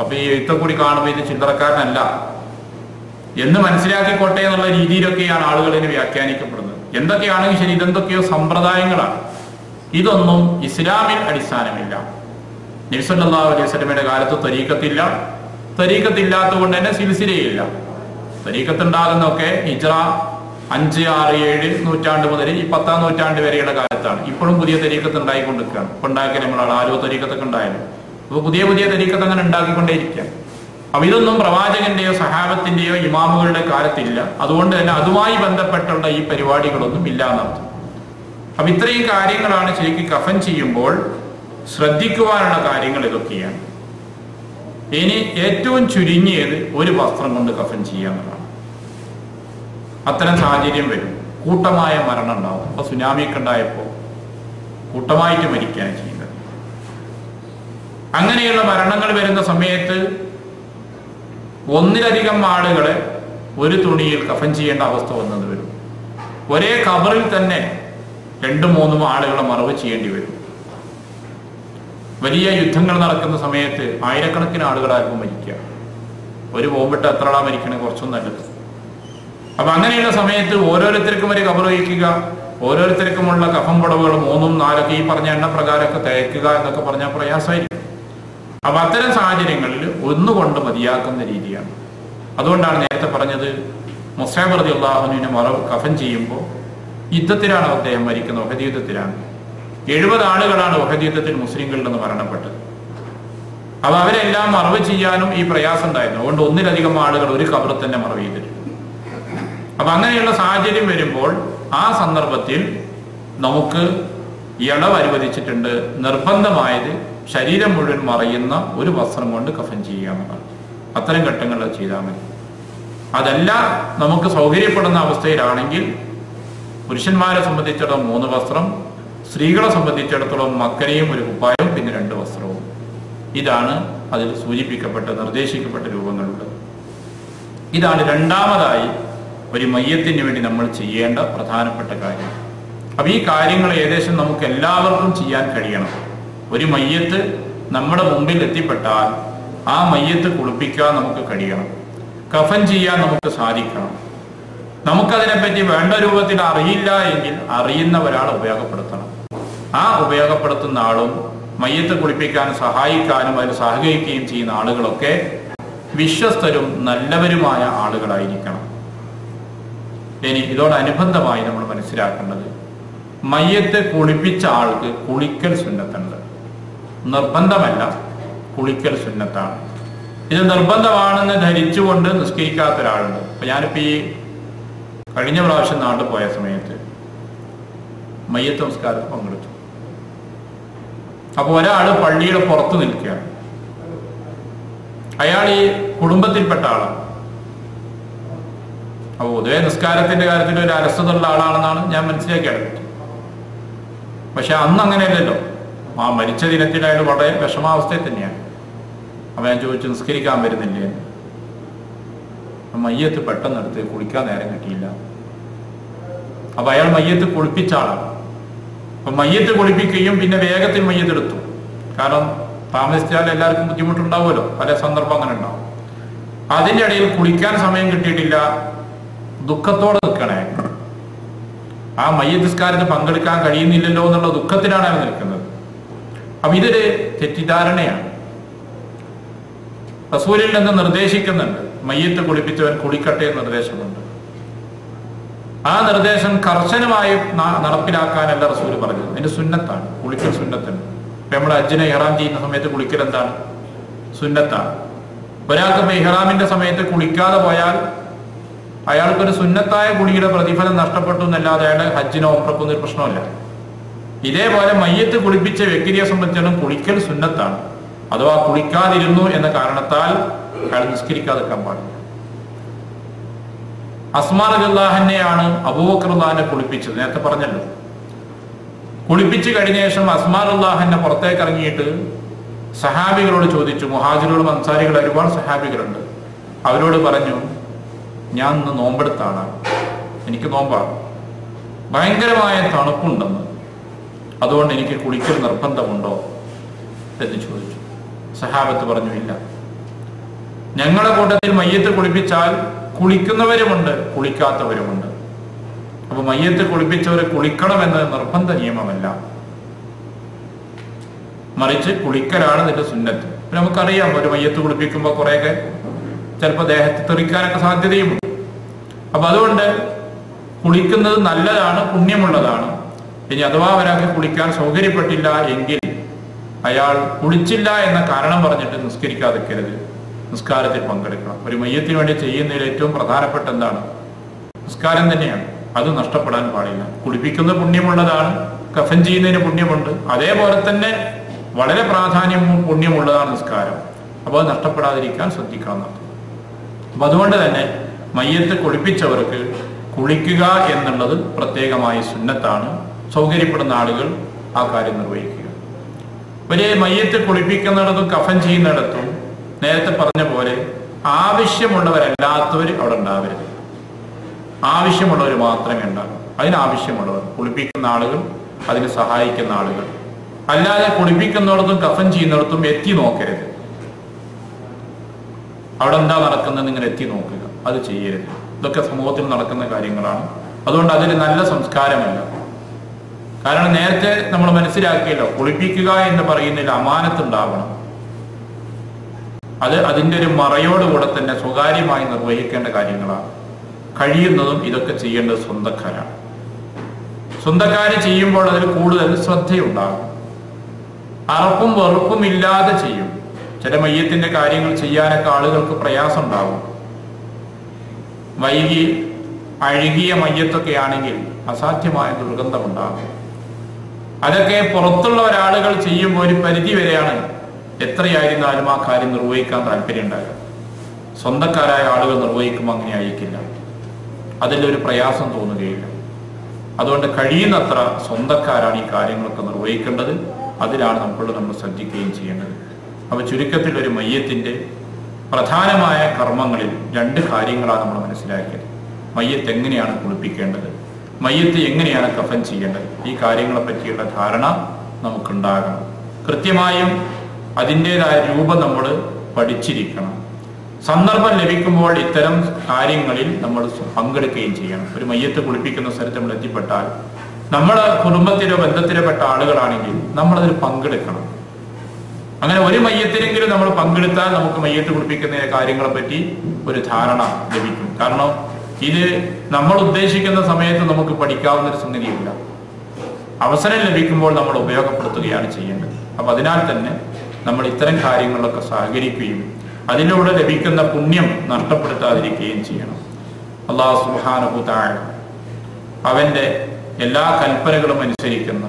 അപ്പൊ ഈ എഴുത്ത കൂടി കാണുമ്പോൾ ഇത് ചില്ലറക്കാരനല്ല എന്ന് മനസ്സിലാക്കിക്കോട്ടെ എന്നുള്ള രീതിയിലൊക്കെയാണ് ആളുകൾ ഇതിനെ വ്യാഖ്യാനിക്കപ്പെടുന്നത്. എന്തൊക്കെയാണെങ്കിൽ ശരി, ഇതെന്തൊക്കെയോ സമ്പ്രദായങ്ങളാണ്. ഇതൊന്നും ഇസ്ലാമിൽ അടിസ്ഥാനമില്ല. നബി സല്ലല്ലാഹു അലൈഹി വസല്ലമയുടെ കാലത്ത് ത്വരീഖത്തില്ല, ത്വരീഖത്തില്ലാത്തത് കൊണ്ട് തന്നെ സിൽസിലയില്ല. ത്വരീഖത്ത് ഉണ്ടാകുന്നതൊക്കെ ഹിജ്റ 5, 6, 7 നൂറ്റാണ്ട് മുതൽ ഈ 10-ാം നൂറ്റാണ്ട് വരെയുള്ള കാലത്താണ്. ഇപ്പോഴും പുതിയ ത്വരീഖത്ത് ഉണ്ടായിക്കൊണ്ടിരിക്കുകയാണ്. ഇപ്പൊ ഉണ്ടാക്കിയ നമ്മളാണ് ആരോ ത്വരീഖത്തൊക്കെ ഉണ്ടായാലും അപ്പൊ പുതിയ പുതിയ ത്വരീഖത്ത് അങ്ങനെ ഉണ്ടാക്കിക്കൊണ്ടേയിരിക്കുക. അപ്പൊ ഇതൊന്നും പ്രവാചകന്റെയോ സഹാബത്തിന്റെയോ ഇമാമുകളുടെ കാലത്തില്ല. അതുകൊണ്ട് തന്നെ അതുമായി ബന്ധപ്പെട്ടുള്ള ഈ പരിപാടികളൊന്നും ഇല്ല എന്നർത്ഥം. അപ്പൊ ഇത്രയും കാര്യങ്ങളാണ് ശരിക്കും കഫൻ ചെയ്യുമ്പോൾ ശ്രദ്ധിക്കുവാനുള്ള കാര്യങ്ങൾ ഇതൊക്കെയാണ്. ഇനി ഏറ്റവും ചുരുങ്ങിയത് ഒരു വസ്ത്രം കൊണ്ട് കഫൻ ചെയ്യാന്നുള്ളതാണ്. അത്തരം സാഹചര്യം വരും, കൂട്ടമായ മരണം ഉണ്ടാവും. അപ്പൊ സുനാമിയൊക്കെ ഉണ്ടായപ്പോൾ കൂട്ടമായിട്ട് മരിക്കുകയാണ് ചെയ്യുന്നത്. അങ്ങനെയുള്ള മരണങ്ങൾ വരുന്ന സമയത്ത് ഒന്നിലധികം ആളുകളെ ഒരു തുണിയിൽ കഫൻ ചെയ്യേണ്ട അവസ്ഥ വന്നത് വരും. ഒരേ ഖബറിൽ തന്നെ 2-3 ആളുകളെ മറവ് ചെയ്യേണ്ടി വരും. വലിയ യുദ്ധങ്ങൾ നടക്കുന്ന സമയത്ത് ആയിരക്കണക്കിന് ആളുകളായിരിക്കും മരിക്കുക. ഒരു ബോംബിട്ട് എത്ര ആളാ മരിക്കണേ, കുറച്ചൊന്നും നല്ലത്. അപ്പൊ അങ്ങനെയുള്ള സമയത്ത് ഓരോരുത്തർക്കും ഒരു ഖബർ വയ്ക്കുക, ഓരോരുത്തർക്കുമുള്ള കഫൻ പുടവുകൾ 3, 4 ഈ പറഞ്ഞ എണ്ണ പ്രകാരമൊക്കെ തയ്ക്കുക എന്നൊക്കെ പറഞ്ഞാൽ പ്രയാസമായിരിക്കും. അപ്പൊ അത്തരം സാഹചര്യങ്ങളിൽ ഒന്നുകൊണ്ട് മതിയാക്കുന്ന രീതിയാണ്. അതുകൊണ്ടാണ് നേരത്തെ പറഞ്ഞത് മുസ്അബ് റളിയല്ലാഹു അൻഹുവിനെ മറവ് കഫൻ ചെയ്യുമ്പോൾ യുദ്ധത്തിലാണ് അദ്ദേഹം മരിക്കുന്നത്, ഉഹദ് യുദ്ധത്തിലാണ്. 70 ആളുകളാണ് ഉഹദ് യുദ്ധത്തിൽ മുസ്ലിങ്ങളിൽ നിന്ന് മരണപ്പെട്ടത്. അപ്പൊ അവരെല്ലാം മറവ് ചെയ്യാനും ഈ പ്രയാസം ഉണ്ടായിരുന്നു. അതുകൊണ്ട് ഒന്നിലധികം ആളുകൾ ഒരു ഖബറിൽ തന്നെ മറവ് ചെയ്തിട്ടുണ്ട്. അപ്പൊ അങ്ങനെയുള്ള സാഹചര്യം വരുമ്പോൾ ആ സന്ദർഭത്തിൽ നമുക്ക് ഇളവ് അനുവദിച്ചിട്ടുണ്ട്. നിർബന്ധമായത് ശരീരം മുഴുവൻ മറയുന്ന ഒരു വസ്ത്രം കൊണ്ട് കഫൻ ചെയ്യാമെന്നാണ്. അത്തരം ഘട്ടങ്ങളിൽ ചെയ്താൽ മതി. അതല്ല നമുക്ക് സൗകര്യപ്പെടുന്ന അവസ്ഥയിലാണെങ്കിൽ പുരുഷന്മാരെ സംബന്ധിച്ചിടത്തോളം 3 വസ്ത്രം, സ്ത്രീകളെ സംബന്ധിച്ചിടത്തോളം മക്കനയും ഒരു കുപ്പായവും പിന്നെ 2 വസ്ത്രവും. ഇതാണ് അതിൽ സൂചിപ്പിക്കപ്പെട്ട നിർദ്ദേശിക്കപ്പെട്ട രൂപങ്ങളുള്ളത്. ഇതാണ് രണ്ടാമതായി ഒരു മയ്യത്തിന് വേണ്ടി നമ്മൾ ചെയ്യേണ്ട പ്രധാനപ്പെട്ട കാര്യം. അപ്പൊ ഈ കാര്യങ്ങൾ ഏകദേശം നമുക്ക് എല്ലാവർക്കും ചെയ്യാൻ കഴിയണം. ഒരു മയ്യത്ത് നമ്മുടെ മുമ്പിൽ എത്തിപ്പെട്ടാൽ ആ മയ്യത്ത് കുളിപ്പിക്കാൻ നമുക്ക് കഴിയണം, കഫൻ ചെയ്യാൻ നമുക്ക് സാധിക്കണം. നമുക്കതിനെപ്പറ്റി വേണ്ട രൂപത്തിൽ അറിയില്ല എങ്കിൽ അറിയുന്ന ഒരാളെ ഉപയോഗപ്പെടുത്തണം. ആ ഉപയോഗപ്പെടുത്തുന്ന ആളും മയ്യത്ത് കുളിപ്പിക്കാൻ സഹായിക്കാനും അതിൽ സഹകരിക്കുകയും ചെയ്യുന്ന ആളുകളൊക്കെ വിശ്വസ്തരും നല്ലവരുമായ ആളുകളായിരിക്കണം. ഇനി ഇതോടനുബന്ധമായി നമ്മൾ മനസ്സിലാക്കേണ്ടത്, മയ്യത്ത് കുളിപ്പിച്ച ആൾക്ക് കുളിക്കൽ സുന്നത്തുണ്ട്. നിർബന്ധമല്ല, കുളിക്കൽ സുന്നത്താണ്. ഇത് നിർബന്ധമാണെന്ന് ധരിച്ചുകൊണ്ട് നിസ്കരിക്കാത്ത ഒരാളുണ്ട്. അപ്പൊ ഞാനിപ്പോ ഈ കഴിഞ്ഞ പ്രാവശ്യം നാട്ടിൽ പോയ സമയത്ത് മയ്യത്ത് നമസ്കാരം പങ്കെടുത്തു. അപ്പൊ ഒരാള് പള്ളിയുടെ പുറത്ത് നിൽക്കുകയാണ്. അയാൾ ഈ കുടുംബത്തിൽപ്പെട്ട ആളാണ്. അപ്പൊ പൊതുവെ നിസ്കാരത്തിന്റെ കാര്യത്തിൽ ഒരു അലസതയുള്ള ആളാണെന്നാണ് ഞാൻ മനസ്സിലാക്കിയത്. പക്ഷെ അന്ന് അങ്ങനെയല്ലല്ലോ. ആ മരിച്ച ദിനത്തിൽ അയാൾ വളരെ വിഷമാവസ്ഥയിൽ തന്നെയാണ്. അപ്പൊ ഞാൻ ചോദിച്ചു, നിസ്കരിക്കാൻ വരുന്നില്ലേ? മയ്യത്ത് പെട്ടെന്ന് എടുത്ത് കുളിക്കാൻ നേരം കിട്ടിയില്ല. അപ്പൊ അയാൾ മയ്യത്ത് കുളിപ്പിച്ച ആളാണ്. അപ്പൊ മയ്യത്ത് കുളിപ്പിക്കുകയും പിന്നെ വേഗത്തിൽ മയ്യത്ത് എടുത്തു. കാരണം താമസിച്ചാൽ എല്ലാവർക്കും ബുദ്ധിമുട്ടുണ്ടാവുമല്ലോ, പല സന്ദർഭം അങ്ങനെ ഉണ്ടാവും. അതിൻ്റെ ഇടയിൽ കുളിക്കാൻ സമയം കിട്ടിയിട്ടില്ല, ദുഃഖത്തോടെ നിൽക്കണേ. ആ മയ്യത്ത് നിസ്കാരത്തിൽ പങ്കെടുക്കാൻ കഴിയുന്നില്ലല്ലോ എന്നുള്ള ദുഃഖത്തിലാണ് അയാൾ നിൽക്കുന്നത്. അപ്പൊ ഇതൊരു തെറ്റിദ്ധാരണയാണ്. റസൂലിൽ നിന്ന് നിർദ്ദേശിക്കുന്നുണ്ട്, മയ്യത്ത് കുളിപ്പിച്ചവൻ കുളിക്കട്ടെ എന്ന് നിർദ്ദേശമുണ്ട്. ആ നിർദ്ദേശം കർശനമായി നടപ്പിലാക്കാനല്ല റസൂൽ പറഞ്ഞത്. അതിന്റെ സുന്നത്താണ്, കുളിക്കൽ സുന്നത്തുണ്ട്. ഇപ്പൊ നമ്മൾ ഹജ്ജിനെ ഇഹ്റാം ചെയ്യുന്ന സമയത്ത് കുളിക്കൽ എന്താണ്? സുന്നത്താണ്. ഒരാൾക്ക് ഇപ്പൊ ഇഹ്റാമിന്റെ സമയത്ത് കുളിക്കാതെ പോയാൽ അയാൾക്കൊരു സുന്നത്തായ കുളിയുടെ പ്രതിഫലം നഷ്ടപ്പെട്ടു എന്നല്ലാതെ അയാളെ ഹജ്ജിനോ ഉംറക്കൊന്നും ഒരു പ്രശ്നമല്ല. ഇതേപോലെ മയ്യത്ത് കുളിപ്പിച്ച വ്യക്തിയെ സംബന്ധിച്ചിടത്തോളം കുളിക്കൽ സുന്നത്താണ്. അഥവാ കുളിക്കാതിരുന്നു എന്ന കാരണത്താൽ അയാൾ നിസ്കരിക്കാതിരിക്കാൻ പാടില്ല. അസ്മാ റളിയല്ലാഹു അൻഹയാണ് അബൂബക്കർ റളിയല്ലാഹു അൻഹു കുളിപ്പിച്ചത്. നേരത്തെ പറഞ്ഞല്ലോ. കുളിപ്പിച്ച് കഴിഞ്ഞ ശേഷം അസ്മാ റളിയല്ലാഹു അൻഹ പുറത്തേക്ക് ഇറങ്ങിയിട്ട് സഹാബികളോട് ചോദിച്ചു. മുഹാജിറുകളും അൻസാരികളും ഒരുപാട് സഹാബികളുണ്ട്. അവരോട് പറഞ്ഞു, ഞാൻ ഇന്ന് നോമ്പെടുത്താണ്, എനിക്ക് നോമ്പാണ്, ഭയങ്കരമായ തണുപ്പുണ്ടെന്ന്, അതുകൊണ്ട് എനിക്ക് കുളിക്കൽ നിർബന്ധമുണ്ടോ എന്ന് ചോദിച്ചു. സഹാബത്ത് പറഞ്ഞു, ഇല്ല. ഞങ്ങളുടെ കൂട്ടത്തിൽ മയ്യത്ത് കുളിപ്പിച്ചാൽ കുളിക്കുന്നവരുമുണ്ട്, കുളിക്കാത്തവരുമുണ്ട്. അപ്പൊ മയ്യത്ത് കുളിപ്പിച്ചവരെ കുളിക്കണമെന്ന് നിർബന്ധ നിയമമല്ല. മറിച്ച് കുളിക്കലാണ് ഇതിന്റെ സുന്നത്ത്. നമുക്കറിയാം ഒരു മയ്യത്ത് കുളിപ്പിക്കുമ്പോൾ കുറേയൊക്കെ ചിലപ്പോൾ ദേഹത്ത് തെറിക്കാനൊക്കെ സാധ്യതയുമുണ്ട്. അപ്പൊ അതുകൊണ്ട് കുളിക്കുന്നത് നല്ലതാണ്, പുണ്യമുള്ളതാണ്. ഇനി അഥവാ ഒരാൾക്ക് കുളിക്കാൻ സൗകര്യപ്പെട്ടില്ല എങ്കിൽ അയാൾ കുളിച്ചില്ല എന്ന കാരണം പറഞ്ഞിട്ട് നിസ്കരിക്കാതിരിക്കരുത്, നിസ്കാരത്തിൽ പങ്കെടുക്കണം. ഒരു മയ്യത്തിന് വേണ്ടി ചെയ്യുന്നതിൽ ഏറ്റവും പ്രധാനപ്പെട്ട എന്താണ്? നിസ്കാരം തന്നെയാണ്. അത് നഷ്ടപ്പെടാൻ പാടില്ല. കുളിപ്പിക്കുന്നത് പുണ്യമുള്ളതാണ്, കഫൻ ചെയ്യുന്നതിന് പുണ്യമുണ്ട്, അതേപോലെ തന്നെ വളരെ പ്രാധാന്യവും പുണ്യമുള്ളതാണ് നിസ്കാരം. അപ്പോൾ അത് നഷ്ടപ്പെടാതിരിക്കാൻ ശ്രദ്ധിക്കണം. അപ്പൊ അതുകൊണ്ട് തന്നെ മയ്യത്ത് കുളിപ്പിച്ചവർക്ക് കുളിക്കുക എന്നുള്ളത് പ്രത്യേകമായി സുന്നത്താണ്. സൗകര്യപ്പെടുന്ന ആളുകൾ ആ കാര്യം നിർവഹിക്കുക. ഒരു മയ്യത്ത് കുളിപ്പിക്കുന്നിടത്തും കഫൻ ചെയ്യുന്നിടത്തും നേരത്തെ പറഞ്ഞ പോലെ ആവശ്യമുള്ളവരല്ലാത്തവർ അവിടെ ഉണ്ടാവരുത്. ആവശ്യമുള്ളവർ മാത്രമേ ഉണ്ടാകൂ. അതിനാവശ്യമുള്ളവർ, കുളിപ്പിക്കുന്ന ആളുകൾ, അതിന് സഹായിക്കുന്ന ആളുകൾ. അല്ലാതെ കുളിപ്പിക്കുന്നിടത്തും കഫൻ ചെയ്യുന്നിടത്തും എത്തി നോക്കരുത്. അവിടെ എന്താ നടക്കുന്നത് നിങ്ങൾ എത്തി നോക്കുക, അത് ചെയ്യരുത്. ഇതൊക്കെ സമൂഹത്തിൽ നടക്കുന്ന കാര്യങ്ങളാണ്. അതുകൊണ്ട് അതിൽ നല്ല സംസ്കാരമല്ല. കാരണം നേരത്തെ നമ്മൾ മനസ്സിലാക്കിയല്ലോ, കുളിപ്പിക്കുക എന്ന് പറയുന്നതിൽ അമാനത്തുണ്ടാവണം. അത് അതിൻ്റെ ഒരു മറയോടുകൂടെ തന്നെ സ്വകാര്യമായി നിർവഹിക്കേണ്ട കാര്യങ്ങളാണ്. കഴിയുന്നതും ഇതൊക്കെ ചെയ്യേണ്ടത് സ്വന്തക്കാരാണ്. സ്വന്തക്കാര് ചെയ്യുമ്പോൾ അതിൽ കൂടുതൽ ശ്രദ്ധയുണ്ടാകും. അറപ്പും വെറുപ്പും ഇല്ലാതെ ചെയ്യും. ചില മയ്യത്തിന്റെ കാര്യങ്ങൾ ചെയ്യാനൊക്കെ ആളുകൾക്ക് പ്രയാസം ഉണ്ടാകും. വൈകി അഴുകിയ മയ്യത്തൊക്കെ ആണെങ്കിൽ അസാധ്യമായ ദുർഗന്ധമുണ്ടാകും. അതൊക്കെ പുറത്തുള്ള ഒരാളുകൾ ചെയ്യുമ്പോൾ ഒരു പരിധി വരെയാണ് എത്രയായിരുന്നാലും ആ കാര്യം നിർവഹിക്കാൻ താല്പര്യം ഉണ്ടാകുക. സ്വന്തക്കാരായ ആളുകൾ നിർവഹിക്കുമ്പോൾ അങ്ങനെ ആയിരിക്കില്ല, അതിലൊരു പ്രയാസം തോന്നുകയില്ല. അതുകൊണ്ട് കഴിയുന്നത്ര സ്വന്തക്കാരാണ് ഈ കാര്യങ്ങളൊക്കെ നിർവഹിക്കേണ്ടത്. അതിലാണ് നമ്മൾ ശ്രദ്ധിക്കുകയും ചെയ്യേണ്ടത്. അപ്പോൾ ചുരുക്കത്തിൽ ഒരു മയ്യത്തിന്റെ പ്രധാനമായ കർമ്മങ്ങളിൽ 2 കാര്യങ്ങളാണ് നമ്മൾ മനസ്സിലാക്കിയത്. മയ്യത്ത് എങ്ങനെയാണ് കുളിപ്പിക്കേണ്ടത്, മയ്യത്ത് എങ്ങനെയാണ് കഫൻ ചെയ്യേണ്ടത്. ഈ കാര്യങ്ങളെ പറ്റിയുള്ള ധാരണ നമുക്കുണ്ടാകണം. കൃത്യമായും അതിൻ്റെതായ രൂപം നമ്മൾ പഠിച്ചിരിക്കണം. സന്ദർഭം ലഭിക്കുമ്പോൾ ഇത്തരം കാര്യങ്ങളിൽ നമ്മൾ പങ്കെടുക്കുകയും ചെയ്യണം. ഒരു മയ്യത്ത് കുളിപ്പിക്കുന്ന സ്ഥലത്ത് നമ്മൾ എത്തിപ്പെട്ടാൽ, നമ്മുടെ കുടുംബത്തിലോ ബന്ധത്തിലോ പെട്ട ആളുകളാണെങ്കിൽ നമ്മളതിൽ പങ്കെടുക്കണം. അങ്ങനെ ഒരു മയ്യത്തിനെങ്കിലും നമ്മൾ പങ്കെടുത്താൽ നമുക്ക് മയ്യത്ത് കുളിപ്പിക്കുന്ന കാര്യങ്ങളെ പറ്റി ഒരു ധാരണ ലഭിക്കും. കാരണം ഇത് നമ്മൾ ഉദ്ദേശിക്കുന്ന സമയത്ത് നമുക്ക് പഠിക്കാവുന്ന ഒരു സംഗതിയില്ല. അവസരം ലഭിക്കുമ്പോൾ നമ്മൾ ഉപയോഗപ്പെടുത്തുകയാണ് ചെയ്യേണ്ടത്. അപ്പൊ അതിനാൽ തന്നെ നമ്മൾ ഇത്തരം കാര്യങ്ങളിലൊക്കെ സഹകരിക്കുകയും അതിലൂടെ ലഭിക്കുന്ന പുണ്യം നഷ്ടപ്പെടുത്താതിരിക്കുകയും ചെയ്യണം. അല്ലാഹു സുബ്ഹാനഹു തആല അവന്റെ എല്ലാ കൽപ്പനകളും അനുസരിക്കുന്ന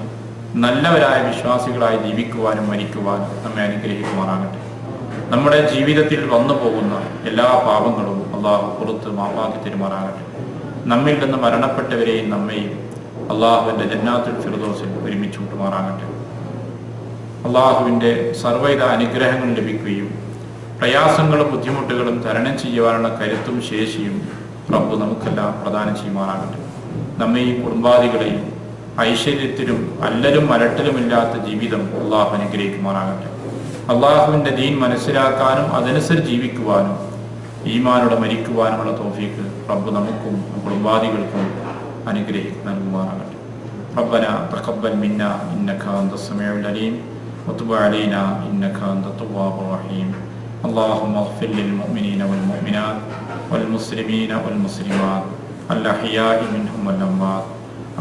നല്ലവരായ വിശ്വാസികളായി ജീവിക്കുവാനും മരിക്കുവാനും നമ്മെ അനുഗ്രഹിക്കുമാറാകട്ടെ. നമ്മുടെ ജീവിതത്തിൽ വന്നു പോകുന്ന എല്ലാ പാപങ്ങളും അള്ളാഹു പുറത്ത് മാപ്പാക്കി തരുമാറാകട്ടെ. നമ്മിൽ നിന്ന് മരണപ്പെട്ടവരെയും നമ്മെയും അള്ളാഹുവിൻ്റെ ജന്നാത്തുൽ ഫിർദൗസിൽ ഒരുമിച്ച് കൂട്ടുമാറാകട്ടെ. അള്ളാഹുവിൻ്റെ സർവ്വവിധ അനുഗ്രഹങ്ങൾ ലഭിക്കുകയും പ്രയാസങ്ങളും ബുദ്ധിമുട്ടുകളും തരണം ചെയ്യുവാനുള്ള കരുത്തും ശേഷിയും റബ്ബ് നമുക്കെല്ലാം പ്രദാനം ചെയ്യുമാറാകട്ടെ. നമ്മെയും കുടുംബാദികളെയും ഐശ്വര്യത്തിലും അല്ലലും അലട്ടലുമില്ലാത്ത ജീവിതം അള്ളാഹു അനുഗ്രഹിക്കുമാറാകട്ടെ. അള്ളാഹുവിൻ്റെ ദീൻ മനസ്സിലാക്കാനും അതനുസരിച്ച് ജീവിക്കുവാനും ഈമാനോടെ മരിക്കുവാനുമുള്ള തൗഫീഖ് റബ്ബ് നമുക്കും കുടുംബാദികൾക്കും നൽകുമാറാകട്ടെ. റബ്ബന തഖബ്ബൽ മിന്നാ ഇന്നക അൻതസ് സമീഉൽ അലീം വതുബ് അലൈനാ ഇന്നക അൻതത് തവ്വാബുർ റഹീം. اللهم اغفر للمؤمنين والمؤمنات والمسلمين والمسلمات الأحياء منهم والأموات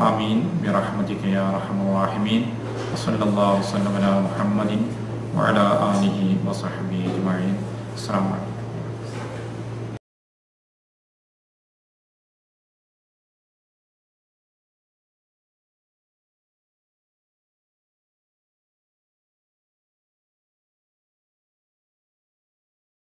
آمين برحمتك يا أرحم الراحمين. وصلى الله وسلم على محمد وعلى آله وصحبه أجمعين. السلام عليكم.